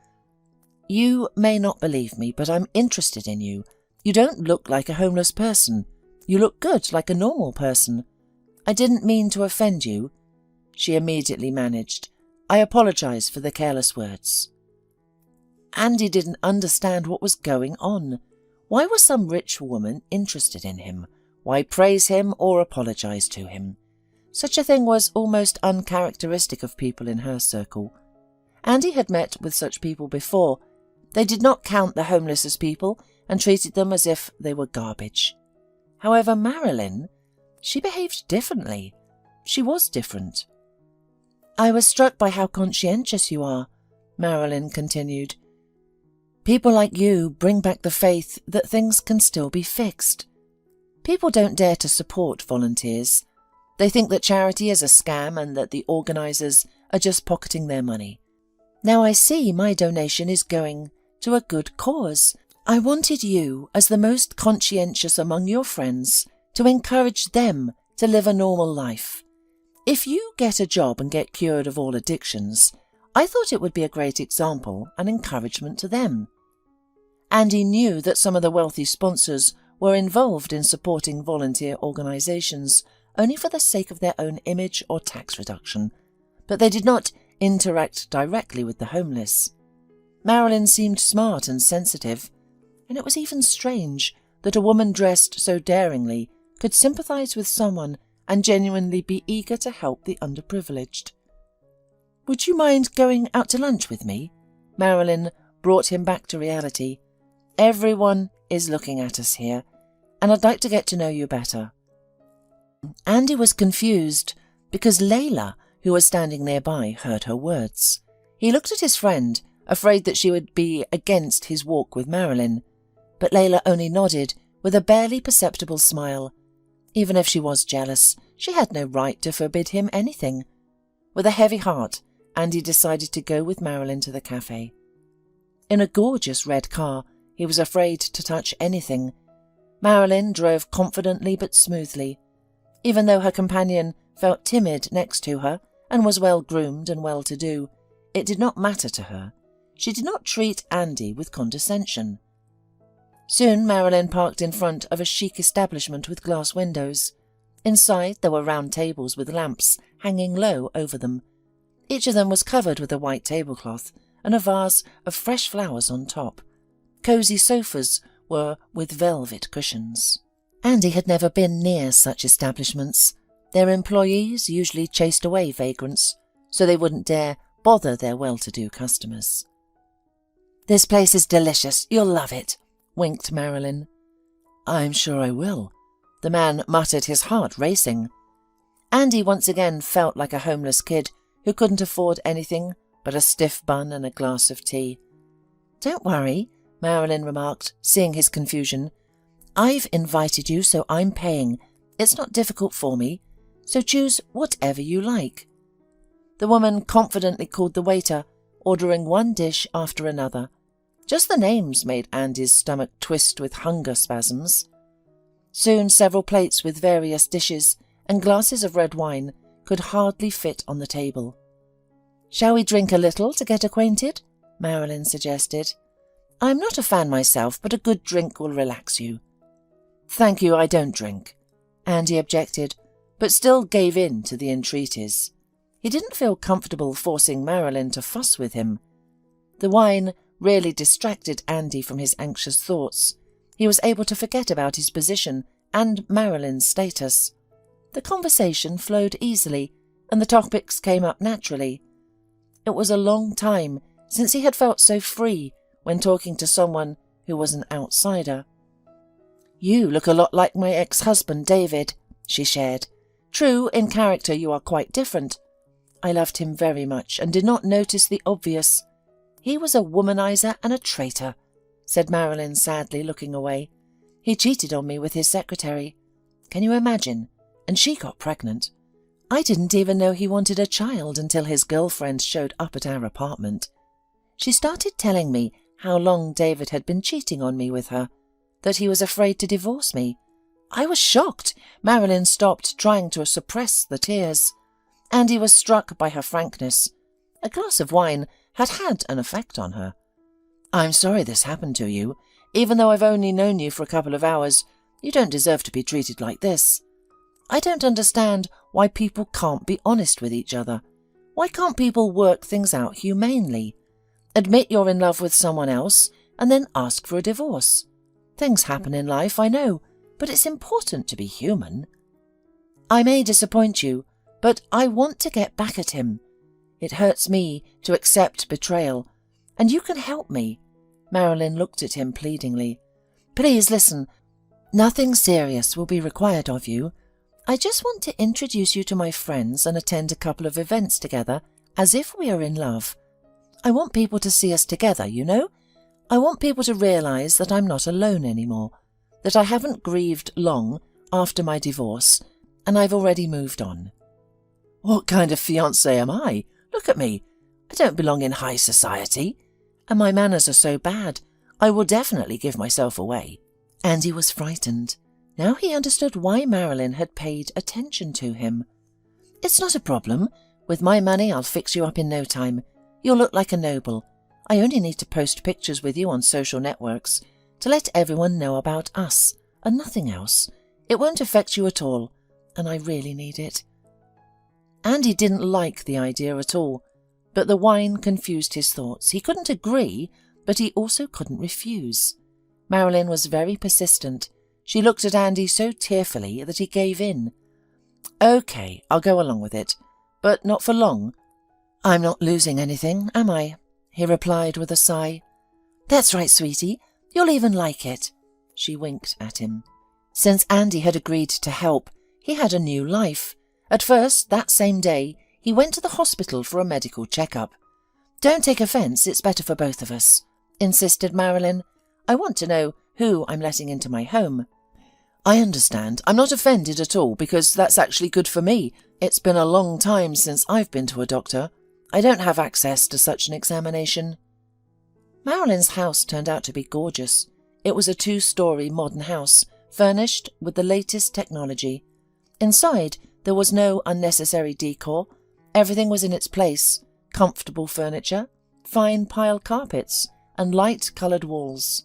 "You may not believe me, but I'm interested in you. You don't look like a homeless person. You look good, like a normal person. I didn't mean to offend you." She immediately managed. "I apologize for the careless words." Andy didn't understand what was going on. Why was some rich woman interested in him? Why praise him or apologize to him? Such a thing was almost uncharacteristic of people in her circle. Andy had met with such people before. They did not count the homeless as people and treated them as if they were garbage. However, Marilyn, she behaved differently. She was different. "I was struck by how conscientious you are," Marilyn continued. "People like you bring back the faith that things can still be fixed. People don't dare to support volunteers. They think that charity is a scam and that the organisers are just pocketing their money. Now I see my donation is going to a good cause. I wanted you, as the most conscientious among your friends, to encourage them to live a normal life. If you get a job and get cured of all addictions, I thought it would be a great example and encouragement to them." Andy knew that some of the wealthy sponsors were involved in supporting volunteer organisations only for the sake of their own image or tax reduction, but they did not interact directly with the homeless. Marilyn seemed smart and sensitive, and it was even strange that a woman dressed so daringly could sympathise with someone and genuinely be eager to help the underprivileged. "Would you mind going out to lunch with me?" Marilyn brought him back to reality. "Everyone is looking at us here, and I'd like to get to know you better." Andy was confused because Layla, who was standing nearby, heard her words. He looked at his friend, afraid that she would be against his walk with Marilyn, but Layla only nodded with a barely perceptible smile. Even if she was jealous, she had no right to forbid him anything. With a heavy heart, Andy decided to go with Marilyn to the cafe. In a gorgeous red car, he was afraid to touch anything. Marilyn drove confidently but smoothly. Even though her companion felt timid next to her and was well-groomed and well-to-do, it did not matter to her. She did not treat Andy with condescension. Soon Marilyn parked in front of a chic establishment with glass windows. Inside there were round tables with lamps hanging low over them. Each of them was covered with a white tablecloth and a vase of fresh flowers on top. Cosy sofas were with velvet cushions. Andy had never been near such establishments. Their employees usually chased away vagrants, so they wouldn't dare bother their well-to-do customers. "This place is delicious. You'll love it," winked Marilyn. "I'm sure I will," the man muttered, his heart racing. Andy once again felt like a homeless kid who couldn't afford anything but a stiff bun and a glass of tea. "Don't worry," Marilyn remarked, seeing his confusion. "I've invited you, so I'm paying. It's not difficult for me, so choose whatever you like." The woman confidently called the waiter, ordering one dish after another. Just the names made Andy's stomach twist with hunger spasms. Soon several plates with various dishes and glasses of red wine could hardly fit on the table. "Shall we drink a little to get acquainted?" Marilyn suggested. "I'm not a fan myself, but a good drink will relax you." "Thank you, I don't drink," Andy objected, but still gave in to the entreaties. He didn't feel comfortable forcing Marilyn to fuss with him. The wine really distracted Andy from his anxious thoughts. He was able to forget about his position and Marilyn's status. The conversation flowed easily, and the topics came up naturally. It was a long time since he had felt so free when talking to someone who was an outsider. "You look a lot like my ex-husband, David," she shared. "True, in character you are quite different. I loved him very much and did not notice the obvious. He was a womanizer and a traitor," said Marilyn sadly, looking away. "He cheated on me with his secretary. Can you imagine? And she got pregnant. I didn't even know he wanted a child until his girlfriend showed up at our apartment. She started telling me how long David had been cheating on me with her, that he was afraid to divorce me. I was shocked." Marilyn stopped, trying to suppress the tears. Andy was struck by her frankness. A glass of wine had had an effect on her. "I'm sorry this happened to you. Even though I've only known you for a couple of hours, you don't deserve to be treated like this. I don't understand why people can't be honest with each other. Why can't people work things out humanely? Admit you're in love with someone else and then ask for a divorce. Things happen in life, I know, but it's important to be human. I may disappoint you, but I want to get back at him. It hurts me to accept betrayal, and you can help me." Marilyn looked at him pleadingly. "Please listen. Nothing serious will be required of you. I just want to introduce you to my friends and attend a couple of events together as if we are in love. I want people to see us together, you know? I want people to realize that I'm not alone anymore, that I haven't grieved long after my divorce, and I've already moved on." "What kind of fiancé am I? Look at me. I don't belong in high society, and my manners are so bad, I will definitely give myself away." Andy was frightened. Now he understood why Marilyn had paid attention to him. "It's not a problem. With my money, I'll fix you up in no time. You'll look like a noble. I only need to post pictures with you on social networks to let everyone know about us, and nothing else. It won't affect you at all, and I really need it." Andy didn't like the idea at all, but the wine confused his thoughts. He couldn't agree, but he also couldn't refuse. Marilyn was very persistent. She looked at Andy so tearfully that he gave in. "Okay, I'll go along with it, but not for long. I'm not losing anything, am I?" he replied with a sigh. "That's right, sweetie. You'll even like it." She winked at him. Since Andy had agreed to help, he had a new life. At first, that same day, he went to the hospital for a medical checkup. "Don't take offence, it's better for both of us," insisted Marilyn. "I want to know who I'm letting into my home." "I understand. I'm not offended at all, because that's actually good for me. It's been a long time since I've been to a doctor. I don't have access to such an examination." Marilyn's house turned out to be gorgeous. It was a 2-story modern house, furnished with the latest technology. Inside, there was no unnecessary decor. Everything was in its place: comfortable furniture, fine pile carpets, and light-coloured walls.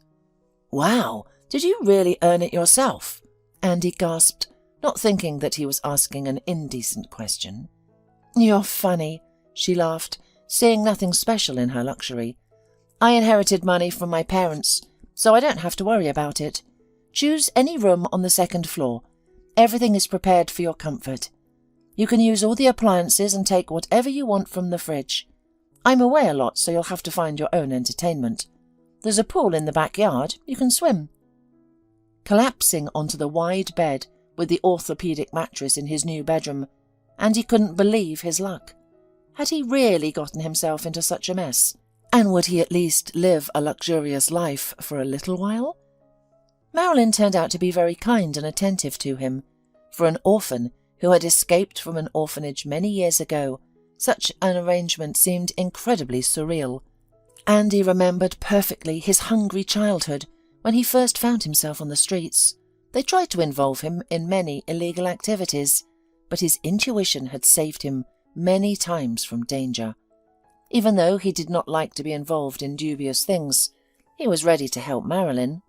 "Wow, did you really earn it yourself?" Andy gasped, not thinking that he was asking an indecent question. "You're funny," she laughed, seeing nothing special in her luxury. "I inherited money from my parents, so I don't have to worry about it. Choose any room on the 2nd floor. Everything is prepared for your comfort. You can use all the appliances and take whatever you want from the fridge. I'm away a lot, so you'll have to find your own entertainment. There's a pool in the backyard. You can swim." Collapsing onto the wide bed with the orthopedic mattress in his new bedroom, Andy couldn't believe his luck. Had he really gotten himself into such a mess? And would he at least live a luxurious life for a little while? Marilyn turned out to be very kind and attentive to him. For an orphan who had escaped from an orphanage many years ago, such an arrangement seemed incredibly surreal. Andy remembered perfectly his hungry childhood when he first found himself on the streets. They tried to involve him in many illegal activities, but his intuition had saved him many times from danger. Even though he did not like to be involved in dubious things, he was ready to help Marilyn.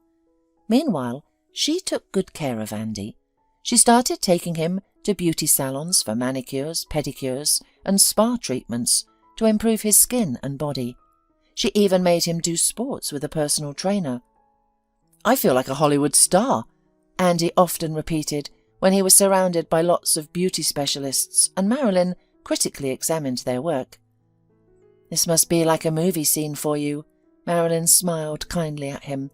Meanwhile, she took good care of Andy. She started taking him to beauty salons for manicures, pedicures, and spa treatments to improve his skin and body. She even made him do sports with a personal trainer. "I feel like a Hollywood star," Andy often repeated when he was surrounded by lots of beauty specialists and Marilyn critically examined their work. "This must be like a movie scene for you," Marilyn smiled kindly at him.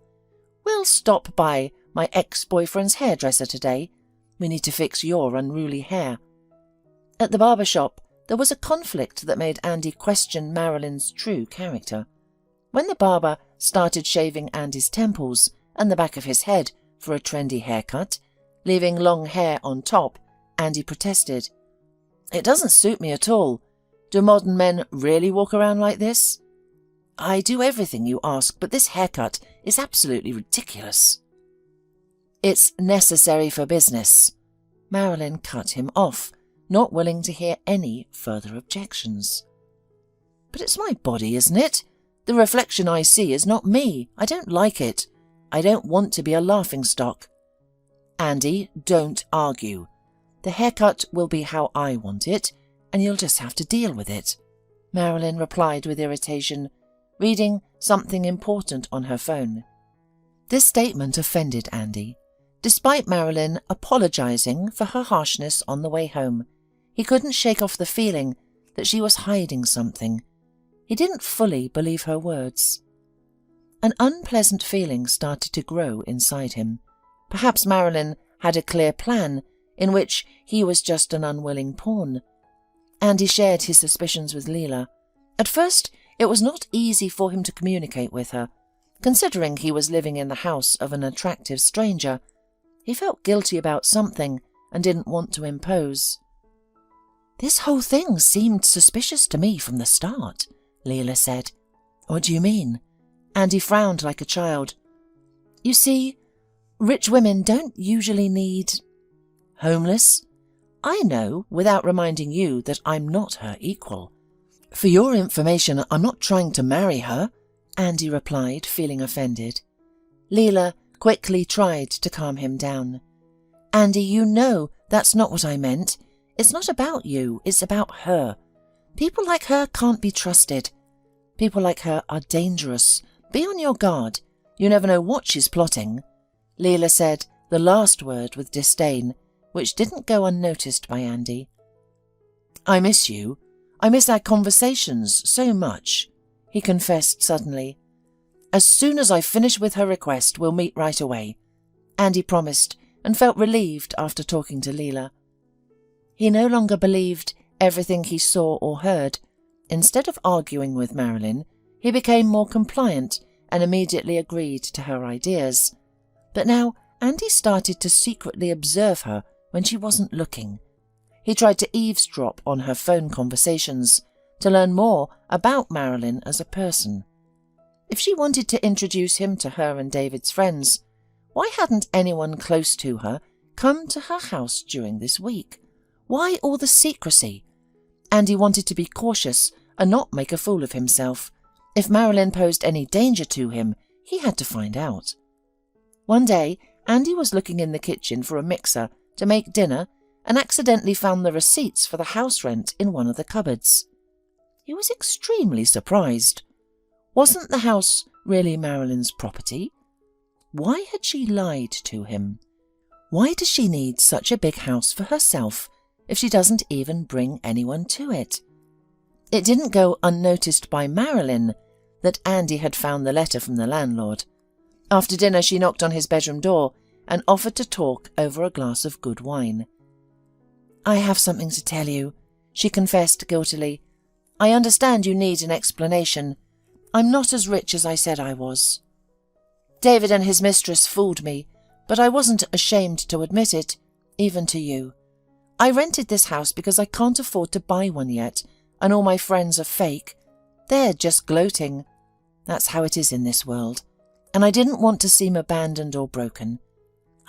"We'll stop by my ex-boyfriend's hairdresser today. We need to fix your unruly hair." At the barber shop, there was a conflict that made Andy question Marilyn's true character. When the barber started shaving Andy's temples and the back of his head for a trendy haircut, leaving long hair on top, Andy protested. "It doesn't suit me at all. Do modern men really walk around like this? I do everything you ask, but this haircut is absolutely ridiculous." "It's necessary for business." Marilyn cut him off, not willing to hear any further objections. "But it's my body, isn't it? The reflection I see is not me. I don't like it. I don't want to be a laughingstock." "Andy, don't argue. The haircut will be how I want it, and you'll just have to deal with it," Marilyn replied with irritation, reading something important on her phone. This statement offended Andy. Despite Marilyn apologizing for her harshness on the way home, he couldn't shake off the feeling that she was hiding something. He didn't fully believe her words. An unpleasant feeling started to grow inside him. Perhaps Marilyn had a clear plan in which he was just an unwilling pawn. Andy shared his suspicions with Leela. At first, it was not easy for him to communicate with her. Considering he was living in the house of an attractive stranger, he felt guilty about something and didn't want to impose. "This whole thing seemed suspicious to me from the start," Leela said. "What do you mean?" Andy frowned like a child. "You see, rich women don't usually need—" "Homeless? I know without reminding you that I'm not her equal. For your information, I'm not trying to marry her," Andy replied, feeling offended. Leela quickly tried to calm him down. "Andy, you know that's not what I meant. It's not about you, it's about her. People like her can't be trusted. People like her are dangerous. Be on your guard. You never know what she's plotting." Leela said the last word with disdain, which didn't go unnoticed by Andy. "I miss you. I miss our conversations so much," he confessed suddenly. "As soon as I finish with her request, we'll meet right away," Andy promised and felt relieved after talking to Leela. He no longer believed everything he saw or heard. Instead of arguing with Marilyn, he became more compliant and immediately agreed to her ideas. But now Andy started to secretly observe her when she wasn't looking. He tried to eavesdrop on her phone conversations to learn more about Marilyn as a person. If she wanted to introduce him to her and David's friends, why hadn't anyone close to her come to her house during this week? Why all the secrecy? Andy wanted to be cautious and not make a fool of himself. If Marilyn posed any danger to him, he had to find out. One day, Andy was looking in the kitchen for a mixer to make dinner and accidentally found the receipts for the house rent in one of the cupboards. He was extremely surprised. Wasn't the house really Marilyn's property? Why had she lied to him? Why does she need such a big house for herself if she doesn't even bring anyone to it? It didn't go unnoticed by Marilyn that Andy had found the letter from the landlord. After dinner, she knocked on his bedroom door and offered to talk over a glass of good wine. "I have something to tell you," she confessed guiltily. "I understand you need an explanation. I'm not as rich as I said I was. David and his mistress fooled me, but I wasn't ashamed to admit it, even to you. I rented this house because I can't afford to buy one yet, and all my friends are fake. They're just gloating. That's how it is in this world, and I didn't want to seem abandoned or broken.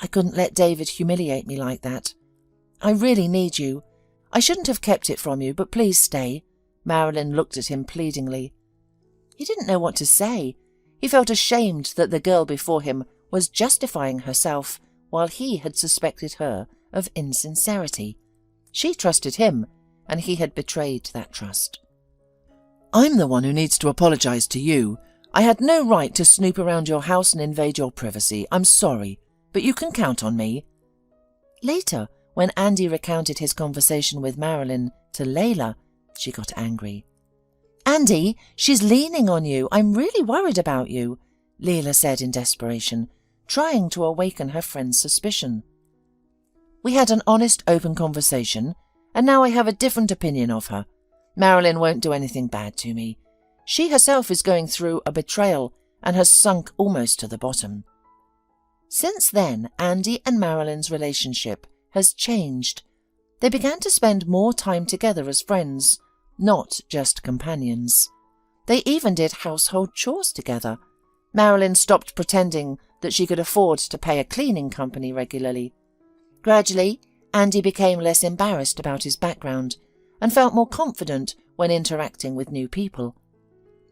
I couldn't let David humiliate me like that. I really need you. I shouldn't have kept it from you, but please stay. Marilyn looked at him pleadingly. He didn't know what to say. He felt ashamed that the girl before him was justifying herself while he had suspected her of insincerity. She trusted him, and he had betrayed that trust. I'm the one who needs to apologize to you. I had no right to snoop around your house and invade your privacy. I'm sorry, but you can count on me. Later, when Andy recounted his conversation with Marilyn to Layla, she got angry. Andy, she's leaning on you. I'm really worried about you, Layla said in desperation, trying to awaken her friend's suspicion. We had an honest, open conversation, and now I have a different opinion of her. Marilyn won't do anything bad to me. She herself is going through a betrayal and has sunk almost to the bottom. Since then, Andy and Marilyn's relationship has changed. They began to spend more time together as friends, not just companions. They even did household chores together. Marilyn stopped pretending that she could afford to pay a cleaning company regularly. Gradually, Andy became less embarrassed about his background and felt more confident when interacting with new people.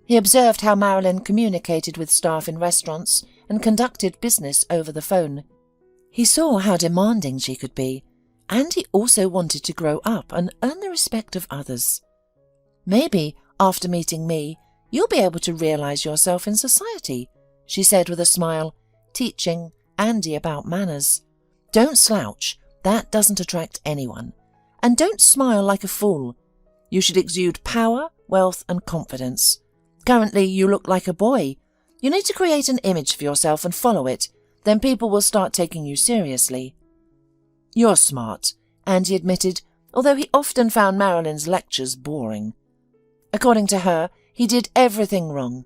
He observed how Marilyn communicated with staff in restaurants and conducted business over the phone. He saw how demanding she could be, and he also wanted to grow up and earn the respect of others. Maybe, after meeting me, you'll be able to realize yourself in society, she said with a smile, teaching Andy about manners. Don't slouch, that doesn't attract anyone. And don't smile like a fool. You should exude power, wealth and confidence. Currently, you look like a boy. You need to create an image for yourself and follow it. Then people will start taking you seriously. You're smart, Andy admitted, although he often found Marilyn's lectures boring. According to her, he did everything wrong.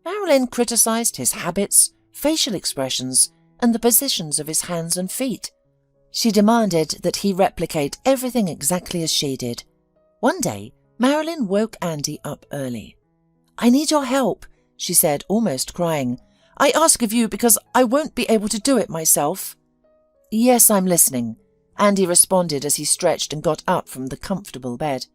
Marilyn criticized his habits, facial expressions, and the positions of his hands and feet. She demanded that he replicate everything exactly as she did. One day, Marilyn woke Andy up early. I need your help, she said, almost crying. I ask of you because I won't be able to do it myself. Yes, I'm listening, Andy responded as he stretched and got up from the comfortable bed.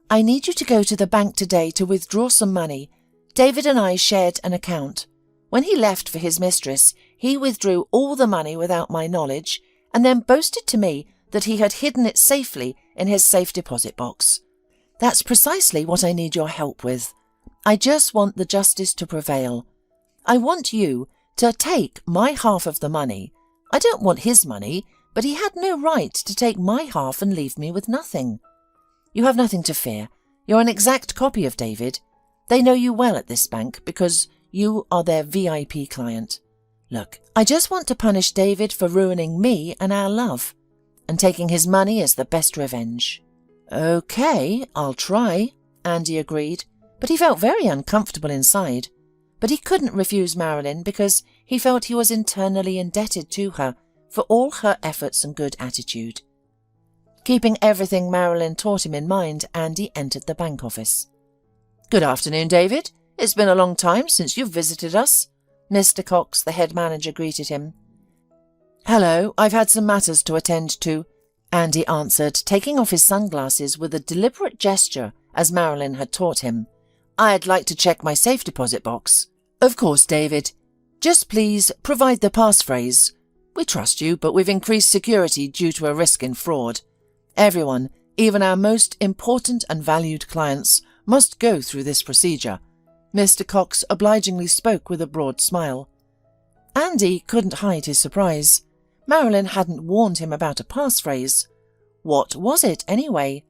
I need you to go to the bank today to withdraw some money. David and I shared an account. When he left for his mistress, he withdrew all the money without my knowledge and then boasted to me that he had hidden it safely in his safe deposit box. That's precisely what I need your help with. I just want the justice to prevail. I want you to take my half of the money. I don't want his money, but he had no right to take my half and leave me with nothing. You have nothing to fear. You're an exact copy of David. They know you well at this bank because you are their VIP client. Look, I just want to punish David for ruining me and our love, and taking his money is the best revenge. Okay, I'll try, Andy agreed, but he felt very uncomfortable inside. But he couldn't refuse Marilyn because he felt he was internally indebted to her for all her efforts and good attitude. Keeping everything Marilyn taught him in mind, Andy entered the bank office. Good afternoon, David. It's been a long time since you've visited us. Mr. Cox, the head manager, greeted him. Hello, I've had some matters to attend to, Andy answered, taking off his sunglasses with a deliberate gesture as Marilyn had taught him. I'd like to check my safe deposit box. Of course, David. Just please provide the passphrase. We trust you, but we've increased security due to a risk in fraud. Everyone, even our most important and valued clients, must go through this procedure. Mr. Cox obligingly spoke with a broad smile. Andy couldn't hide his surprise. Marilyn hadn't warned him about a passphrase. What was it, anyway?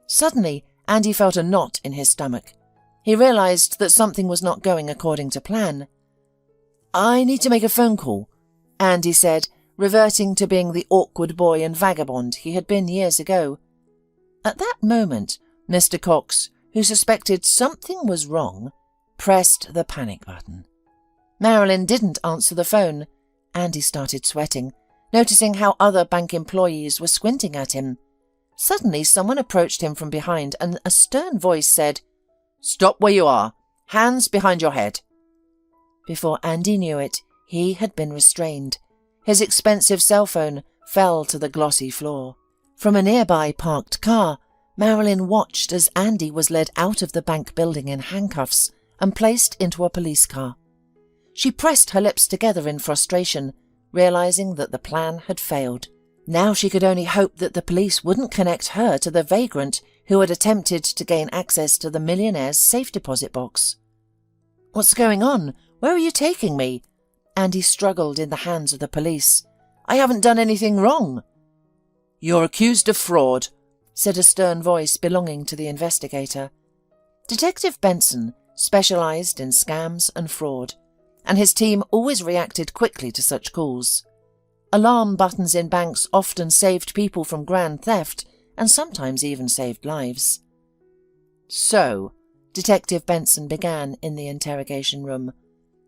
Suddenly, Andy felt a knot in his stomach. He realized that something was not going according to plan. I need to make a phone call, Andy said, reverting to being the awkward boy and vagabond he had been years ago. At that moment, Mr. Cox, who suspected something was wrong, pressed the panic button. Marilyn didn't answer the phone. Andy started sweating, noticing how other bank employees were squinting at him. Suddenly, someone approached him from behind and a stern voice said, "Stop where you are. Hands behind your head." Before Andy knew it, he had been restrained. His expensive cell phone fell to the glossy floor. From a nearby parked car, Marilyn watched as Andy was led out of the bank building in handcuffs and placed into a police car. She pressed her lips together in frustration, realizing that the plan had failed. Now she could only hope that the police wouldn't connect her to the vagrant who had attempted to gain access to the millionaire's safe deposit box. "What's going on? Where are you taking me?" Andy struggled in the hands of the police. "I haven't done anything wrong." "You're accused of fraud," said a stern voice belonging to the investigator. Detective Benson specialized in scams and fraud, and his team always reacted quickly to such calls. Alarm buttons in banks often saved people from grand theft and sometimes even saved lives. "So," Detective Benson began in the interrogation room,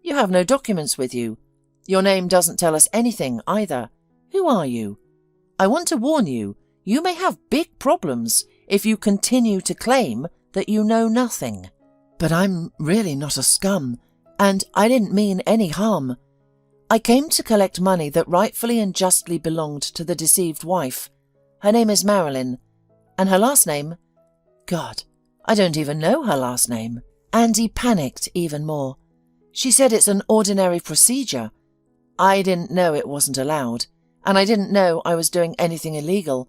"you have no documents with you. Your name doesn't tell us anything either. Who are you? I want to warn you, you may have big problems if you continue to claim that you know nothing." "But I'm really not a scum, and I didn't mean any harm. I came to collect money that rightfully and justly belonged to the deceived wife. Her name is Marilyn, and her last name... God, I don't even know her last name." Andy panicked even more. "She said it's an ordinary procedure. I didn't know it wasn't allowed, and I didn't know I was doing anything illegal.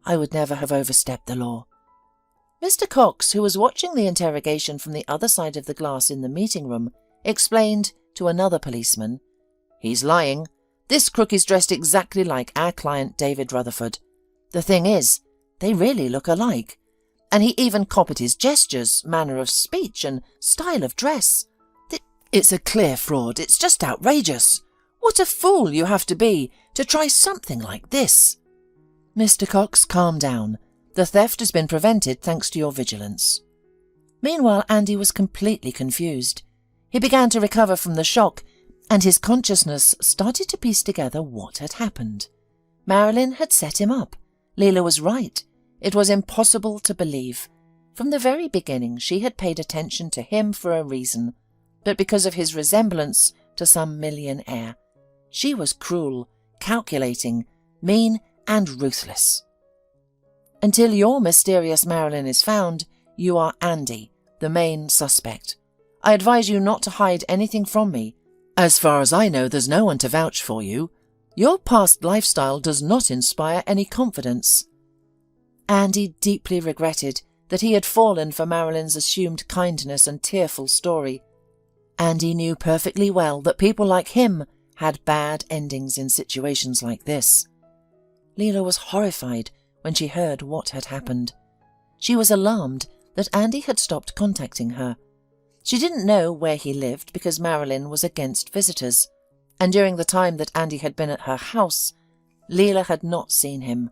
I would never have overstepped the law." Mr. Cox, who was watching the interrogation from the other side of the glass in the meeting room, explained to another policeman, "He's lying. This crook is dressed exactly like our client David Rutherford. The thing is, they really look alike. And he even copied his gestures, manner of speech, and style of dress. It's a clear fraud. It's just outrageous. What a fool you have to be to try something like this." "Mr. Cox, calm down. The theft has been prevented thanks to your vigilance." Meanwhile, Andy was completely confused. He began to recover from the shock, and his consciousness started to piece together what had happened. Marilyn had set him up. Leela was right. It was impossible to believe. From the very beginning, she had paid attention to him for a reason, but because of his resemblance to some millionaire. She was cruel, calculating, mean, and ruthless. Until your mysterious Marilyn is found, you are Andy, the main suspect. I advise you not to hide anything from me. As far as I know, there's no one to vouch for you. Your past lifestyle does not inspire any confidence." Andy deeply regretted that he had fallen for Marilyn's assumed kindness and tearful story. Andy knew perfectly well that people like him had bad endings in situations like this. Leela was horrified when she heard what had happened. She was alarmed that Andy had stopped contacting her. She didn't know where he lived because Marilyn was against visitors, and during the time that Andy had been at her house, Leela had not seen him.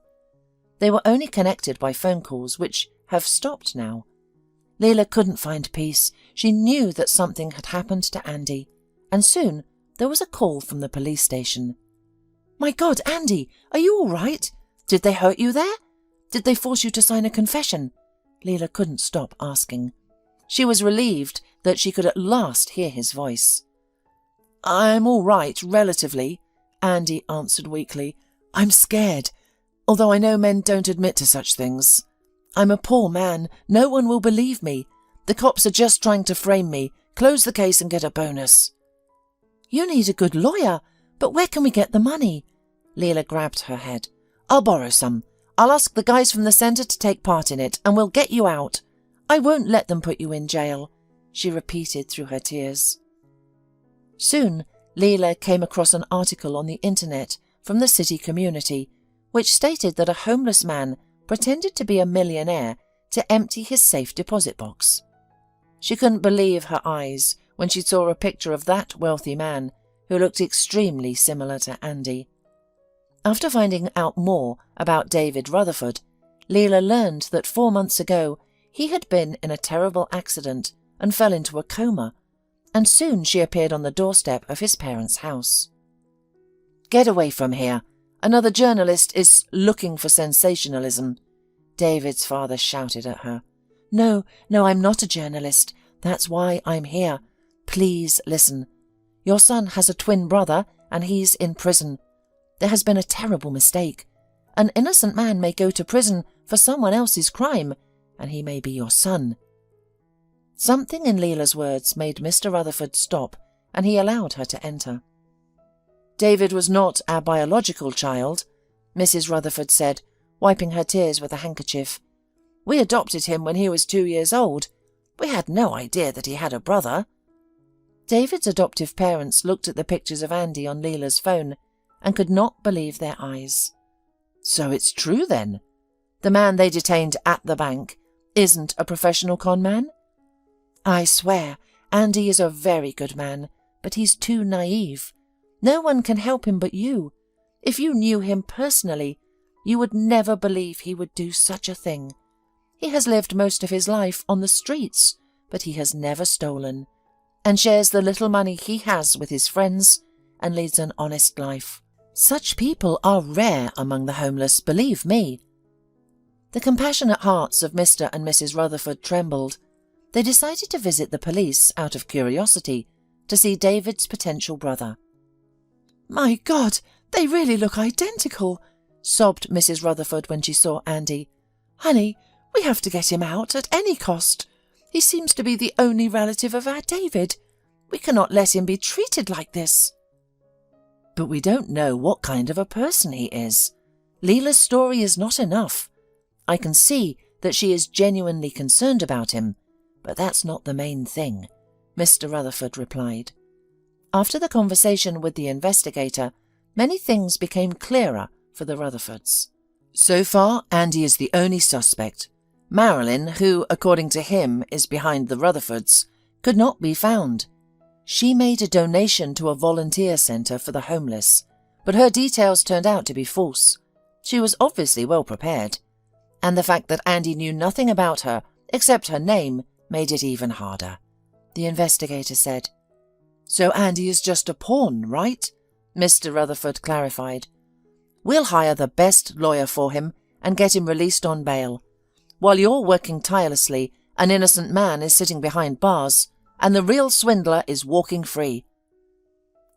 They were only connected by phone calls, which have stopped now. Leela couldn't find peace. She knew that something had happened to Andy, and soon there was a call from the police station. "My God, Andy, are you all right? Did they hurt you there? Did they force you to sign a confession?" Leela couldn't stop asking. She was relieved that she could at last hear his voice. "I'm all right, relatively," Andy answered weakly. "I'm scared, although I know men don't admit to such things. I'm a poor man. No one will believe me. The cops are just trying to frame me, close the case and get a bonus." "You need a good lawyer, but where can we get the money?" Leela grabbed her head. "I'll borrow some. I'll ask the guys from the centre to take part in it, and we'll get you out. I won't let them put you in jail," she repeated through her tears. Soon, Leela came across an article on the internet from the city community, which stated that a homeless man pretended to be a millionaire to empty his safe deposit box. She couldn't believe her eyes when she saw a picture of that wealthy man, who looked extremely similar to Andy. After finding out more about David Rutherford, Leela learned that 4 months ago he had been in a terrible accident and fell into a coma, and soon she appeared on the doorstep of his parents' house. "Get away from here. Another journalist is looking for sensationalism," David's father shouted at her. No, I'm not a journalist. That's why I'm here. Please listen. Your son has a twin brother and he's in prison. There has been a terrible mistake. An innocent man may go to prison for someone else's crime, and he may be your son." Something in Leela's words made Mr. Rutherford stop, and he allowed her to enter. "David was not our biological child," Mrs. Rutherford said, wiping her tears with a handkerchief. "We adopted him when he was 2 years old. We had no idea that he had a brother." David's adoptive parents looked at the pictures of Andy on Leela's phone and could not believe their eyes. "So it's true then? The man they detained at the bank isn't a professional con man?" "I swear, Andy is a very good man, but he's too naive. No one can help him but you. If you knew him personally, you would never believe he would do such a thing. He has lived most of his life on the streets, but he has never stolen, and shares the little money he has with his friends and leads an honest life. Such people are rare among the homeless, believe me." The compassionate hearts of Mr. and Mrs. Rutherford trembled. They decided to visit the police out of curiosity to see David's potential brother. "My God, they really look identical," sobbed Mrs. Rutherford when she saw Andy. "Honey, we have to get him out at any cost. He seems to be the only relative of our David. We cannot let him be treated like this." "But we don't know what kind of a person he is. Leela's story is not enough. I can see that she is genuinely concerned about him, but that's not the main thing," Mr. Rutherford replied. After the conversation with the investigator, many things became clearer for the Rutherfords. So far, Andy is the only suspect. Marilyn, who, according to him, is behind the Rutherfords, could not be found. She made a donation to a volunteer centre for the homeless, but her details turned out to be false. She was obviously well prepared, and the fact that Andy knew nothing about her except her name made it even harder. The investigator said. "So Andy is just a pawn, right?" Mr. Rutherford clarified. "We'll hire the best lawyer for him and get him released on bail. While you're working tirelessly, an innocent man is sitting behind bars, and the real swindler is walking free."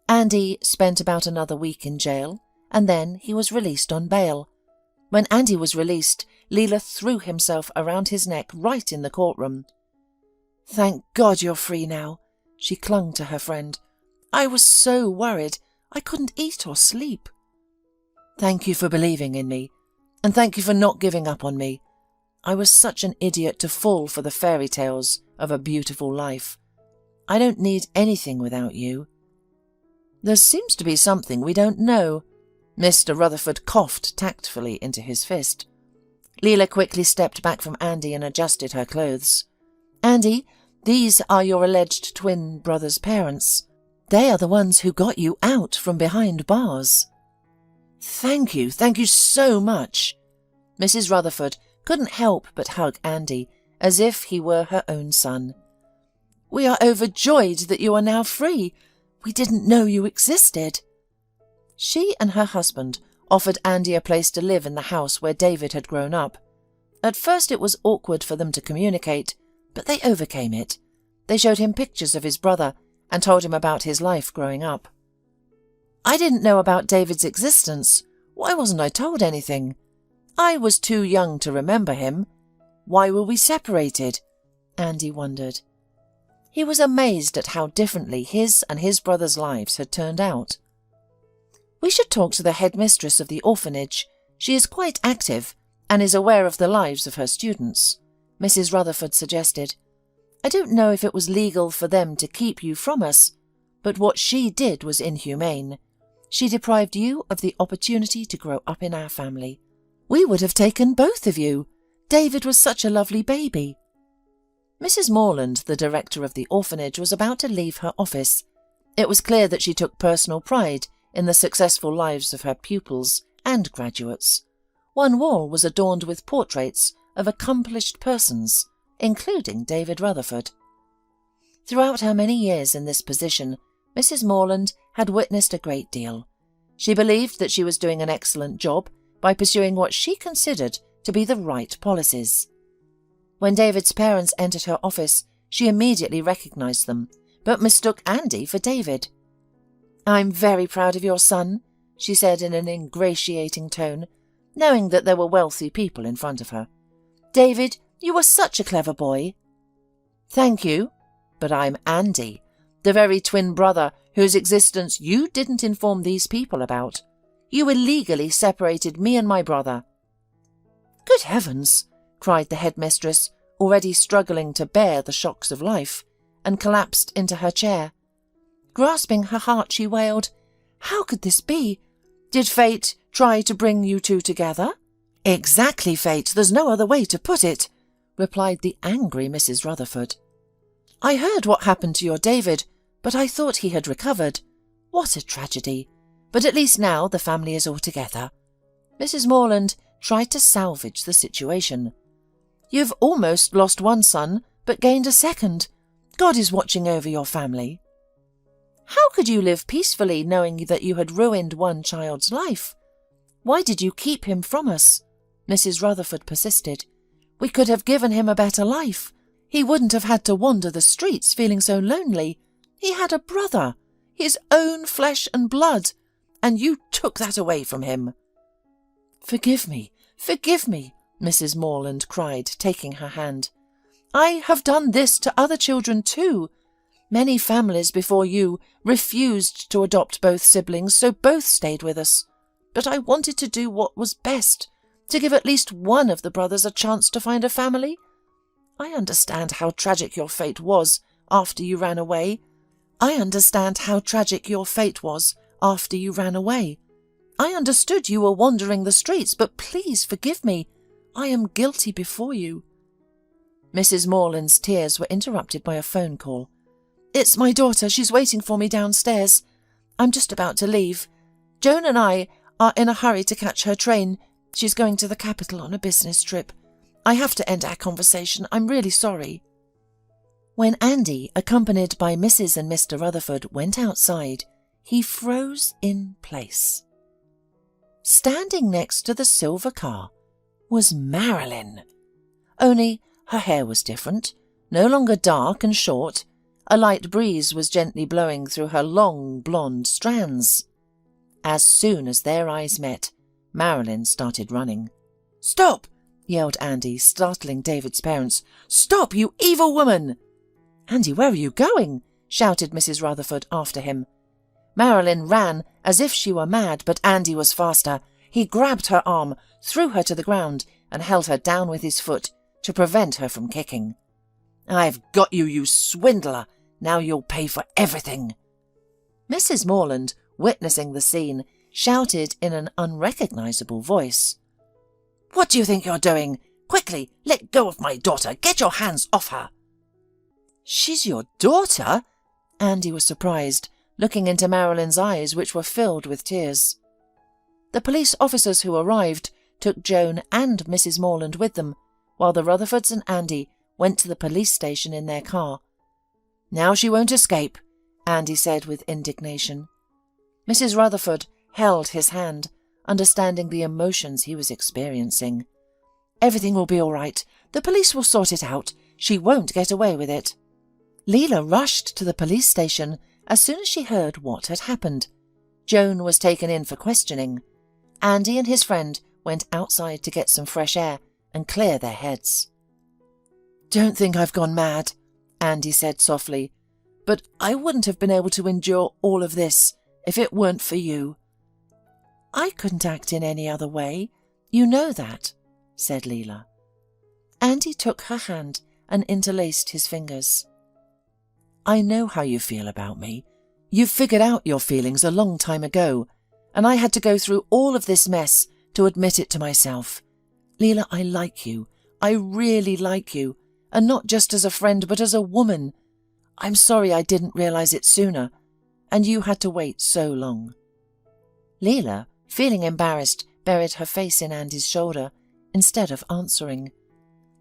Andy spent about another week in jail, and then he was released on bail. When Andy was released, Leela threw himself around his neck right in the courtroom. "Thank God you're free now," she clung to her friend. "I was so worried. I couldn't eat or sleep." "Thank you for believing in me, and thank you for not giving up on me. I was such an idiot to fall for the fairy tales of a beautiful life. I don't need anything without you." "There seems to be something we don't know." Mr. Rutherford coughed tactfully into his fist. Leela quickly stepped back from Andy and adjusted her clothes. "Andy, these are your alleged twin brother's parents. They are the ones who got you out from behind bars." Thank you so much." Mrs. Rutherford couldn't help but hug Andy, as if he were her own son. "We are overjoyed that you are now free. We didn't know you existed." She and her husband offered Andy a place to live in the house where David had grown up. At first it was awkward for them to communicate, but they overcame it. They showed him pictures of his brother and told him about his life growing up. "I didn't know about David's existence. Why wasn't I told anything? I was too young to remember him. Why were we separated?" Andy wondered. He was amazed at how differently his and his brother's lives had turned out. "We should talk to the headmistress of the orphanage. She is quite active and is aware of the lives of her students," Mrs. Rutherford suggested. "I don't know if it was legal for them to keep you from us, but what she did was inhumane. She deprived you of the opportunity to grow up in our family. We would have taken both of you. David was such a lovely baby." Mrs. Morland, the director of the orphanage, was about to leave her office. It was clear that she took personal pride in the successful lives of her pupils and graduates. One wall was adorned with portraits of accomplished persons, including David Rutherford. Throughout her many years in this position, Mrs. Morland had witnessed a great deal. She believed that she was doing an excellent job by pursuing what she considered to be the right policies. When David's parents entered her office, she immediately recognized them, but mistook Andy for David. "I'm very proud of your son," she said in an ingratiating tone, knowing that there were wealthy people in front of her. "David, you were such a clever boy." "Thank you, but I'm Andy, the very twin brother whose existence you didn't inform these people about. You illegally separated me and my brother." "Good heavens!" cried the headmistress, already struggling to bear the shocks of life, and collapsed into her chair. Grasping her heart, she wailed, "How could this be? Did fate try to bring you two together?" "Exactly, fate. There's no other way to put it," replied the angry Mrs. Rutherford. "I heard what happened to your David, but I thought he had recovered. What a tragedy. But at least now the family is all together." Mrs. Morland tried to salvage the situation. "You've almost lost one son, but gained a second. God is watching over your family." "How could you live peacefully knowing that you had ruined one child's life? Why did you keep him from us?" Mrs. Rutherford persisted. "We could have given him a better life. He wouldn't have had to wander the streets feeling so lonely. He had a brother, his own flesh and blood, and you took that away from him." Forgive me, Mrs. Morland cried, taking her hand. "I have done this to other children too. Many families before you refused to adopt both siblings, so both stayed with us. But I wanted to do what was best, to give at least one of the brothers a chance to find a family. I understand how tragic your fate was after you ran away. I understood you were wandering the streets, but please forgive me. I am guilty before you." Mrs. Morland's tears were interrupted by a phone call. "It's my daughter. She's waiting for me downstairs. I'm just about to leave. Joan and I are in a hurry to catch her train. She's going to the capital on a business trip. I have to end our conversation. I'm really sorry." When Andy, accompanied by Mrs. and Mr. Rutherford, went outside, he froze in place. Standing next to the silver car was Marilyn. Only her hair was different, no longer dark and short. A light breeze was gently blowing through her long blonde strands. As soon as their eyes met, Marilyn started running. "Stop!" yelled Andy, startling David's parents. "Stop, you evil woman!" "Andy, where are you going?" shouted Mrs. Rutherford after him. Marilyn ran as if she were mad, but Andy was faster. He grabbed her arm, threw her to the ground, and held her down with his foot to prevent her from kicking. "I've got you, you swindler! Now you'll pay for everything!" Mrs. Morland, witnessing the scene, shouted in an unrecognizable voice. "What do you think you're doing? Quickly, let go of my daughter! Get your hands off her!" "She's your daughter?" Andy was surprised, looking into Marilyn's eyes, which were filled with tears. The police officers who arrived took Joan and Mrs. Morland with them, while the Rutherfords and Andy went to the police station in their car. "Now she won't escape," Andy said with indignation. Mrs. Rutherford held his hand, understanding the emotions he was experiencing. "Everything will be all right. The police will sort it out. She won't get away with it." Leela rushed to the police station as soon as she heard what had happened. Joan was taken in for questioning. Andy and his friend went outside to get some fresh air and clear their heads. "Don't think I've gone mad," Andy said softly, "but I wouldn't have been able to endure all of this if it weren't for you." "I couldn't act in any other way. You know that," said Leela. Andy took her hand and interlaced his fingers. "I know how you feel about me. You've figured out your feelings a long time ago, and I had to go through all of this mess to admit it to myself. Leela, I like you. I really like you, and not just as a friend, but as a woman. I'm sorry I didn't realize it sooner, and you had to wait so long." Leela, feeling embarrassed, buried her face in Andy's shoulder instead of answering.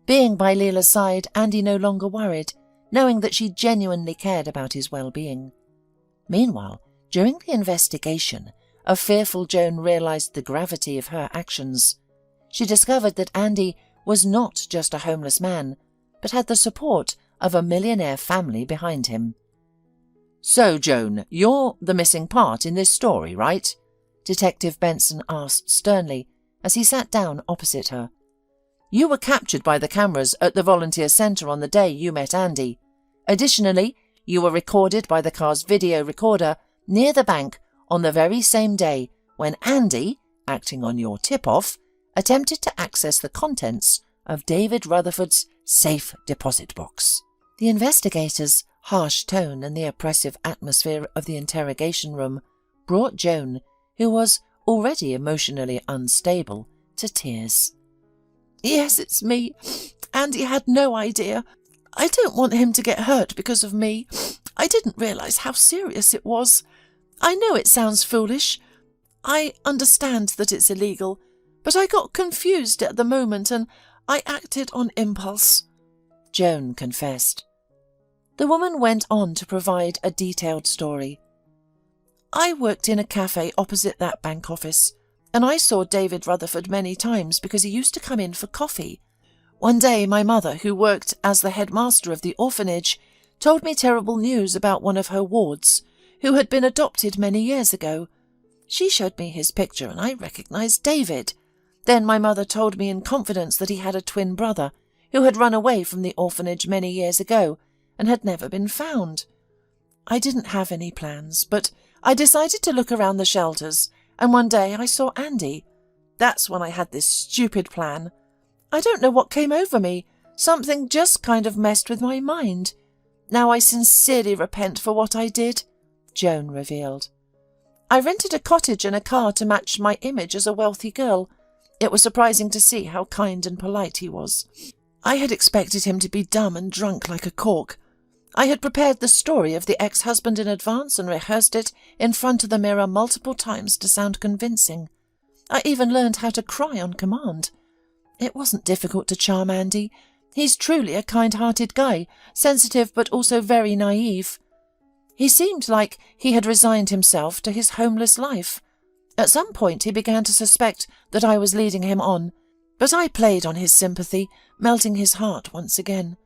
Being by Leela's side, Andy no longer worried, knowing that she genuinely cared about his well-being. Meanwhile, during the investigation, a fearful Joan realized the gravity of her actions. She discovered that Andy was not just a homeless man, but had the support of a millionaire family behind him. "So, Joan, you're the missing part in this story, right?" Detective Benson asked sternly as he sat down opposite her. "You were captured by the cameras at the volunteer centre on the day you met Andy. Additionally, you were recorded by the car's video recorder near the bank on the very same day when Andy, acting on your tip-off, attempted to access the contents of David Rutherford's safe deposit box." The investigator's harsh tone and the oppressive atmosphere of the interrogation room brought Joan, who was already emotionally unstable, to tears. "Yes, it's me. Andy had no idea. I don't want him to get hurt because of me. I didn't realise how serious it was. I know it sounds foolish. I understand that it's illegal, but I got confused at the moment and I acted on impulse," Joan confessed. The woman went on to provide a detailed story. "I worked in a cafe opposite that bank office, and I saw David Rutherford many times because he used to come in for coffee. One day my mother, who worked as the headmaster of the orphanage, told me terrible news about one of her wards, who had been adopted many years ago. She showed me his picture and I recognised David. Then my mother told me in confidence that he had a twin brother who had run away from the orphanage many years ago and had never been found. I didn't have any plans, but I decided to look around the shelters, and one day I saw Andy. That's when I had this stupid plan. I don't know what came over me. Something just kind of messed with my mind. Now I sincerely repent for what I did," Joan revealed. "I rented a cottage and a car to match my image as a wealthy girl. It was surprising to see how kind and polite he was. I had expected him to be dumb and drunk like a cork. I had prepared the story of the ex-husband in advance and rehearsed it in front of the mirror multiple times to sound convincing. I even learned how to cry on command. It wasn't difficult to charm Andy. He's truly a kind-hearted guy, sensitive but also very naive. He seemed like he had resigned himself to his homeless life. At some point he began to suspect that I was leading him on, but I played on his sympathy, melting his heart once again.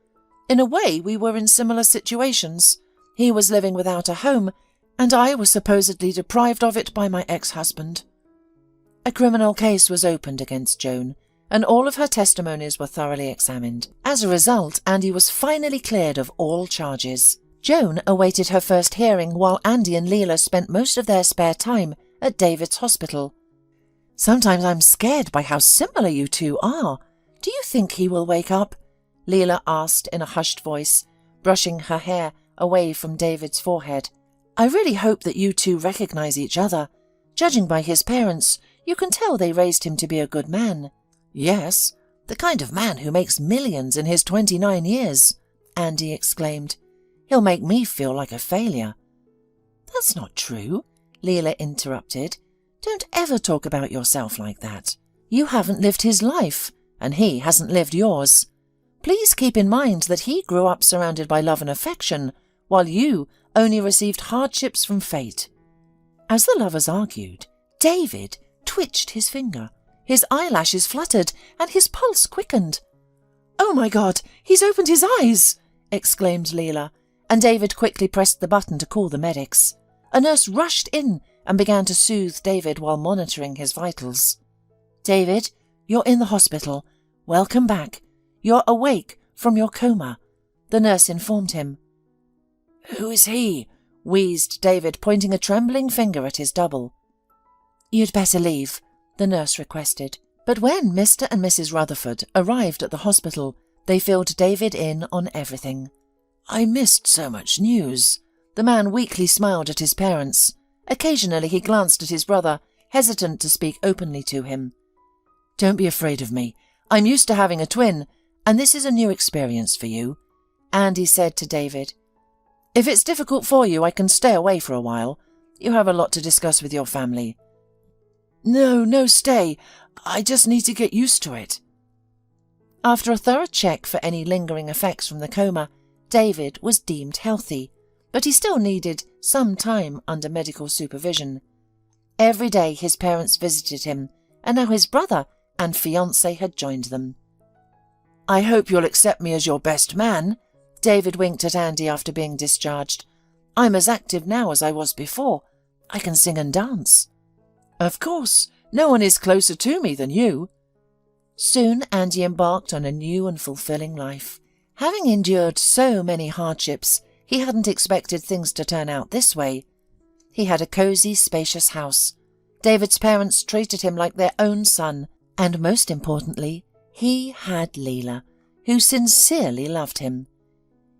In a way, we were in similar situations. He was living without a home, and I was supposedly deprived of it by my ex-husband." A criminal case was opened against Joan, and all of her testimonies were thoroughly examined. As a result, Andy was finally cleared of all charges. Joan awaited her first hearing while Andy and Leela spent most of their spare time at David's hospital. "Sometimes I'm scared by how similar you two are. Do you think he will wake up?" Leela asked in a hushed voice, brushing her hair away from David's forehead. "I really hope that you two recognize each other. Judging by his parents, you can tell they raised him to be a good man." "Yes, the kind of man who makes millions in his 29 years, Andy exclaimed. "He'll make me feel like a failure." "That's not true," Leela interrupted. "Don't ever talk about yourself like that. You haven't lived his life, and he hasn't lived yours. Please keep in mind that he grew up surrounded by love and affection, while you only received hardships from fate." As the lovers argued, David twitched his finger. His eyelashes fluttered, and his pulse quickened. "Oh my God, he's opened his eyes!" exclaimed Leela, and David quickly pressed the button to call the medics. A nurse rushed in and began to soothe David while monitoring his vitals. "David, you're in the hospital. Welcome back. You're awake from your coma," the nurse informed him. "Who is he?" wheezed David, pointing a trembling finger at his double. "You'd better leave," the nurse requested. But when Mr. and Mrs. Rutherford arrived at the hospital, they filled David in on everything. "I missed so much news." The man weakly smiled at his parents. Occasionally he glanced at his brother, hesitant to speak openly to him. "Don't be afraid of me. I'm used to having a twin, and this is a new experience for you," Andy said to David. "If it's difficult for you, I can stay away for a while. You have a lot to discuss with your family." No, stay. I just need to get used to it." After a thorough check for any lingering effects from the coma, David was deemed healthy, but he still needed some time under medical supervision. Every day his parents visited him, and now his brother and fiancé had joined them. "I hope you'll accept me as your best man," David winked at Andy after being discharged. "I'm as active now as I was before. I can sing and dance." "Of course, no one is closer to me than you." Soon Andy embarked on a new and fulfilling life. Having endured so many hardships, he hadn't expected things to turn out this way. He had a cosy, spacious house. David's parents treated him like their own son, and most importantly, he had Leela, who sincerely loved him.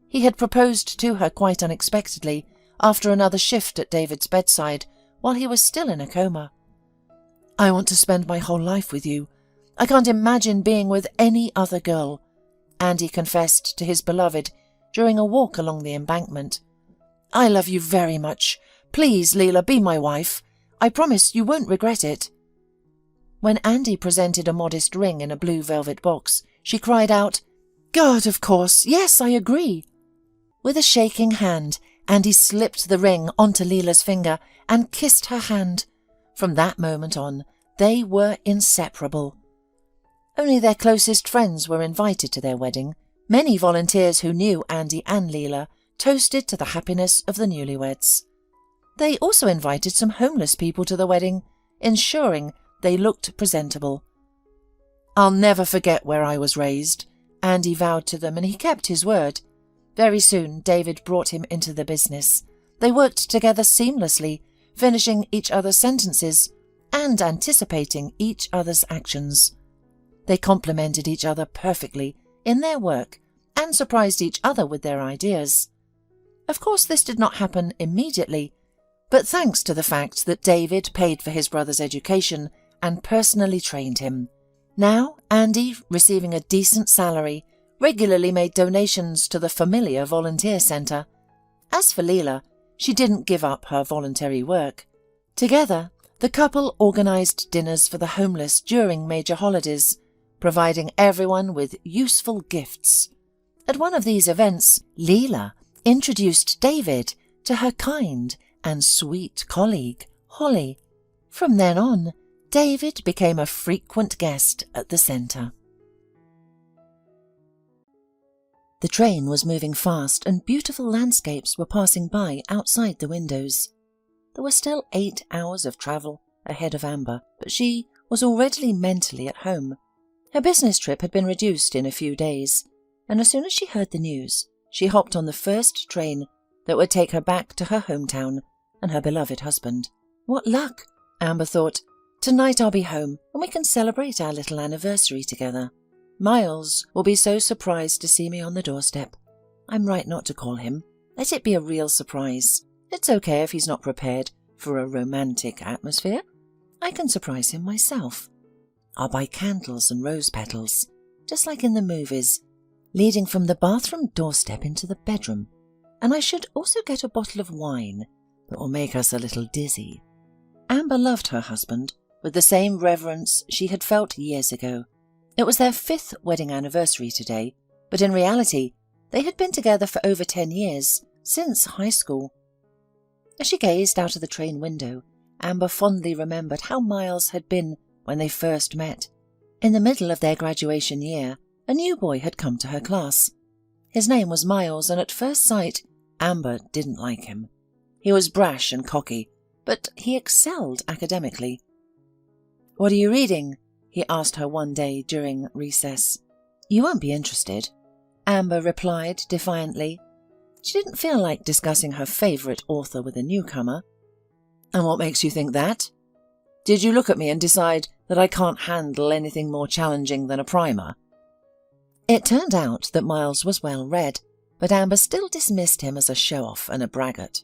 He had proposed to her quite unexpectedly after another shift at David's bedside while he was still in a coma. "I want to spend my whole life with you. I can't imagine being with any other girl," Andy confessed to his beloved during a walk along the embankment. "I love you very much. Please, Leela, be my wife. I promise you won't regret it." When Andy presented a modest ring in a blue velvet box, she cried out, "God, of course, yes, I agree." With a shaking hand, Andy slipped the ring onto Leela's finger and kissed her hand. From that moment on, they were inseparable. Only their closest friends were invited to their wedding. Many volunteers who knew Andy and Leela toasted to the happiness of the newlyweds. They also invited some homeless people to the wedding, ensuring they looked presentable. "I'll never forget where I was raised," Andy vowed to them, and he kept his word. Very soon, David brought him into the business. They worked together seamlessly, finishing each other's sentences and anticipating each other's actions. They complemented each other perfectly in their work and surprised each other with their ideas. Of course, this did not happen immediately, but thanks to the fact that David paid for his brother's education and personally trained him. Now, Andy, receiving a decent salary, regularly made donations to the Familiar Volunteer Centre. As for Leela, she didn't give up her voluntary work. Together, the couple organised dinners for the homeless during major holidays, providing everyone with useful gifts. At one of these events, Leela introduced David to her kind and sweet colleague, Holly. From then on, David became a frequent guest at the centre. The train was moving fast and beautiful landscapes were passing by outside the windows. There were still 8 hours of travel ahead of Amber, but she was already mentally at home. Her business trip had been reduced in a few days, and as soon as she heard the news, she hopped on the first train that would take her back to her hometown and her beloved husband. What luck, Amber thought. Tonight I'll be home and we can celebrate our little anniversary together. Miles will be so surprised to see me on the doorstep. I'm right not to call him. Let it be a real surprise. It's okay if he's not prepared for a romantic atmosphere. I can surprise him myself. I'll buy candles and rose petals, just like in the movies, leading from the bathroom doorstep into the bedroom. And I should also get a bottle of wine that will make us a little dizzy. Amber loved her husband with the same reverence she had felt years ago. It was their 5th wedding anniversary today, but in reality, they had been together for over 10 years, since high school. As she gazed out of the train window, Amber fondly remembered how Miles had been when they first met. In the middle of their graduation year, a new boy had come to her class. His name was Miles, and at first sight, Amber didn't like him. He was brash and cocky, but he excelled academically. "What are you reading?" he asked her one day during recess. "You won't be interested," Amber replied defiantly. She didn't feel like discussing her favourite author with a newcomer. "And what makes you think that? Did you look at me and decide that I can't handle anything more challenging than a primer?" It turned out that Miles was well read, but Amber still dismissed him as a show-off and a braggart.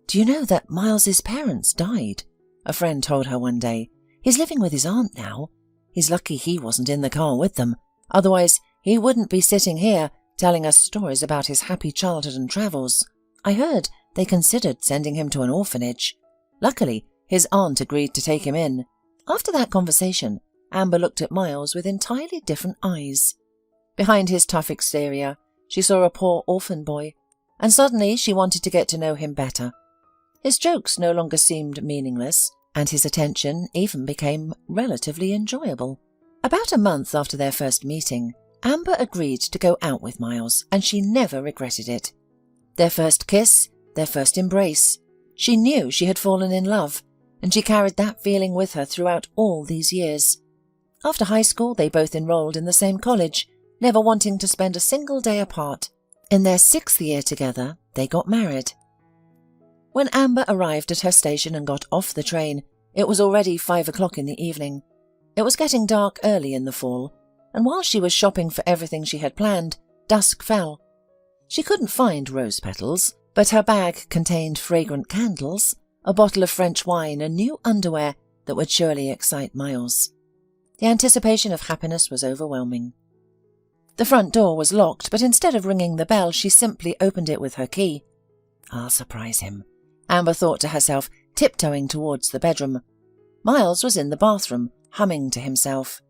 "Do you know that Miles's parents died?" a friend told her one day. "He's living with his aunt now. He's lucky he wasn't in the car with them. Otherwise, he wouldn't be sitting here telling us stories about his happy childhood and travels. I heard they considered sending him to an orphanage. Luckily, his aunt agreed to take him in." After that conversation, Amber looked at Miles with entirely different eyes. Behind his tough exterior, She saw a poor orphan boy, and suddenly she wanted to get to know him better. His jokes no longer seemed meaningless, and his attention even became relatively enjoyable. About a month after their first meeting, Amber agreed to go out with Miles, and she never regretted it. Their first kiss, their first embrace. She knew she had fallen in love, and she carried that feeling with her throughout all these years. After high school, they both enrolled in the same college, never wanting to spend a single day apart. In their 6th year together, they got married. When Amber arrived at her station and got off the train, it was already 5 o'clock in the evening. It was getting dark early in the fall, and while she was shopping for everything she had planned, dusk fell. She couldn't find rose petals, but her bag contained fragrant candles, a bottle of French wine, and new underwear that would surely excite Miles. The anticipation of happiness was overwhelming. The front door was locked, but instead of ringing the bell, she simply opened it with her key. "I'll surprise him," Amber thought to herself, tiptoeing towards the bedroom. Miles was in the bathroom, humming to himself.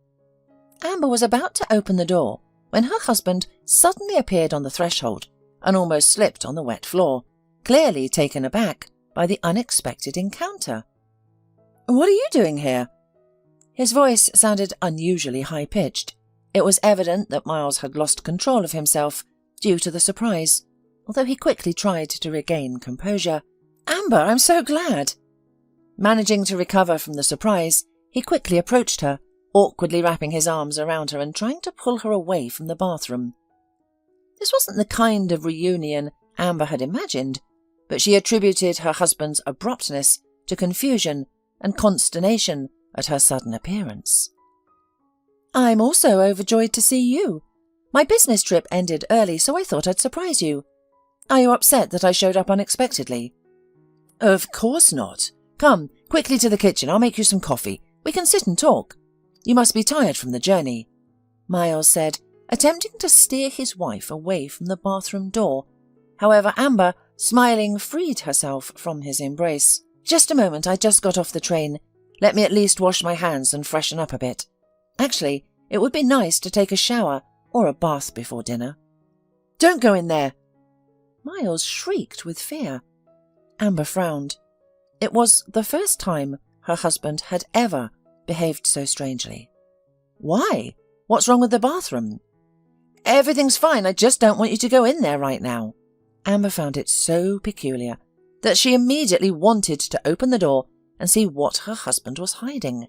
Amber was about to open the door when her husband suddenly appeared on the threshold and almost slipped on the wet floor, clearly taken aback by the unexpected encounter. "What are you doing here?" His voice sounded unusually high-pitched. It was evident that Miles had lost control of himself due to the surprise, although he quickly tried to regain composure. "Amber, I'm so glad." Managing to recover from the surprise, he quickly approached her, awkwardly wrapping his arms around her and trying to pull her away from the bathroom. This wasn't the kind of reunion Amber had imagined, but she attributed her husband's abruptness to confusion and consternation at her sudden appearance. "I'm also overjoyed to see you. My business trip ended early, so I thought I'd surprise you. Are you upset that I showed up unexpectedly?" "Of course not. Come, quickly to the kitchen. I'll make you some coffee. We can sit and talk. You must be tired from the journey," Miles said, attempting to steer his wife away from the bathroom door. However, Amber, smiling, freed herself from his embrace. "Just a moment, I just got off the train. Let me at least wash my hands and freshen up a bit. Actually, it would be nice to take a shower or a bath before dinner." "Don't go in there!" Miles shrieked with fear. Amber frowned. It was the first time her husband had ever behaved so strangely. "Why? What's wrong with the bathroom?" "Everything's fine, I just don't want you to go in there right now." Amber found it so peculiar that she immediately wanted to open the door and see what her husband was hiding.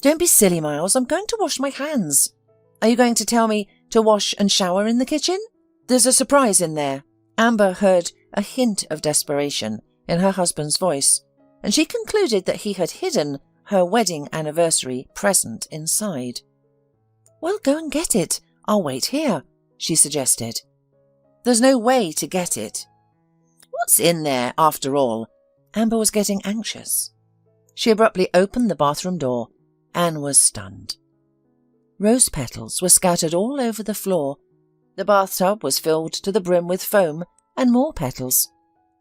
"Don't be silly, Miles, I'm going to wash my hands. Are you going to tell me to wash and shower in the kitchen? There's a surprise in there." Amber heard a hint of desperation in her husband's voice, and she concluded that he had hidden her wedding anniversary present inside. "Well, go and get it. I'll wait here," she suggested. "There's no way to get it." "What's in there, after all?" Amber was getting anxious. She abruptly opened the bathroom door and was stunned. Rose petals were scattered all over the floor. The bathtub was filled to the brim with foam and more petals,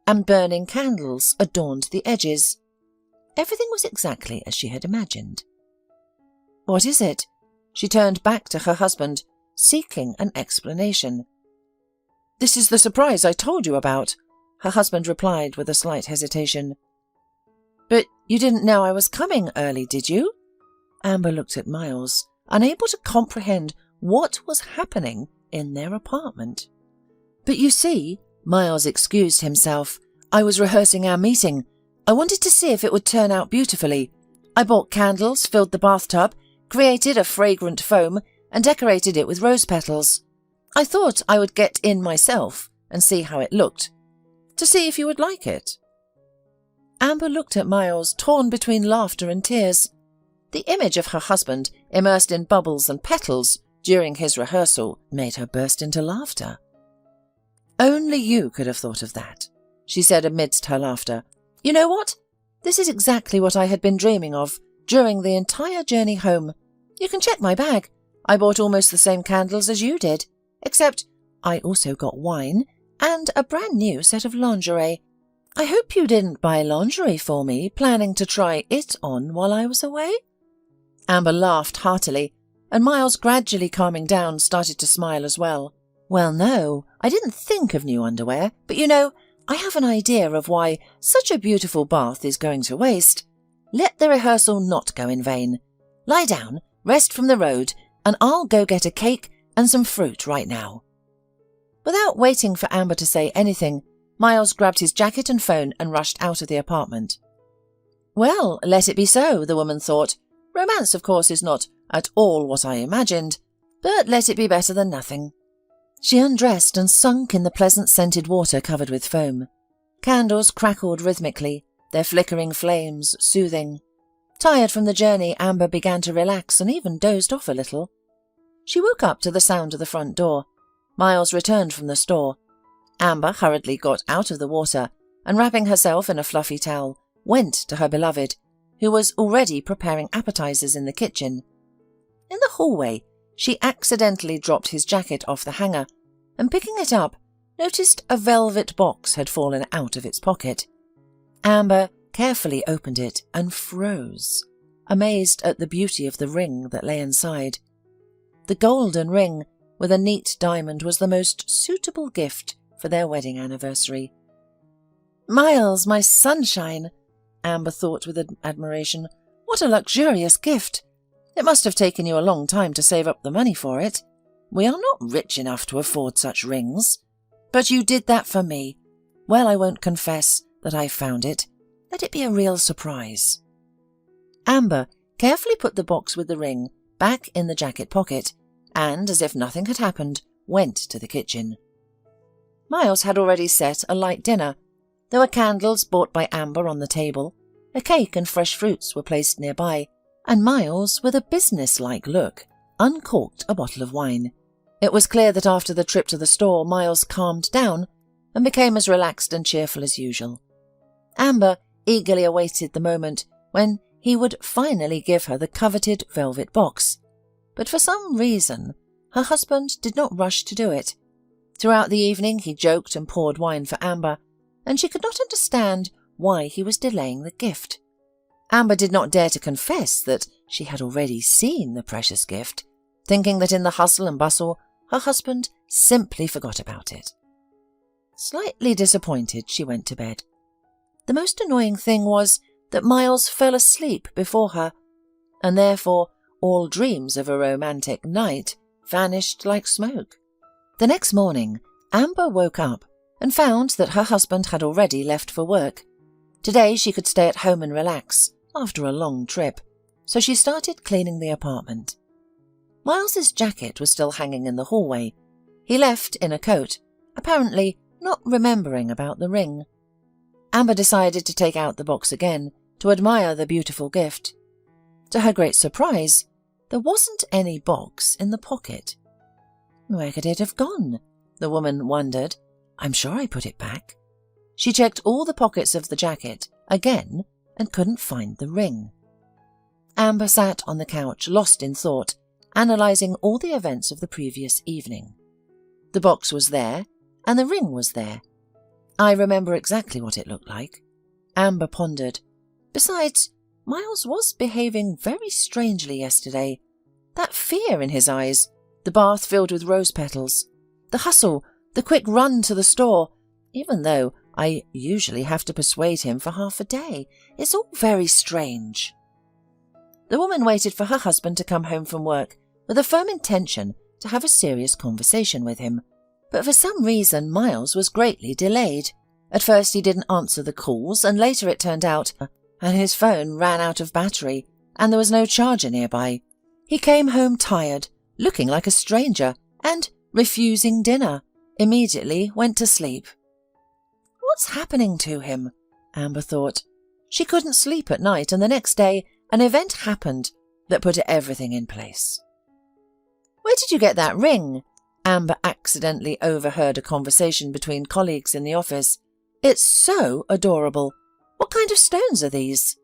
and burning candles adorned the edges. Everything was exactly as she had imagined. "What is it?" She turned back to her husband, seeking an explanation. "This is the surprise I told you about," her husband replied with a slight hesitation. "But you didn't know I was coming early, did you?" Amber looked at Miles, unable to comprehend what was happening in their apartment. "But you see," Miles excused himself, "I was rehearsing our meeting. I wanted to see if it would turn out beautifully. I bought candles, filled the bathtub, created a fragrant foam, and decorated it with rose petals. I thought I would get in myself and see how it looked, to see if you would like it." Amber looked at Miles, torn between laughter and tears. The image of her husband, immersed in bubbles and petals during his rehearsal, made her burst into laughter. "Only you could have thought of that," she said amidst her laughter. "You know what? This is exactly what I had been dreaming of during the entire journey home. You can check my bag. I bought almost the same candles as you did, except I also got wine and a brand new set of lingerie. I hope you didn't buy lingerie for me, planning to try it on while I was away?" Amber laughed heartily, and Miles, gradually calming down, started to smile as well. Well, no, I didn't think of new underwear, but you know, I have an idea of why such a beautiful bath is going to waste. Let the rehearsal not go in vain. Lie down, rest from the road, and I'll go get a cake and some fruit right now." Without waiting for Amber to say anything, Miles grabbed his jacket and phone and rushed out of the apartment. Well, let it be so, the woman thought. Romance, of course, is not at all what I imagined, but let it be better than nothing. She undressed and sunk in the pleasant scented water covered with foam. Candles crackled rhythmically, their flickering flames soothing. Tired from the journey, Amber began to relax and even dozed off a little. She woke up to the sound of the front door. Miles returned from the store. Amber hurriedly got out of the water and, wrapping herself in a fluffy towel, went to her beloved, who was already preparing appetizers in the kitchen. In the hallway, she accidentally dropped his jacket off the hanger and, picking it up, noticed a velvet box had fallen out of its pocket. Amber carefully opened it and froze, amazed at the beauty of the ring that lay inside. The golden ring with a neat diamond was the most suitable gift for their wedding anniversary. "Miles, my sunshine," Amber thought with admiration. "What a luxurious gift! It must have taken you a long time to save up the money for it. We are not rich enough to afford such rings. But you did that for me. Well, I won't confess that I found it. Let it be a real surprise." Amber carefully put the box with the ring back in the jacket pocket and, as if nothing had happened, went to the kitchen. Miles had already set a light dinner. There were candles bought by Amber on the table, a cake and fresh fruits were placed nearby, and Miles, with a business-like look, uncorked a bottle of wine. It was clear that after the trip to the store, Miles calmed down and became as relaxed and cheerful as usual. Amber eagerly awaited the moment when he would finally give her the coveted velvet box. But for some reason, her husband did not rush to do it. Throughout the evening he joked and poured wine for Amber, and she could not understand why he was delaying the gift. Amber did not dare to confess that she had already seen the precious gift, thinking that in the hustle and bustle her husband simply forgot about it. Slightly disappointed, she went to bed. The most annoying thing was that Miles fell asleep before her, and therefore all dreams of a romantic night vanished like smoke. The next morning, Amber woke up and found that her husband had already left for work. Today she could stay at home and relax after a long trip, so she started cleaning the apartment. Miles's jacket was still hanging in the hallway. He left in a coat, apparently not remembering about the ring. Amber decided to take out the box again to admire the beautiful gift. To her great surprise, there wasn't any box in the pocket. Where could it have gone? The woman wondered. I'm sure I put it back. She checked all the pockets of the jacket again and couldn't find the ring. Amber sat on the couch, lost in thought, analysing all the events of the previous evening. The box was there, and the ring was there. I remember exactly what it looked like. Amber pondered. Besides, Miles was behaving very strangely yesterday. That fear in his eyes, the bath filled with rose petals, the hustle, the quick run to the store, even though I usually have to persuade him for half a day. It's all very strange. The woman waited for her husband to come home from work with a firm intention to have a serious conversation with him. But for some reason, Miles was greatly delayed. At first he didn't answer the calls, and later it turned out and his phone ran out of battery and there was no charger nearby. He came home tired, looking like a stranger, and refusing dinner. Immediately went to sleep. What's happening to him? Amber thought. She couldn't sleep at night, and the next day an event happened that put everything in place. Where did you get that ring? Amber accidentally overheard a conversation between colleagues in the office. It's so adorable. What kind of stones are these?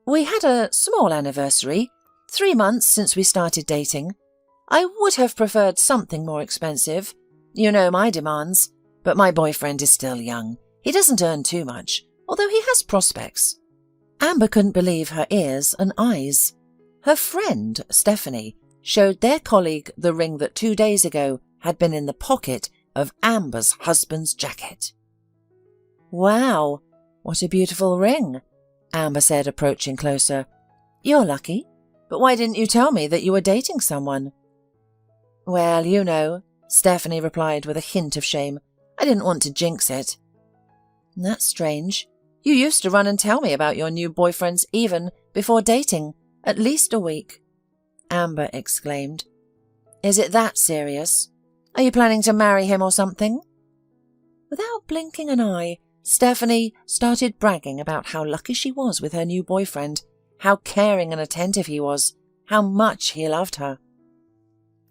We had a small anniversary, 3 months since we started dating. I would have preferred something more expensive. You know my demands, but my boyfriend is still young. He doesn't earn too much, although he has prospects. Amber couldn't believe her ears and eyes. Her friend, Stephanie, showed their colleague the ring that 2 days ago had been in the pocket of Amber's husband's jacket. "Wow, what a beautiful ring," Amber said, approaching closer. "You're lucky, but why didn't you tell me that you were dating someone?" "Well, you know," Stephanie replied with a hint of shame. "I didn't want to jinx it." "That's strange. You used to run and tell me about your new boyfriends even before dating, at least a week," Amber exclaimed. "Is it that serious? Are you planning to marry him or something?" Without blinking an eye, Stephanie started bragging about how lucky she was with her new boyfriend, how caring and attentive he was, how much he loved her.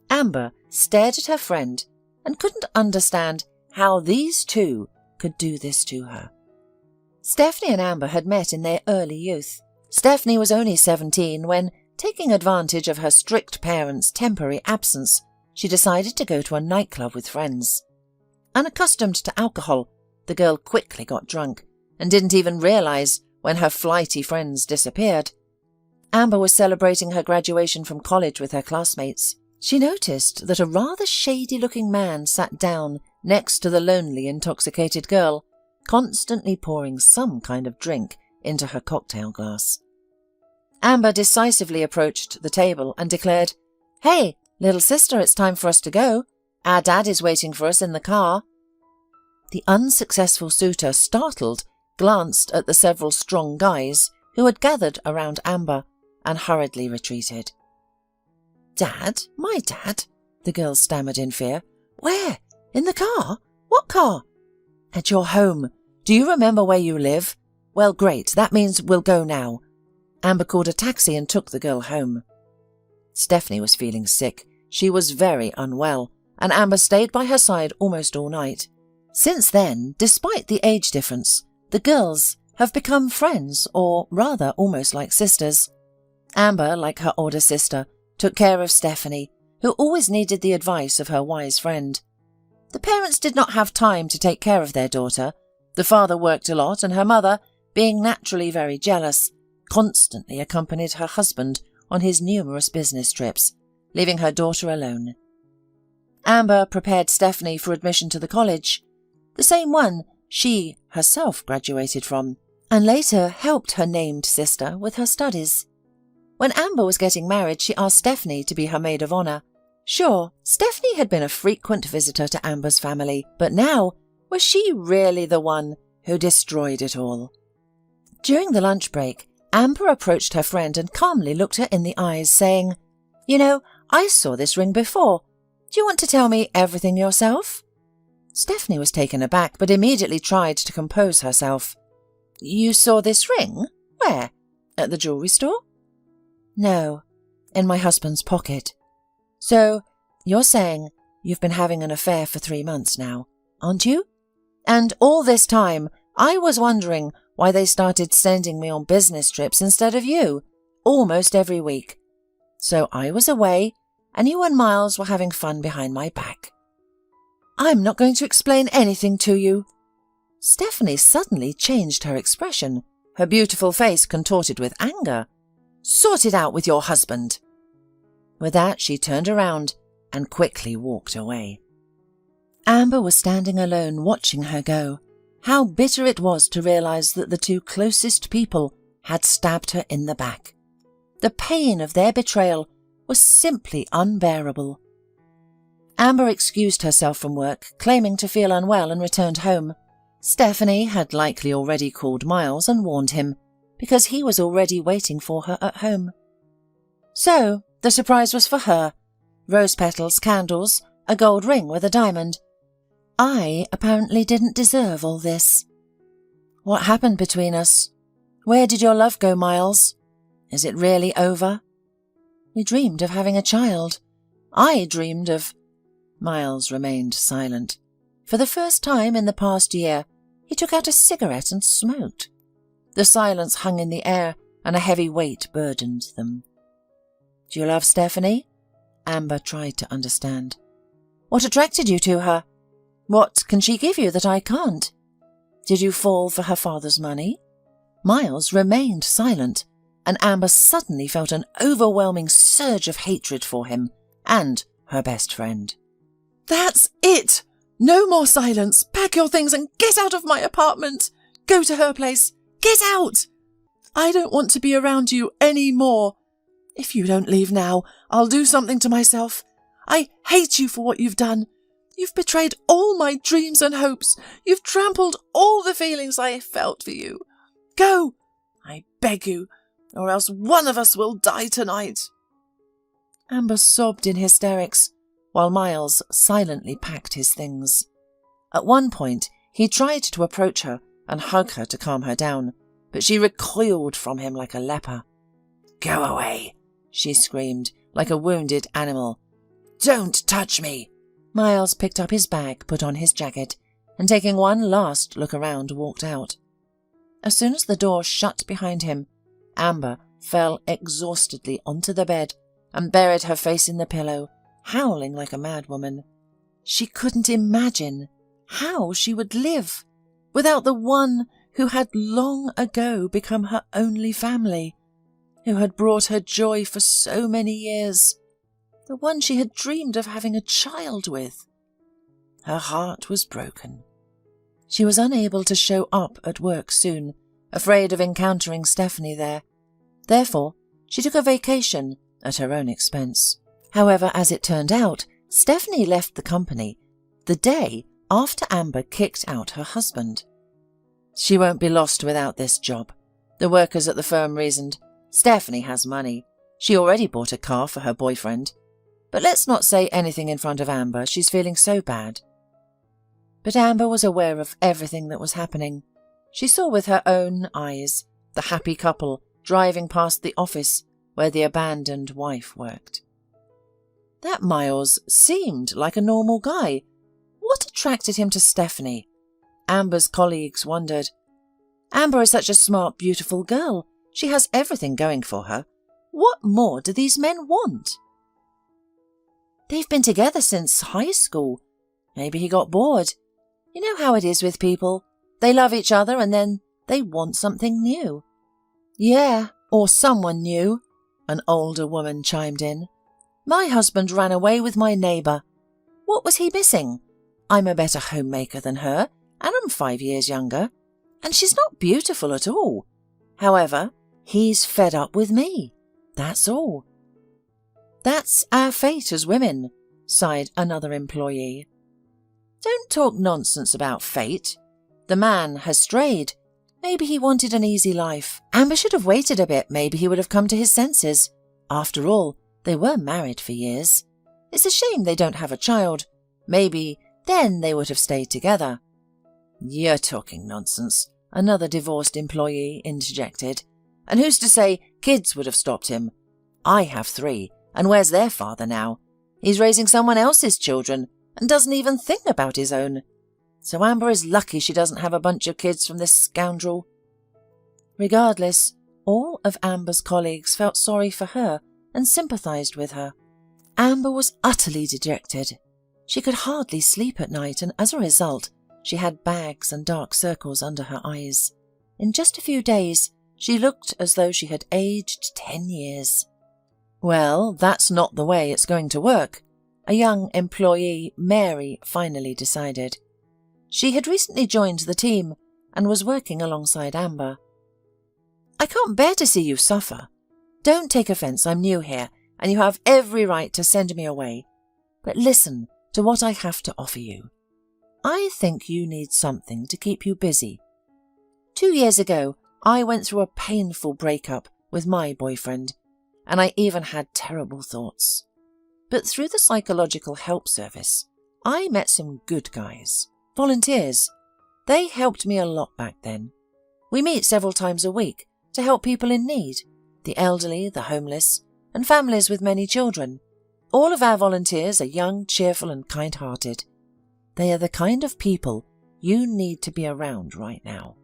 Amber stared at her friend and couldn't understand how these two could do this to her. Stephanie and Amber had met in their early youth. Stephanie was only 17 when, taking advantage of her strict parents' temporary absence, she decided to go to a nightclub with friends. Unaccustomed to alcohol, the girl quickly got drunk and didn't even realize when her flighty friends disappeared. Amber was celebrating her graduation from college with her classmates. She noticed that a rather shady-looking man sat down next to the lonely, intoxicated girl, constantly pouring some kind of drink into her cocktail glass. Amber decisively approached the table and declared, "Hey, little sister, it's time for us to go. Our dad is waiting for us in the car." The unsuccessful suitor, startled, glanced at the several strong guys who had gathered around Amber and hurriedly retreated. "Dad? My dad?" the girl stammered in fear. "Where? In the car? What car?" "At your home. Do you remember where you live? Well, great. That means we'll go now." Amber called a taxi and took the girl home. Stephanie was feeling sick. She was very unwell, and Amber stayed by her side almost all night. Since then, despite the age difference, the girls have become friends, or rather almost like sisters. Amber, like her older sister, took care of Stephanie, who always needed the advice of her wise friend. The parents did not have time to take care of their daughter. The father worked a lot, and her mother, being naturally very jealous, constantly accompanied her husband on his numerous business trips, leaving her daughter alone. Amber prepared Stephanie for admission to the college, the same one she herself graduated from, and later helped her named sister with her studies. When Amber was getting married, she asked Stephanie to be her maid of honor. Sure, Stephanie had been a frequent visitor to Amber's family, but now, was she really the one who destroyed it all? During the lunch break, Amber approached her friend and calmly looked her in the eyes, saying, "You know, I saw this ring before. Do you want to tell me everything yourself?" Stephanie was taken aback, but immediately tried to compose herself. "You saw this ring? Where? At the jewelry store?" "No, in my husband's pocket." "So, you're saying you've been having an affair for 3 months now, aren't you? And all this time, I was wondering why they started sending me on business trips instead of you, almost every week. So I was away, and you and Miles were having fun behind my back." "I'm not going to explain anything to you." Stephanie suddenly changed her expression, her beautiful face contorted with anger. "Sort it out with your husband." With that, she turned around and quickly walked away. Amber was standing alone watching her go. How bitter it was to realize that the two closest people had stabbed her in the back. The pain of their betrayal was simply unbearable. Amber excused herself from work, claiming to feel unwell, and returned home. Stephanie had likely already called Miles and warned him, because he was already waiting for her at home. So, the surprise was for her. Rose petals, candles, a gold ring with a diamond. I apparently didn't deserve all this. What happened between us? Where did your love go, Miles? Is it really over? We dreamed of having a child. I dreamed of... Miles remained silent. For the first time in the past year, he took out a cigarette and smoked. The silence hung in the air, and a heavy weight burdened them. "Do you love Stephanie?" Amber tried to understand. "What attracted you to her? What can she give you that I can't? Did you fall for her father's money?" Miles remained silent, and Amber suddenly felt an overwhelming surge of hatred for him and her best friend. That's it! No more silence. Pack your things and get out of my apartment. Go to her place. Get out! I don't want to be around you any more. If you don't leave now, I'll do something to myself. I hate you for what you've done. You've betrayed all my dreams and hopes. You've trampled all the feelings I felt for you. Go, I beg you, or else one of us will die tonight. Amber sobbed in hysterics, while Miles silently packed his things. At one point, he tried to approach her and hug her to calm her down, but she recoiled from him like a leper. Go away, she screamed, like a wounded animal. Don't touch me. Miles picked up his bag, put on his jacket, and taking one last look around, walked out. As soon as the door shut behind him, Amber fell exhaustedly onto the bed and buried her face in the pillow, howling like a madwoman. She couldn't imagine how she would live without the one who had long ago become her only family, who had brought her joy for so many years, the one she had dreamed of having a child with. Her heart was broken. She was unable to show up at work soon, afraid of encountering Stephanie there. Therefore, she took a vacation at her own expense. However, as it turned out, Stephanie left the company the day after Amber kicked out her husband. She won't be lost without this job, the workers at the firm reasoned. Stephanie has money. She already bought a car for her boyfriend. But let's not say anything in front of Amber. She's feeling so bad. But Amber was aware of everything that was happening. She saw with her own eyes the happy couple driving past the office where the abandoned wife worked. That Miles seemed like a normal guy. What attracted him to Stephanie? Amber's colleagues wondered. Amber is such a smart, beautiful girl. She has everything going for her. What more do these men want? They've been together since high school. Maybe he got bored. You know how it is with people. They love each other and then they want something new. Yeah, or someone new, an older woman chimed in. My husband ran away with my neighbour. What was he missing? I'm a better homemaker than her, and I'm 5 years younger. And she's not beautiful at all. However, he's fed up with me. That's all. That's our fate as women, sighed another employee. Don't talk nonsense about fate. The man has strayed. Maybe he wanted an easy life. Amber should have waited a bit. Maybe he would have come to his senses. After all, they were married for years. It's a shame they don't have a child. Maybe then they would have stayed together. You're talking nonsense, another divorced employee interjected. And who's to say kids would have stopped him? I have 3, and where's their father now? He's raising someone else's children and doesn't even think about his own. So Amber is lucky she doesn't have a bunch of kids from this scoundrel. Regardless, all of Amber's colleagues felt sorry for her and sympathized with her. Amber was utterly dejected. She could hardly sleep at night, and as a result, she had bags and dark circles under her eyes. In just a few days, she looked as though she had aged 10 years. Well, that's not the way it's going to work, a young employee, Mary, finally decided. She had recently joined the team and was working alongside Amber. I can't bear to see you suffer. Don't take offence, I'm new here, and you have every right to send me away. But listen to what I have to offer you. I think you need something to keep you busy. 2 years ago, I went through a painful breakup with my boyfriend, and I even had terrible thoughts. But through the psychological help service, I met some good guys, volunteers. They helped me a lot back then. We meet several times a week to help people in need, the elderly, the homeless, and families with many children. All of our volunteers are young, cheerful, and kind-hearted. They are the kind of people you need to be around right now.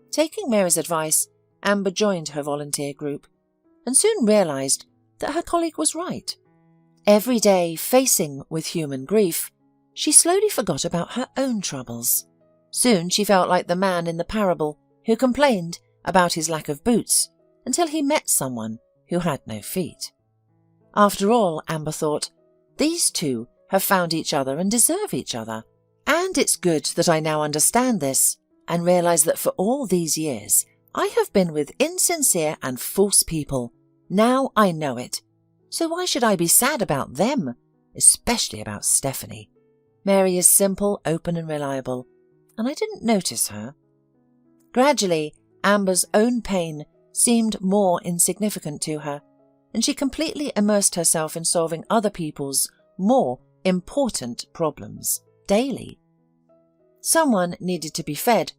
Taking Mary's advice, Amber joined her volunteer group and soon realized that her colleague was right. Every day facing with human grief, she slowly forgot about her own troubles. Soon she felt like the man in the parable who complained about his lack of boots until he met someone who had no feet. After all, Amber thought, these two have found each other and deserve each other. And it's good that I now understand this and realise that for all these years I have been with insincere and false people. Now I know it. So why should I be sad about them, especially about Stephanie? Mary is simple, open and reliable, and I didn't notice her. Gradually, Amber's own pain seemed more insignificant to her, and she completely immersed herself in solving other people's more important problems daily. Someone needed to be fed,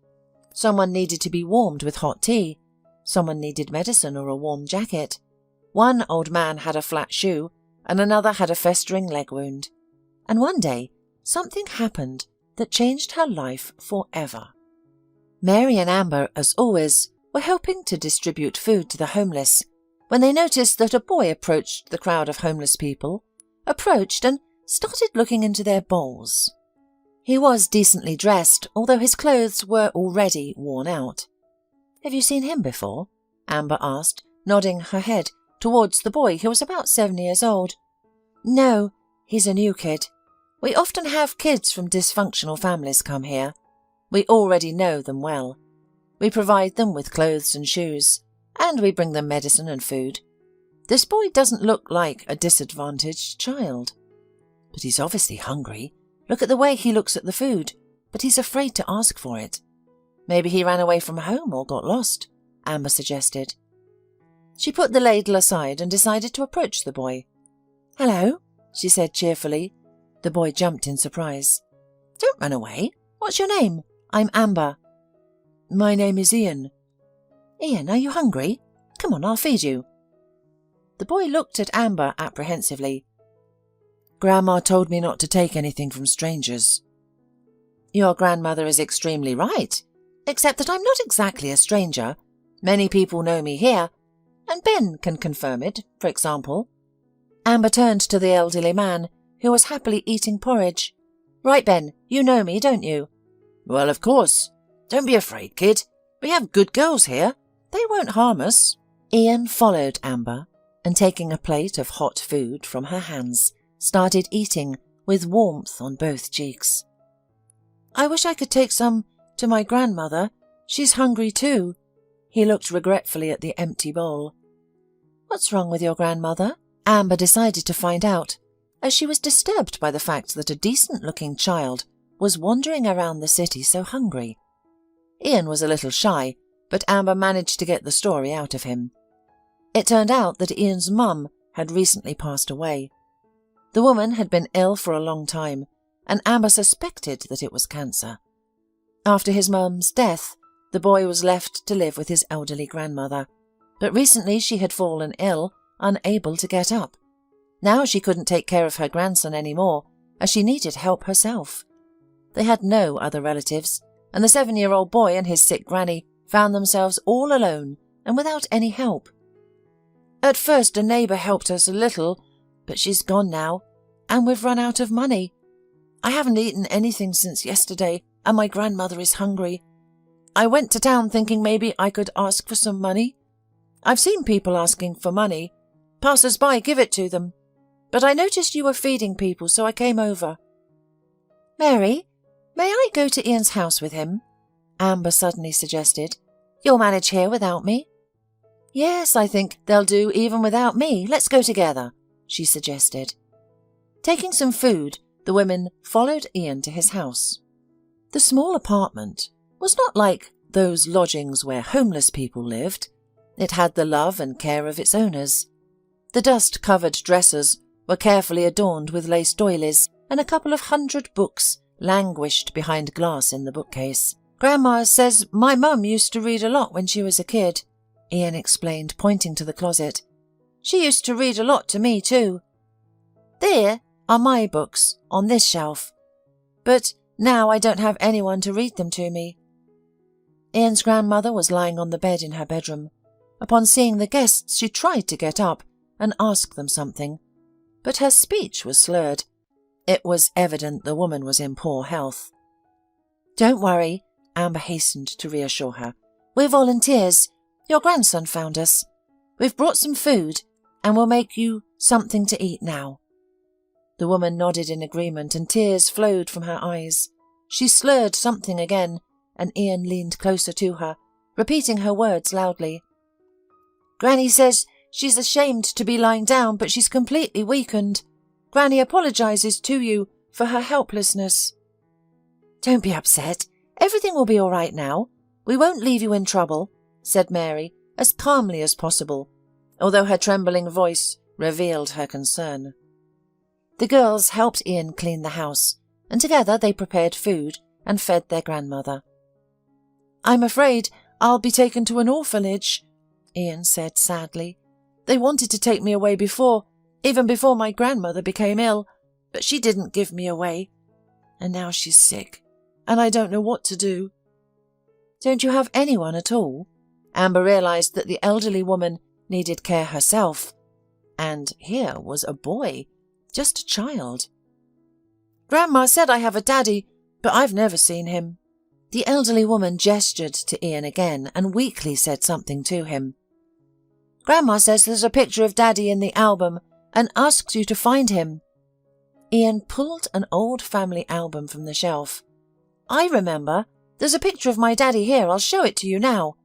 someone needed to be warmed with hot tea, someone needed medicine or a warm jacket. One old man had a flat shoe, and another had a festering leg wound. And one day, something happened that changed her life forever. Mary and Amber, as always, were helping to distribute food to the homeless when they noticed that a boy approached the crowd of homeless people, approached and started looking into their bowls. He was decently dressed, although his clothes were already worn out. "Have you seen him before?" Amber asked, nodding her head towards the boy, who was about 7 years old. "No, he's a new kid. We often have kids from dysfunctional families come here. We already know them well. We provide them with clothes and shoes, and we bring them medicine and food. This boy doesn't look like a disadvantaged child. But he's obviously hungry. Look at the way he looks at the food, but he's afraid to ask for it. Maybe he ran away from home or got lost," Amber suggested. She put the ladle aside and decided to approach the boy. "Hello," she said cheerfully. The boy jumped in surprise. "Don't run away. What's your name?" "I'm Amber." "My name is Ian." "Ian, are you hungry? Come on, I'll feed you." The boy looked at Amber apprehensively. "Grandma told me not to take anything from strangers." "Your grandmother is extremely right, except that I'm not exactly a stranger. Many people know me here, and Ben can confirm it, for example." Amber turned to the elderly man, who was happily eating porridge. "Right, Ben, you know me, don't you?" "Well, of course. Don't be afraid, kid. We have good girls here. They won't harm us." Ian followed Amber, and taking a plate of hot food from her hands, started eating with warmth on both cheeks. "I wish I could take some to my grandmother. She's hungry too." He looked regretfully at the empty bowl. "What's wrong with your grandmother?" Amber decided to find out, as she was disturbed by the fact that a decent-looking child was wandering around the city so hungry. Ian was a little shy, but Amber managed to get the story out of him. It turned out that Ian's mum had recently passed away. The woman had been ill for a long time, and Amber suspected that it was cancer. After his mum's death, the boy was left to live with his elderly grandmother, but recently she had fallen ill, unable to get up. Now she couldn't take care of her grandson anymore, as she needed help herself. They had no other relatives, and the 7-year-old boy and his sick granny found themselves all alone and without any help. "At first a neighbour helped us a little, but she's gone now, and we've run out of money. I haven't eaten anything since yesterday, and my grandmother is hungry. I went to town thinking maybe I could ask for some money. I've seen people asking for money. Passers-by give it to them. But I noticed you were feeding people, so I came over." "Mary, may I go to Ian's house with him?" Amber suddenly suggested. "You'll manage here without me?" "Yes, I think they'll do even without me. Let's go together," she suggested. Taking some food, the women followed Ian to his house. The small apartment was not like those lodgings where homeless people lived. It had the love and care of its owners. The dust-covered dressers were carefully adorned with lace doilies, and a couple of 100 books languished behind glass in the bookcase. "Grandma says my mum used to read a lot when she was a kid," Ian explained, pointing to the closet. "She used to read a lot to me too. There are my books on this shelf, but now I don't have anyone to read them to me." Ian's grandmother was lying on the bed in her bedroom. Upon seeing the guests, she tried to get up and ask them something, but her speech was slurred. It was evident the woman was in poor health. "Don't worry," Amber hastened to reassure her. "We're volunteers. Your grandson found us. We've brought some food, and we'll make you something to eat now." The woman nodded in agreement and tears flowed from her eyes. She slurred something again, and Ian leaned closer to her, repeating her words loudly. Granny says she's ashamed to be lying down, but she's completely weakened. Granny apologises to you for her helplessness. Don't be upset. Everything will be all right now. We won't leave you in trouble, said Mary, as calmly as possible, although her trembling voice revealed her concern. The girls helped Ian clean the house, and together they prepared food and fed their grandmother. I'm afraid I'll be taken to an orphanage, Ian said sadly. They wanted to take me away before, even before my grandmother became ill, but she didn't give me away. And now she's sick, and I don't know what to do. Don't you have anyone at all? Amber realised that the elderly woman needed care herself. And here was a boy, just a child. Grandma said I have a daddy, but I've never seen him. The elderly woman gestured to Ian again and weakly said something to him. Grandma says there's a picture of Daddy in the album and asks you to find him. Ian pulled an old family album from the shelf. I remember. There's a picture of my daddy here. I'll show it to you now.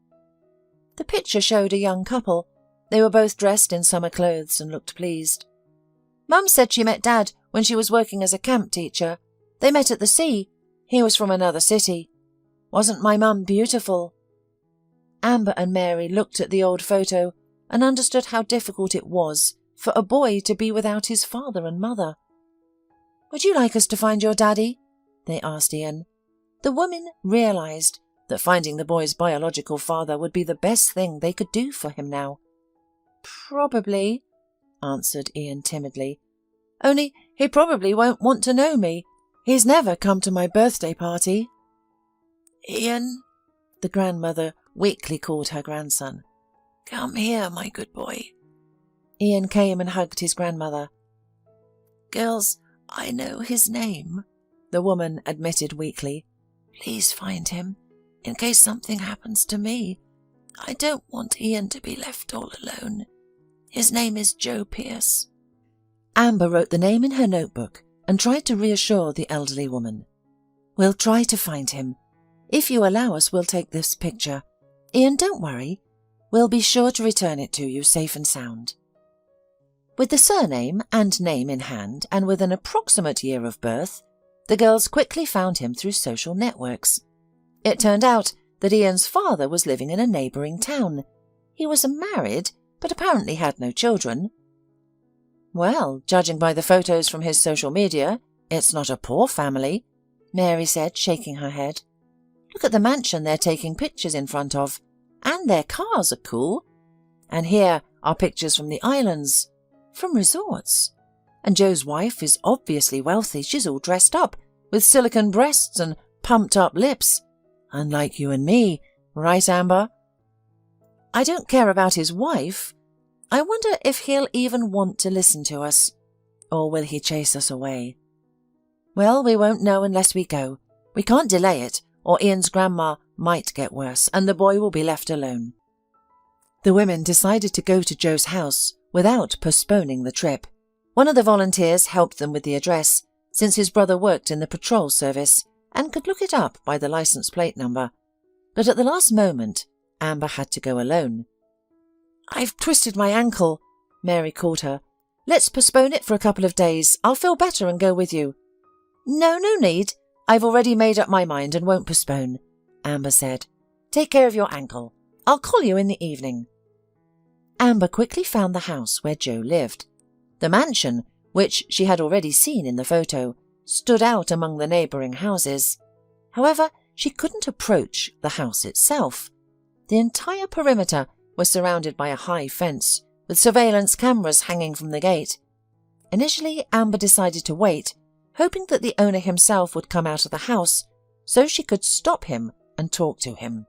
The picture showed a young couple. They were both dressed in summer clothes and looked pleased. Mum said she met Dad when she was working as a camp teacher. They met at the sea. He was from another city. Wasn't my mum beautiful? Amber and Mary looked at the old photo and understood how difficult it was for a boy to be without his father and mother. Would you like us to find your daddy? They asked Ian. The women realised that finding the boy's biological father would be the best thing they could do for him now. Probably, answered Ian timidly. Only he probably won't want to know me. He's never come to my birthday party. Ian, the grandmother weakly called her grandson. Come here, my good boy. Ian came and hugged his grandmother. Girls, I know his name, the woman admitted weakly. Please find him, in case something happens to me. I don't want Ian to be left all alone. His name is Joe Pierce. Amber wrote the name in her notebook and tried to reassure the elderly woman. We'll try to find him. If you allow us, we'll take this picture. Ian, don't worry. We'll be sure to return it to you safe and sound. With the surname and name in hand, and with an approximate year of birth, the girls quickly found him through social networks. It turned out that Ian's father was living in a neighbouring town. He was married, but apparently had no children. Well, judging by the photos from his social media, it's not a poor family, Mary said, shaking her head. Look at the mansion they're taking pictures in front of. And their cars are cool. And here are pictures from the islands, from resorts. And Joe's wife is obviously wealthy. She's all dressed up, with silicone breasts and pumped-up lips. Unlike you and me, right, Amber? I don't care about his wife. I wonder if he'll even want to listen to us. Or will he chase us away? Well, we won't know unless we go. We can't delay it, or Ian's grandma might get worse, and the boy will be left alone. The women decided to go to Joe's house without postponing the trip. One of the volunteers helped them with the address, since his brother worked in the patrol service and could look it up by the license plate number. But at the last moment, Amber had to go alone. I've twisted my ankle, Mary called her. Let's postpone it for a couple of days. I'll feel better and go with you. No need. I've already made up my mind and won't postpone, Amber said. Take care of your ankle. I'll call you in the evening. Amber quickly found the house where Joe lived. The mansion, which she had already seen in the photo, stood out among the neighbouring houses. However, she couldn't approach the house itself. The entire perimeter was surrounded by a high fence, with surveillance cameras hanging from the gate. Initially, Amber decided to wait, hoping that the owner himself would come out of the house so she could stop him and talk to him.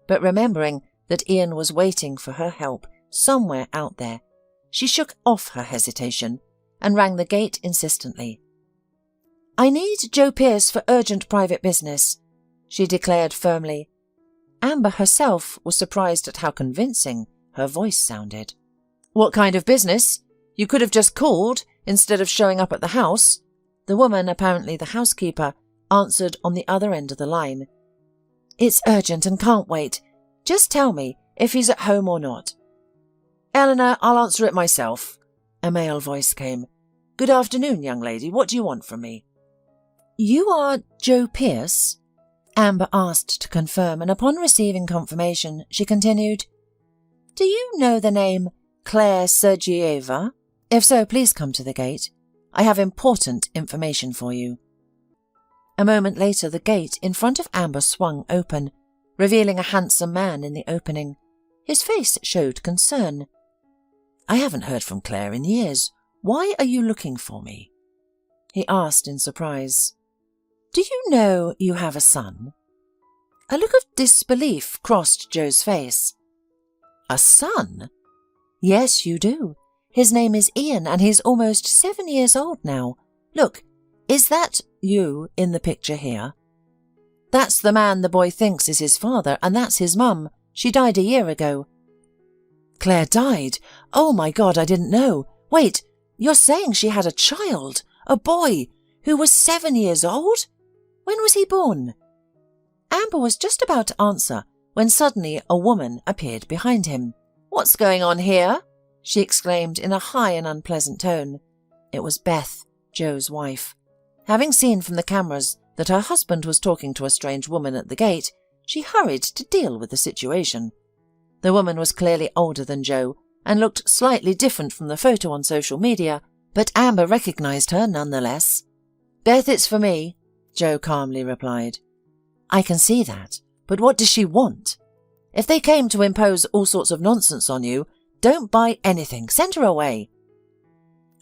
But remembering that Ian was waiting for her help somewhere out there, she shook off her hesitation and rang the gate insistently. I need Joe Pierce for urgent private business, she declared firmly. Amber herself was surprised at how convincing her voice sounded. What kind of business? You could have just called. instead of showing up at the house?" The woman, apparently the housekeeper, answered on the other end of the line. "It's urgent and can't wait. Just tell me if he's at home or not." "Eleanor, I'll answer it myself," a male voice came. "Good afternoon, young lady. What do you want from me?" "You are Joe Pierce?" Amber asked to confirm, and upon receiving confirmation, she continued, "Do you know the name Claire Sergieva? If so, please come to the gate. I have important information for you." A moment later, the gate in front of Amber swung open, revealing a handsome man in the opening. His face showed concern. "I haven't heard from Claire in years. Why are you looking for me?" he asked in surprise. "Do you know you have a son?" A look of disbelief crossed Joe's face. "A son?" "Yes, you do. His name is Ian, and he's almost 7 years old now. Look, is that you in the picture here? That's the man the boy thinks is his father, and that's his mum. She died a year ago." "Claire died? Oh my God, I didn't know. Wait, you're saying she had a child, a boy, who was 7 years old? When was he born?" Amber was just about to answer when suddenly a woman appeared behind him. "What's going on here?" she exclaimed in a high and unpleasant tone. It was Beth, Joe's wife. Having seen from the cameras that her husband was talking to a strange woman at the gate, she hurried to deal with the situation. The woman was clearly older than Joe and looked slightly different from the photo on social media, but Amber recognized her nonetheless. "Beth, it's for me," Joe calmly replied. "I can see that, but what does she want? If they came to impose all sorts of nonsense on you, don't buy anything. Send her away."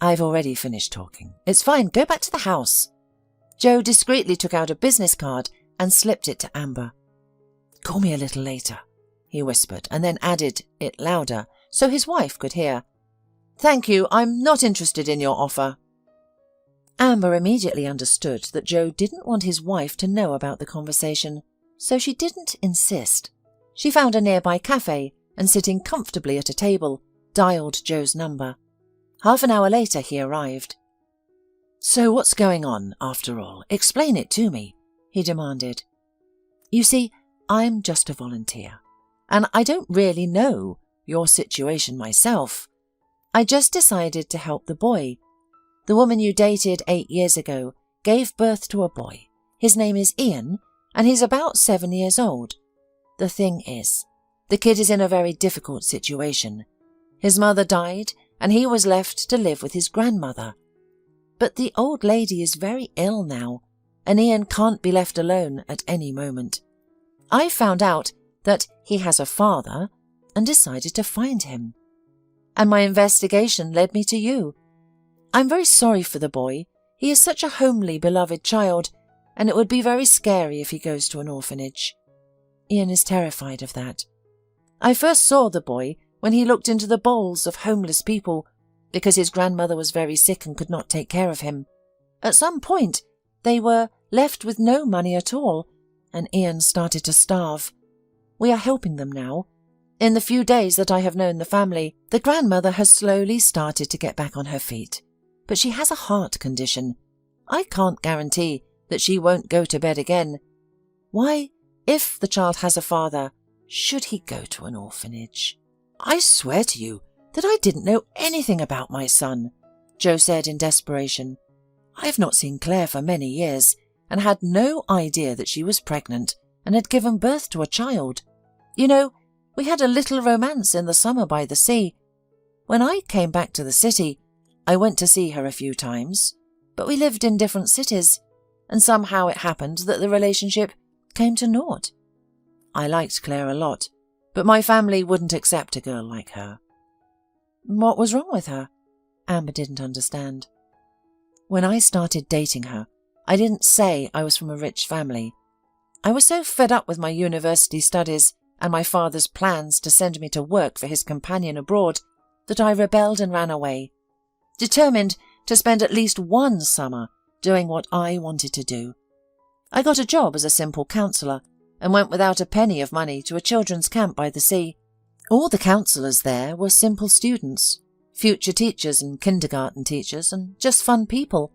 "I've already finished talking. It's fine. Go back to the house." Joe discreetly took out a business card and slipped it to Amber. "Call me a little later," he whispered, and then added it louder so his wife could hear. "Thank you. I'm not interested in your offer." Amber immediately understood that Joe didn't want his wife to know about the conversation, so she didn't insist. She found a nearby cafe and, sitting comfortably at a table, dialed Joe's number. Half an hour later he arrived. "So what's going on, after all? Explain it to me," he demanded. "You see, I'm just a volunteer, and I don't really know your situation myself. I just decided to help the boy. The woman you dated 8 years ago gave birth to a boy. His name is Ian, and he's about 7 years old. The thing is, the kid is in a very difficult situation. His mother died, and he was left to live with his grandmother. But the old lady is very ill now, and Ian can't be left alone at any moment. I found out that he has a father and decided to find him. And my investigation led me to you. I'm very sorry for the boy. He is such a homely, beloved child, and it would be very scary if he goes to an orphanage. Ian is terrified of that. I first saw the boy when he looked into the bowls of homeless people because his grandmother was very sick and could not take care of him. At some point, they were left with no money at all, and Ian started to starve. We are helping them now. In the few days that I have known the family, the grandmother has slowly started to get back on her feet, but she has a heart condition. I can't guarantee that she won't go to bed again. Why, if the child has a father, should he go to an orphanage? I swear to you that I didn't know anything about my son, Joe said in desperation. I've not seen Claire for many years and had no idea that she was pregnant and had given birth to a child. You know, we had a little romance in the summer by the sea. When I came back to the city, I went to see her a few times, but we lived in different cities, and somehow it happened that the relationship came to naught. I liked Claire a lot, but my family wouldn't accept a girl like her. What was wrong with her? Amber didn't understand. When I started dating her, I didn't say I was from a rich family. I was so fed up with my university studies and my father's plans to send me to work for his companion abroad that I rebelled and ran away, determined to spend at least one summer doing what I wanted to do. I got a job as a simple counsellor and went without a penny of money to a children's camp by the sea. All the counsellors there were simple students, future teachers and kindergarten teachers, and just fun people.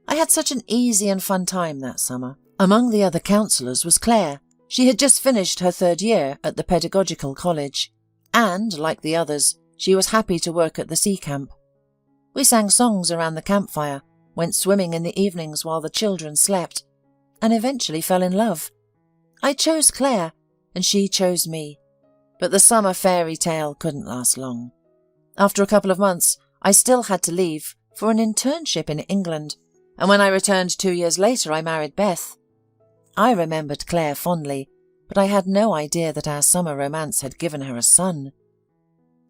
I had such an easy and fun time that summer. Among the other counsellors was Claire. She had just finished her 3rd year at the pedagogical college, and, like the others, she was happy to work at the sea camp. We sang songs around the campfire, went swimming in the evenings while the children slept, and eventually fell in love. I chose Claire, and she chose me. But the summer fairy tale couldn't last long. After a couple of months, I still had to leave for an internship in England, and when I returned 2 years later, I married Beth. I remembered Claire fondly, but I had no idea that our summer romance had given her a son.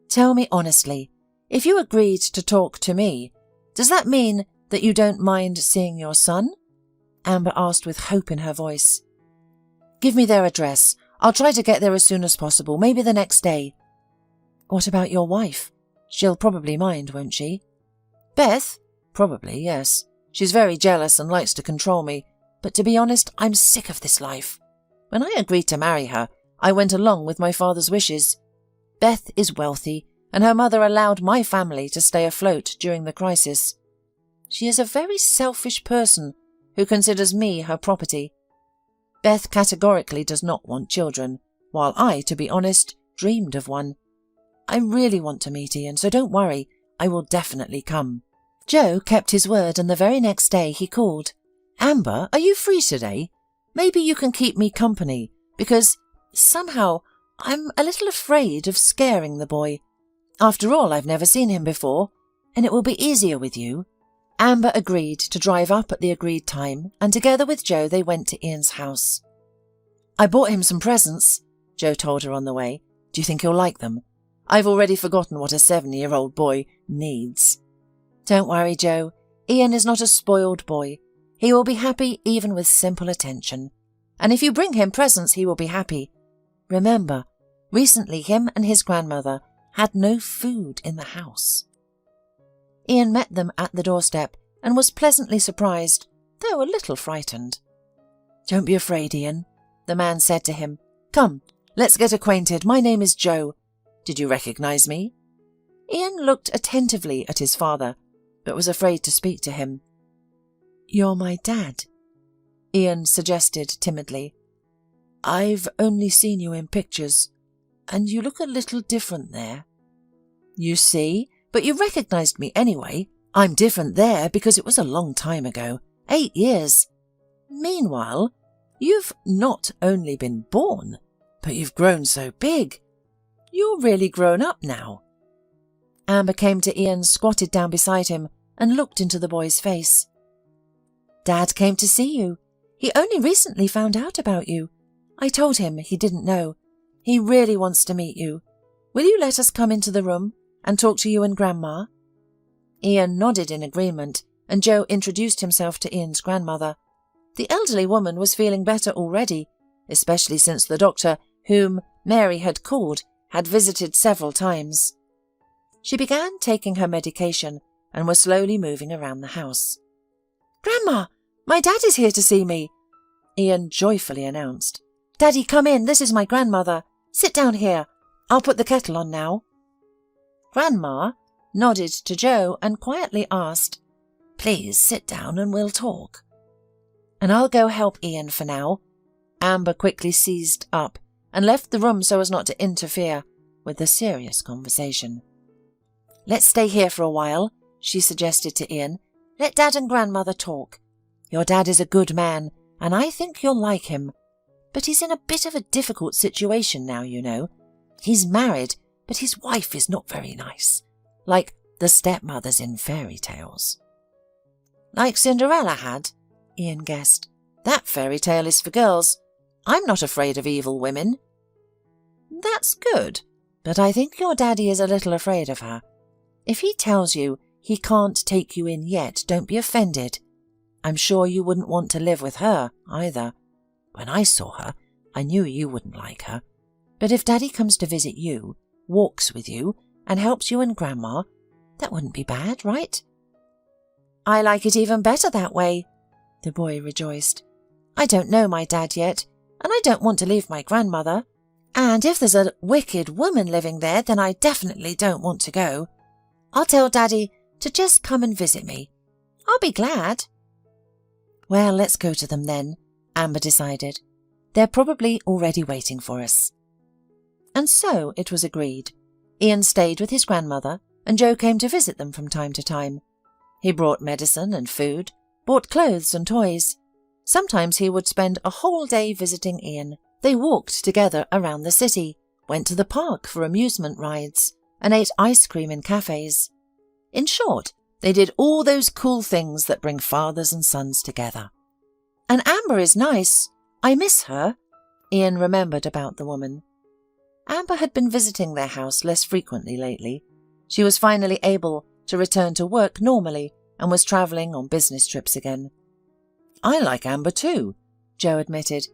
Tell me honestly, if you agreed to talk to me, does that mean that you don't mind seeing your son? Amber asked with hope in her voice. Give me their address. I'll try to get there as soon as possible, maybe the next day. What about your wife? She'll probably mind, won't she? Beth? Probably, yes. She's very jealous and likes to control me, but to be honest, I'm sick of this life. When I agreed to marry her, I went along with my father's wishes. Beth is wealthy, and her mother allowed my family to stay afloat during the crisis. She is a very selfish person who considers me her property. Beth categorically does not want children, while I, to be honest, dreamed of one. I really want to meet Ian, so don't worry, I will definitely come. Joe kept his word, and the very next day he called. Amber, are you free today? Maybe you can keep me company, because somehow I'm a little afraid of scaring the boy. After all, I've never seen him before, and it will be easier with you. Amber agreed to drive up at the agreed time, and together with Joe they went to Ian's house. I bought him some presents, Joe told her on the way. Do you think he'll like them? I've already forgotten what a 7-year-old boy needs. Don't worry, Joe. Ian is not a spoiled boy. He will be happy even with simple attention. And if you bring him presents, he will be happy. Remember, recently him and his grandmother had no food in the house. Ian met them at the doorstep and was pleasantly surprised, though a little frightened. Don't be afraid, Ian, the man said to him. Come, let's get acquainted. My name is Joe. Did you recognize me? Ian looked attentively at his father, but was afraid to speak to him. You're my dad, Ian suggested timidly. I've only seen you in pictures, and you look a little different there. You see? But you recognized me anyway. I'm different there because it was a long time ago. 8 years. Meanwhile, you've not only been born, but you've grown so big. You're really grown up now. Amber came to Ian, squatted down beside him, and looked into the boy's face. Dad came to see you. He only recently found out about you. I told him he didn't know. He really wants to meet you. Will you let us come into the room and talk to you and Grandma? Ian nodded in agreement, and Joe introduced himself to Ian's grandmother. The elderly woman was feeling better already, especially since the doctor, whom Mary had called, had visited several times. She began taking her medication and was slowly moving around the house. Grandma, my dad is here to see me, Ian joyfully announced. Daddy, come in, this is my grandmother. Sit down here. I'll put the kettle on now. Grandma nodded to Joe and quietly asked, Please sit down and we'll talk. And I'll go help Ian for now. Amber quickly seized up and left the room so as not to interfere with the serious conversation. Let's stay here for a while, she suggested to Ian. Let Dad and Grandmother talk. Your dad is a good man, and I think you'll like him. But he's in a bit of a difficult situation now, you know. He's married, but his wife is not very nice, like the stepmothers in fairy tales. Like Cinderella had, Ian guessed. That fairy tale is for girls. I'm not afraid of evil women. That's good, but I think your daddy is a little afraid of her. If he tells you he can't take you in yet, don't be offended. I'm sure you wouldn't want to live with her, either. When I saw her, I knew you wouldn't like her. But if Daddy comes to visit you, walks with you, and helps you and Grandma, that wouldn't be bad, right? I like it even better that way, the boy rejoiced. I don't know my dad yet, and I don't want to leave my grandmother. And if there's a wicked woman living there, then I definitely don't want to go. I'll tell Daddy to just come and visit me. I'll be glad. Well, let's go to them then, Amber decided. They're probably already waiting for us. And so it was agreed. Ian stayed with his grandmother, and Joe came to visit them from time to time. He brought medicine and food, bought clothes and toys. Sometimes he would spend a whole day visiting Ian. They walked together around the city, went to the park for amusement rides, and ate ice cream in cafes. In short, they did all those cool things that bring fathers and sons together. And Amber is nice. I miss her. Ian remembered about the woman. Amber had been visiting their house less frequently lately. She was finally able to return to work normally and was travelling on business trips again. I like Amber too, Joe admitted.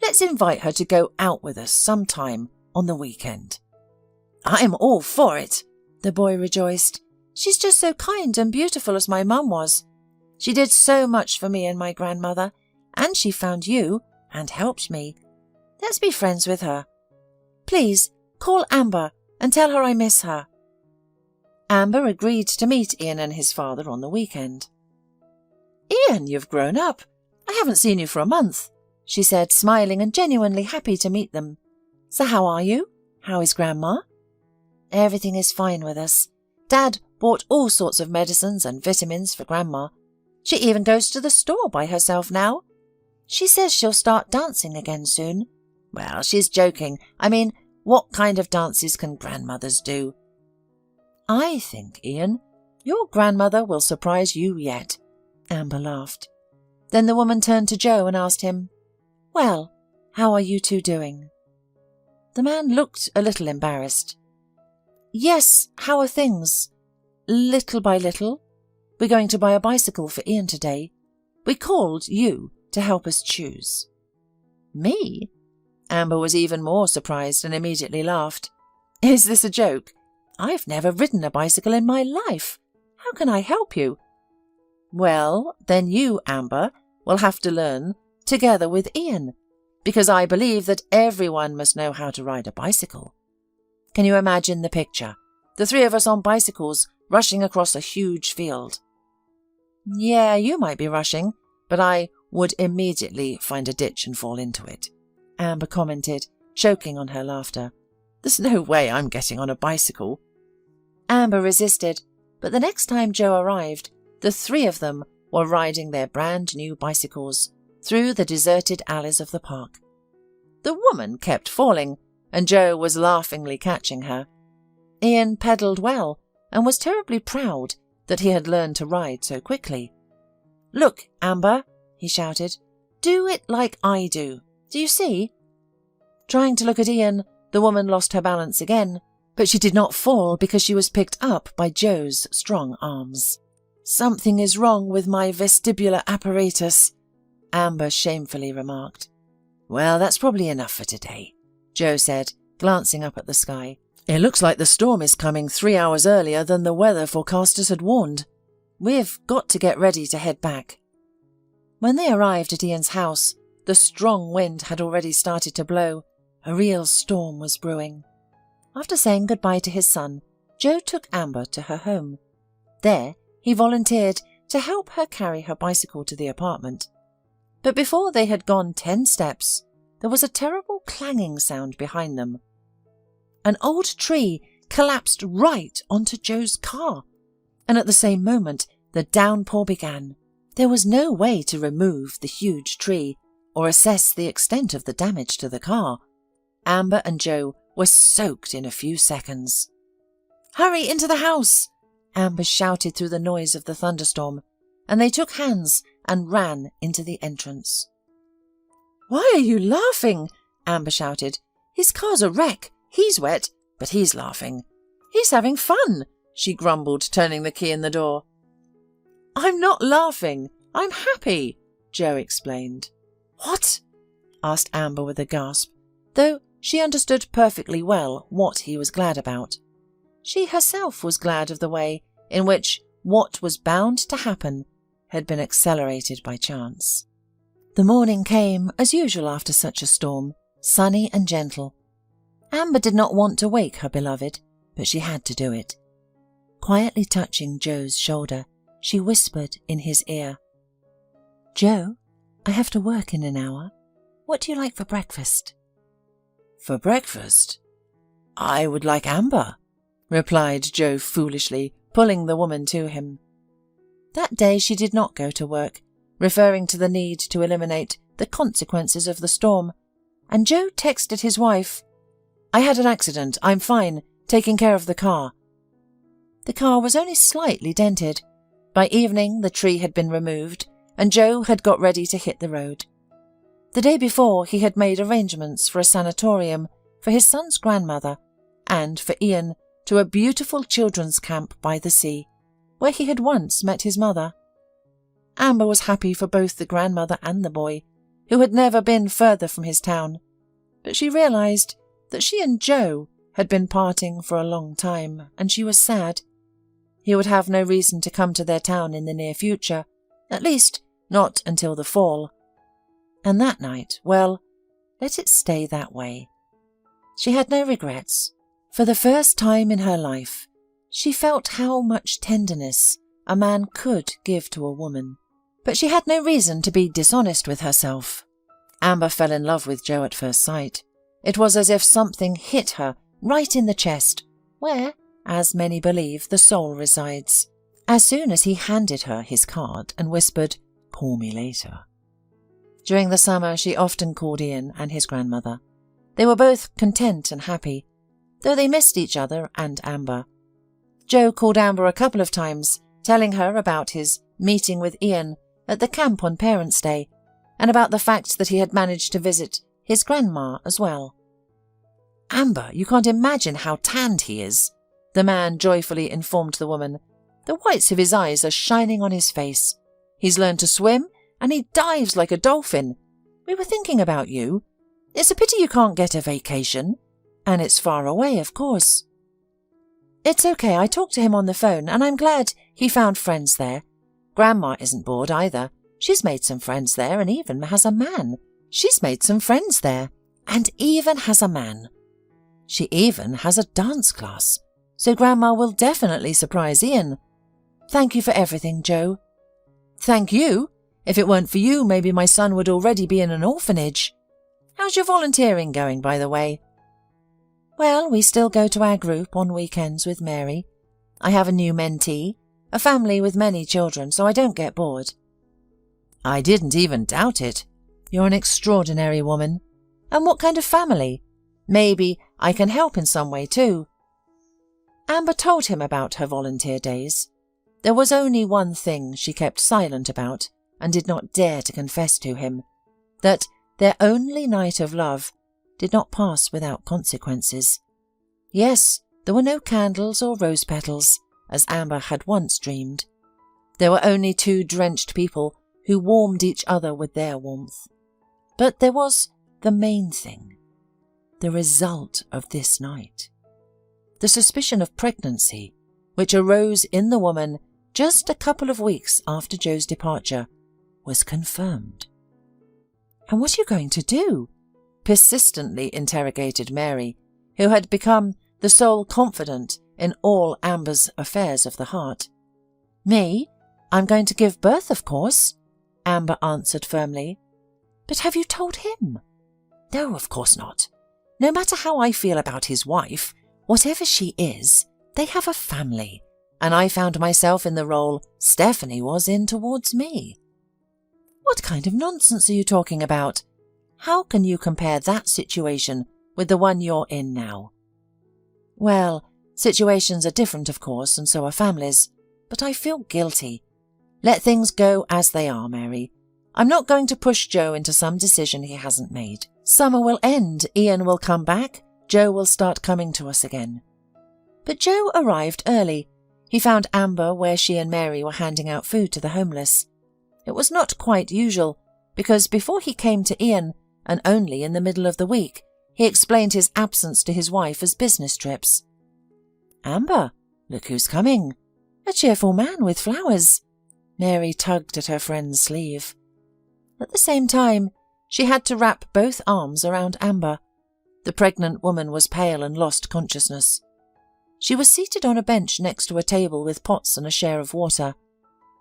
Let's invite her to go out with us sometime on the weekend. I'm all for it, the boy rejoiced. She's just so kind and beautiful as my mum was. She did so much for me and my grandmother, and she found you and helped me. Let's be friends with her. Please, call Amber and tell her I miss her. Amber agreed to meet Ian and his father on the weekend. Ian, you've grown up. I haven't seen you for a month, she said, smiling and genuinely happy to meet them. So how are you? How is Grandma? Everything is fine with us. Dad bought all sorts of medicines and vitamins for Grandma. She even goes to the store by herself now. She says she'll start dancing again soon. Well, she's joking. I mean, what kind of dances can grandmothers do? I think, Ian, your grandmother will surprise you yet, Amber laughed. Then the woman turned to Joe and asked him, Well, how are you two doing? The man looked a little embarrassed. Yes, how are things? Little by little. We're going to buy a bicycle for Ian today. We called you to help us choose. Me? Amber was even more surprised and immediately laughed. Is this a joke? I've never ridden a bicycle in my life. How can I help you? Well, then you, Amber, will have to learn together with Ian, because I believe that everyone must know how to ride a bicycle. Can you imagine the picture? The three of us on bicycles rushing across a huge field. Yeah, you might be rushing, but I would immediately find a ditch and fall into it, Amber commented, choking on her laughter. There's no way I'm getting on a bicycle. Amber resisted, but the next time Joe arrived, the three of them were riding their brand new bicycles through the deserted alleys of the park. The woman kept falling, and Joe was laughingly catching her. Ian pedalled well and was terribly proud that he had learned to ride so quickly. Look, Amber, he shouted, do it like I do. Do you see? Trying to look at Ian, the woman lost her balance again, but she did not fall because she was picked up by Joe's strong arms. Something is wrong with my vestibular apparatus, Amber shamefully remarked. Well, that's probably enough for today, Joe said, glancing up at the sky. It looks like the storm is coming 3 hours earlier than the weather forecasters had warned. We've got to get ready to head back. When they arrived at Ian's house, the strong wind had already started to blow. A real storm was brewing. After saying goodbye to his son, Joe took Amber to her home. There, he volunteered to help her carry her bicycle to the apartment. But before they had gone 10 steps, there was a terrible clanging sound behind them. An old tree collapsed right onto Joe's car, and at the same moment the downpour began. There was no way to remove the huge tree or assess the extent of the damage to the car. Amber and Joe were soaked in a few seconds. Hurry into the house! Amber shouted through the noise of the thunderstorm, and they took hands and ran into the entrance. Why are you laughing? Amber shouted. His car's a wreck. He's wet, but he's laughing. He's having fun, she grumbled, turning the key in the door. I'm not laughing. I'm happy, Joe explained. What? Asked Amber with a gasp, though she understood perfectly well what he was glad about. She herself was glad of the way in which what was bound to happen had been accelerated by chance. The morning came, as usual after such a storm, sunny and gentle. Amber did not want to wake her beloved, but she had to do it. Quietly touching Joe's shoulder, she whispered in his ear, "Joe, I have to work in an hour. What do you like for breakfast?" "For breakfast? I would like amber," replied Joe foolishly, pulling the woman to him. That day she did not go to work, referring to the need to eliminate the consequences of the storm, and Joe texted his wife, "I had an accident. I'm fine, taking care of the car." The car was only slightly dented. By evening the tree had been removed, and Joe had got ready to hit the road. The day before he had made arrangements for a sanatorium for his son's grandmother and for Ian to a beautiful children's camp by the sea, where he had once met his mother. Amber was happy for both the grandmother and the boy, who had never been further from his town, but she realized that she and Joe had been parting for a long time, and she was sad. He would have no reason to come to their town in the near future, at least not until the fall. And that night, well, let it stay that way. She had no regrets. For the first time in her life, she felt how much tenderness a man could give to a woman. But she had no reason to be dishonest with herself. Amber fell in love with Joe at first sight. It was as if something hit her right in the chest, where, as many believe, the soul resides. As soon as he handed her his card and whispered, "Call me later." During the summer she often called Ian and his grandmother. They were both content and happy, though they missed each other and Amber. Joe called Amber a couple of times, telling her about his meeting with Ian at the camp on Parents' Day, and about the fact that he had managed to visit his grandma as well. "Amber, you can't imagine how tanned he is," the man joyfully informed the woman. "The whites of his eyes are shining on his face. He's learned to swim, and he dives like a dolphin. We were thinking about you. It's a pity you can't get a vacation. And it's far away, of course." "It's okay, I talked to him on the phone, and I'm glad he found friends there. Grandma isn't bored either. She's made some friends there and even has a man. She's made some friends there and even has a man. She even has a dance class. So Grandma will definitely surprise Ian. Thank you for everything, Joe." "Thank you. If it weren't for you, maybe my son would already be in an orphanage. How's your volunteering going, by the way?" "Well, we still go to our group on weekends with Mary. I have a new mentee, a family with many children, so I don't get bored." "I didn't even doubt it. You're an extraordinary woman. And what kind of family? Maybe I can help in some way too." Amber told him about her volunteer days. There was only one thing she kept silent about and did not dare to confess to him, that their only night of love did not pass without consequences. Yes, there were no candles or rose petals, as Amber had once dreamed. There were only two drenched people who warmed each other with their warmth. But there was the main thing, the result of this night. The suspicion of pregnancy, which arose in the woman just a couple of weeks after Joe's departure, was confirmed. "And what are you going to do?" persistently interrogated Mary, who had become the sole confidant in all Amber's affairs of the heart. "Me? I'm going to give birth, of course," Amber answered firmly. "But have you told him?" "No, of course not. No matter how I feel about his wife, whatever she is, they have a family, and I found myself in the role Stephanie was in towards me." "What kind of nonsense are you talking about? How can you compare that situation with the one you're in now?" "Well, situations are different, of course, and so are families, but I feel guilty. Let things go as they are, Mary. I'm not going to push Joe into some decision he hasn't made. Summer will end, Ian will come back, Joe will start coming to us again." But Joe arrived early. He found Amber where she and Mary were handing out food to the homeless. It was not quite usual, because before he came to Ian, and only in the middle of the week, he explained his absence to his wife as business trips. "Amber, look who's coming. A cheerful man with flowers." Mary tugged at her friend's sleeve. At the same time, she had to wrap both arms around Amber. The pregnant woman was pale and lost consciousness. She was seated on a bench next to a table with pots and a share of water.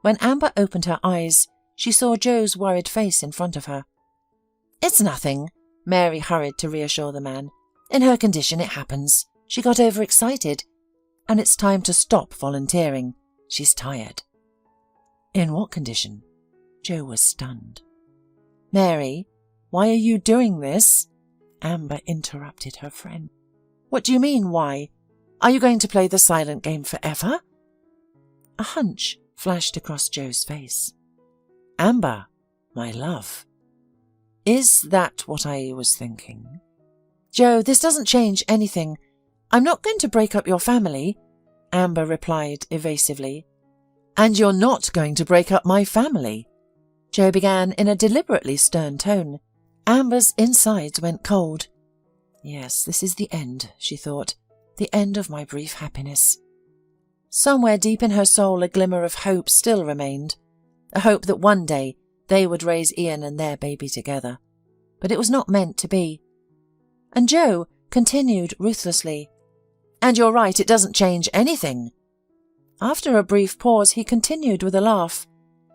When Amber opened her eyes, she saw Joe's worried face in front of her. "It's nothing," Mary hurried to reassure the man. "In her condition it happens. She got overexcited. And it's time to stop volunteering. She's tired." "In what condition?" Joe was stunned. "Mary, why are you doing this?" Amber interrupted her friend. "What do you mean, why? Are you going to play the silent game forever?" A hunch flashed across Joe's face. "Amber, my love, is that what I was thinking?" "Joe, this doesn't change anything. I'm not going to break up your family," Amber replied evasively. "And you're not going to break up my family," Joe began in a deliberately stern tone. Amber's insides went cold. "Yes, this is the end," she thought. "The end of my brief happiness." Somewhere deep in her soul a glimmer of hope still remained, a hope that one day they would raise Ian and their baby together. But it was not meant to be. And Joe continued ruthlessly. "And you're right, it doesn't change anything." After a brief pause, he continued with a laugh.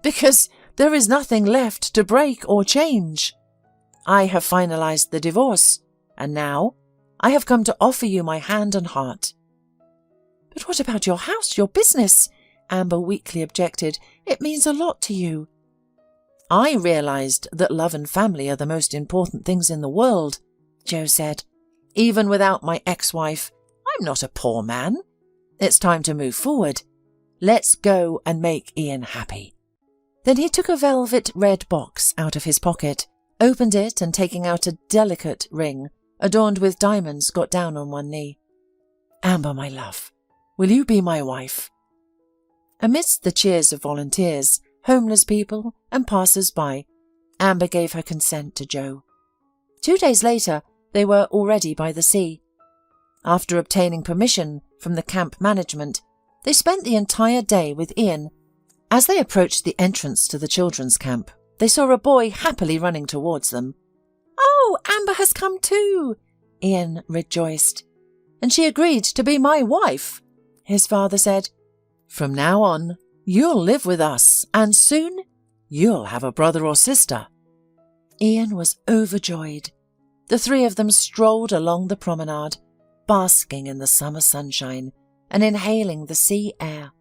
"Because there is nothing left to break or change. I have finalized the divorce, and now I have come to offer you my hand and heart." "But what about your house, your business?" Amber weakly objected. "It means a lot to you." "I realized that love and family are the most important things in the world," Joe said. "Even without my ex-wife, I'm not a poor man. It's time to move forward. Let's go and make Ian happy." Then he took a velvet red box out of his pocket, opened it, and taking out a delicate ring, adorned with diamonds, got down on one knee. "Amber, my love, will you be my wife?" Amidst the cheers of volunteers, homeless people, and passers-by, Amber gave her consent to Joe. 2 days later, they were already by the sea. After obtaining permission from the camp management, they spent the entire day with Ian. As they approached the entrance to the children's camp, they saw a boy happily running towards them. "Oh, Amber has come too!" Ian rejoiced. "And she agreed to be my wife," his father said. "From now on, you'll live with us, and soon you'll have a brother or sister." Ian was overjoyed. The 3 of them strolled along the promenade, basking in the summer sunshine and inhaling the sea air.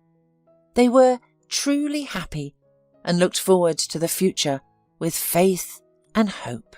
They were truly happy and looked forward to the future with faith and hope.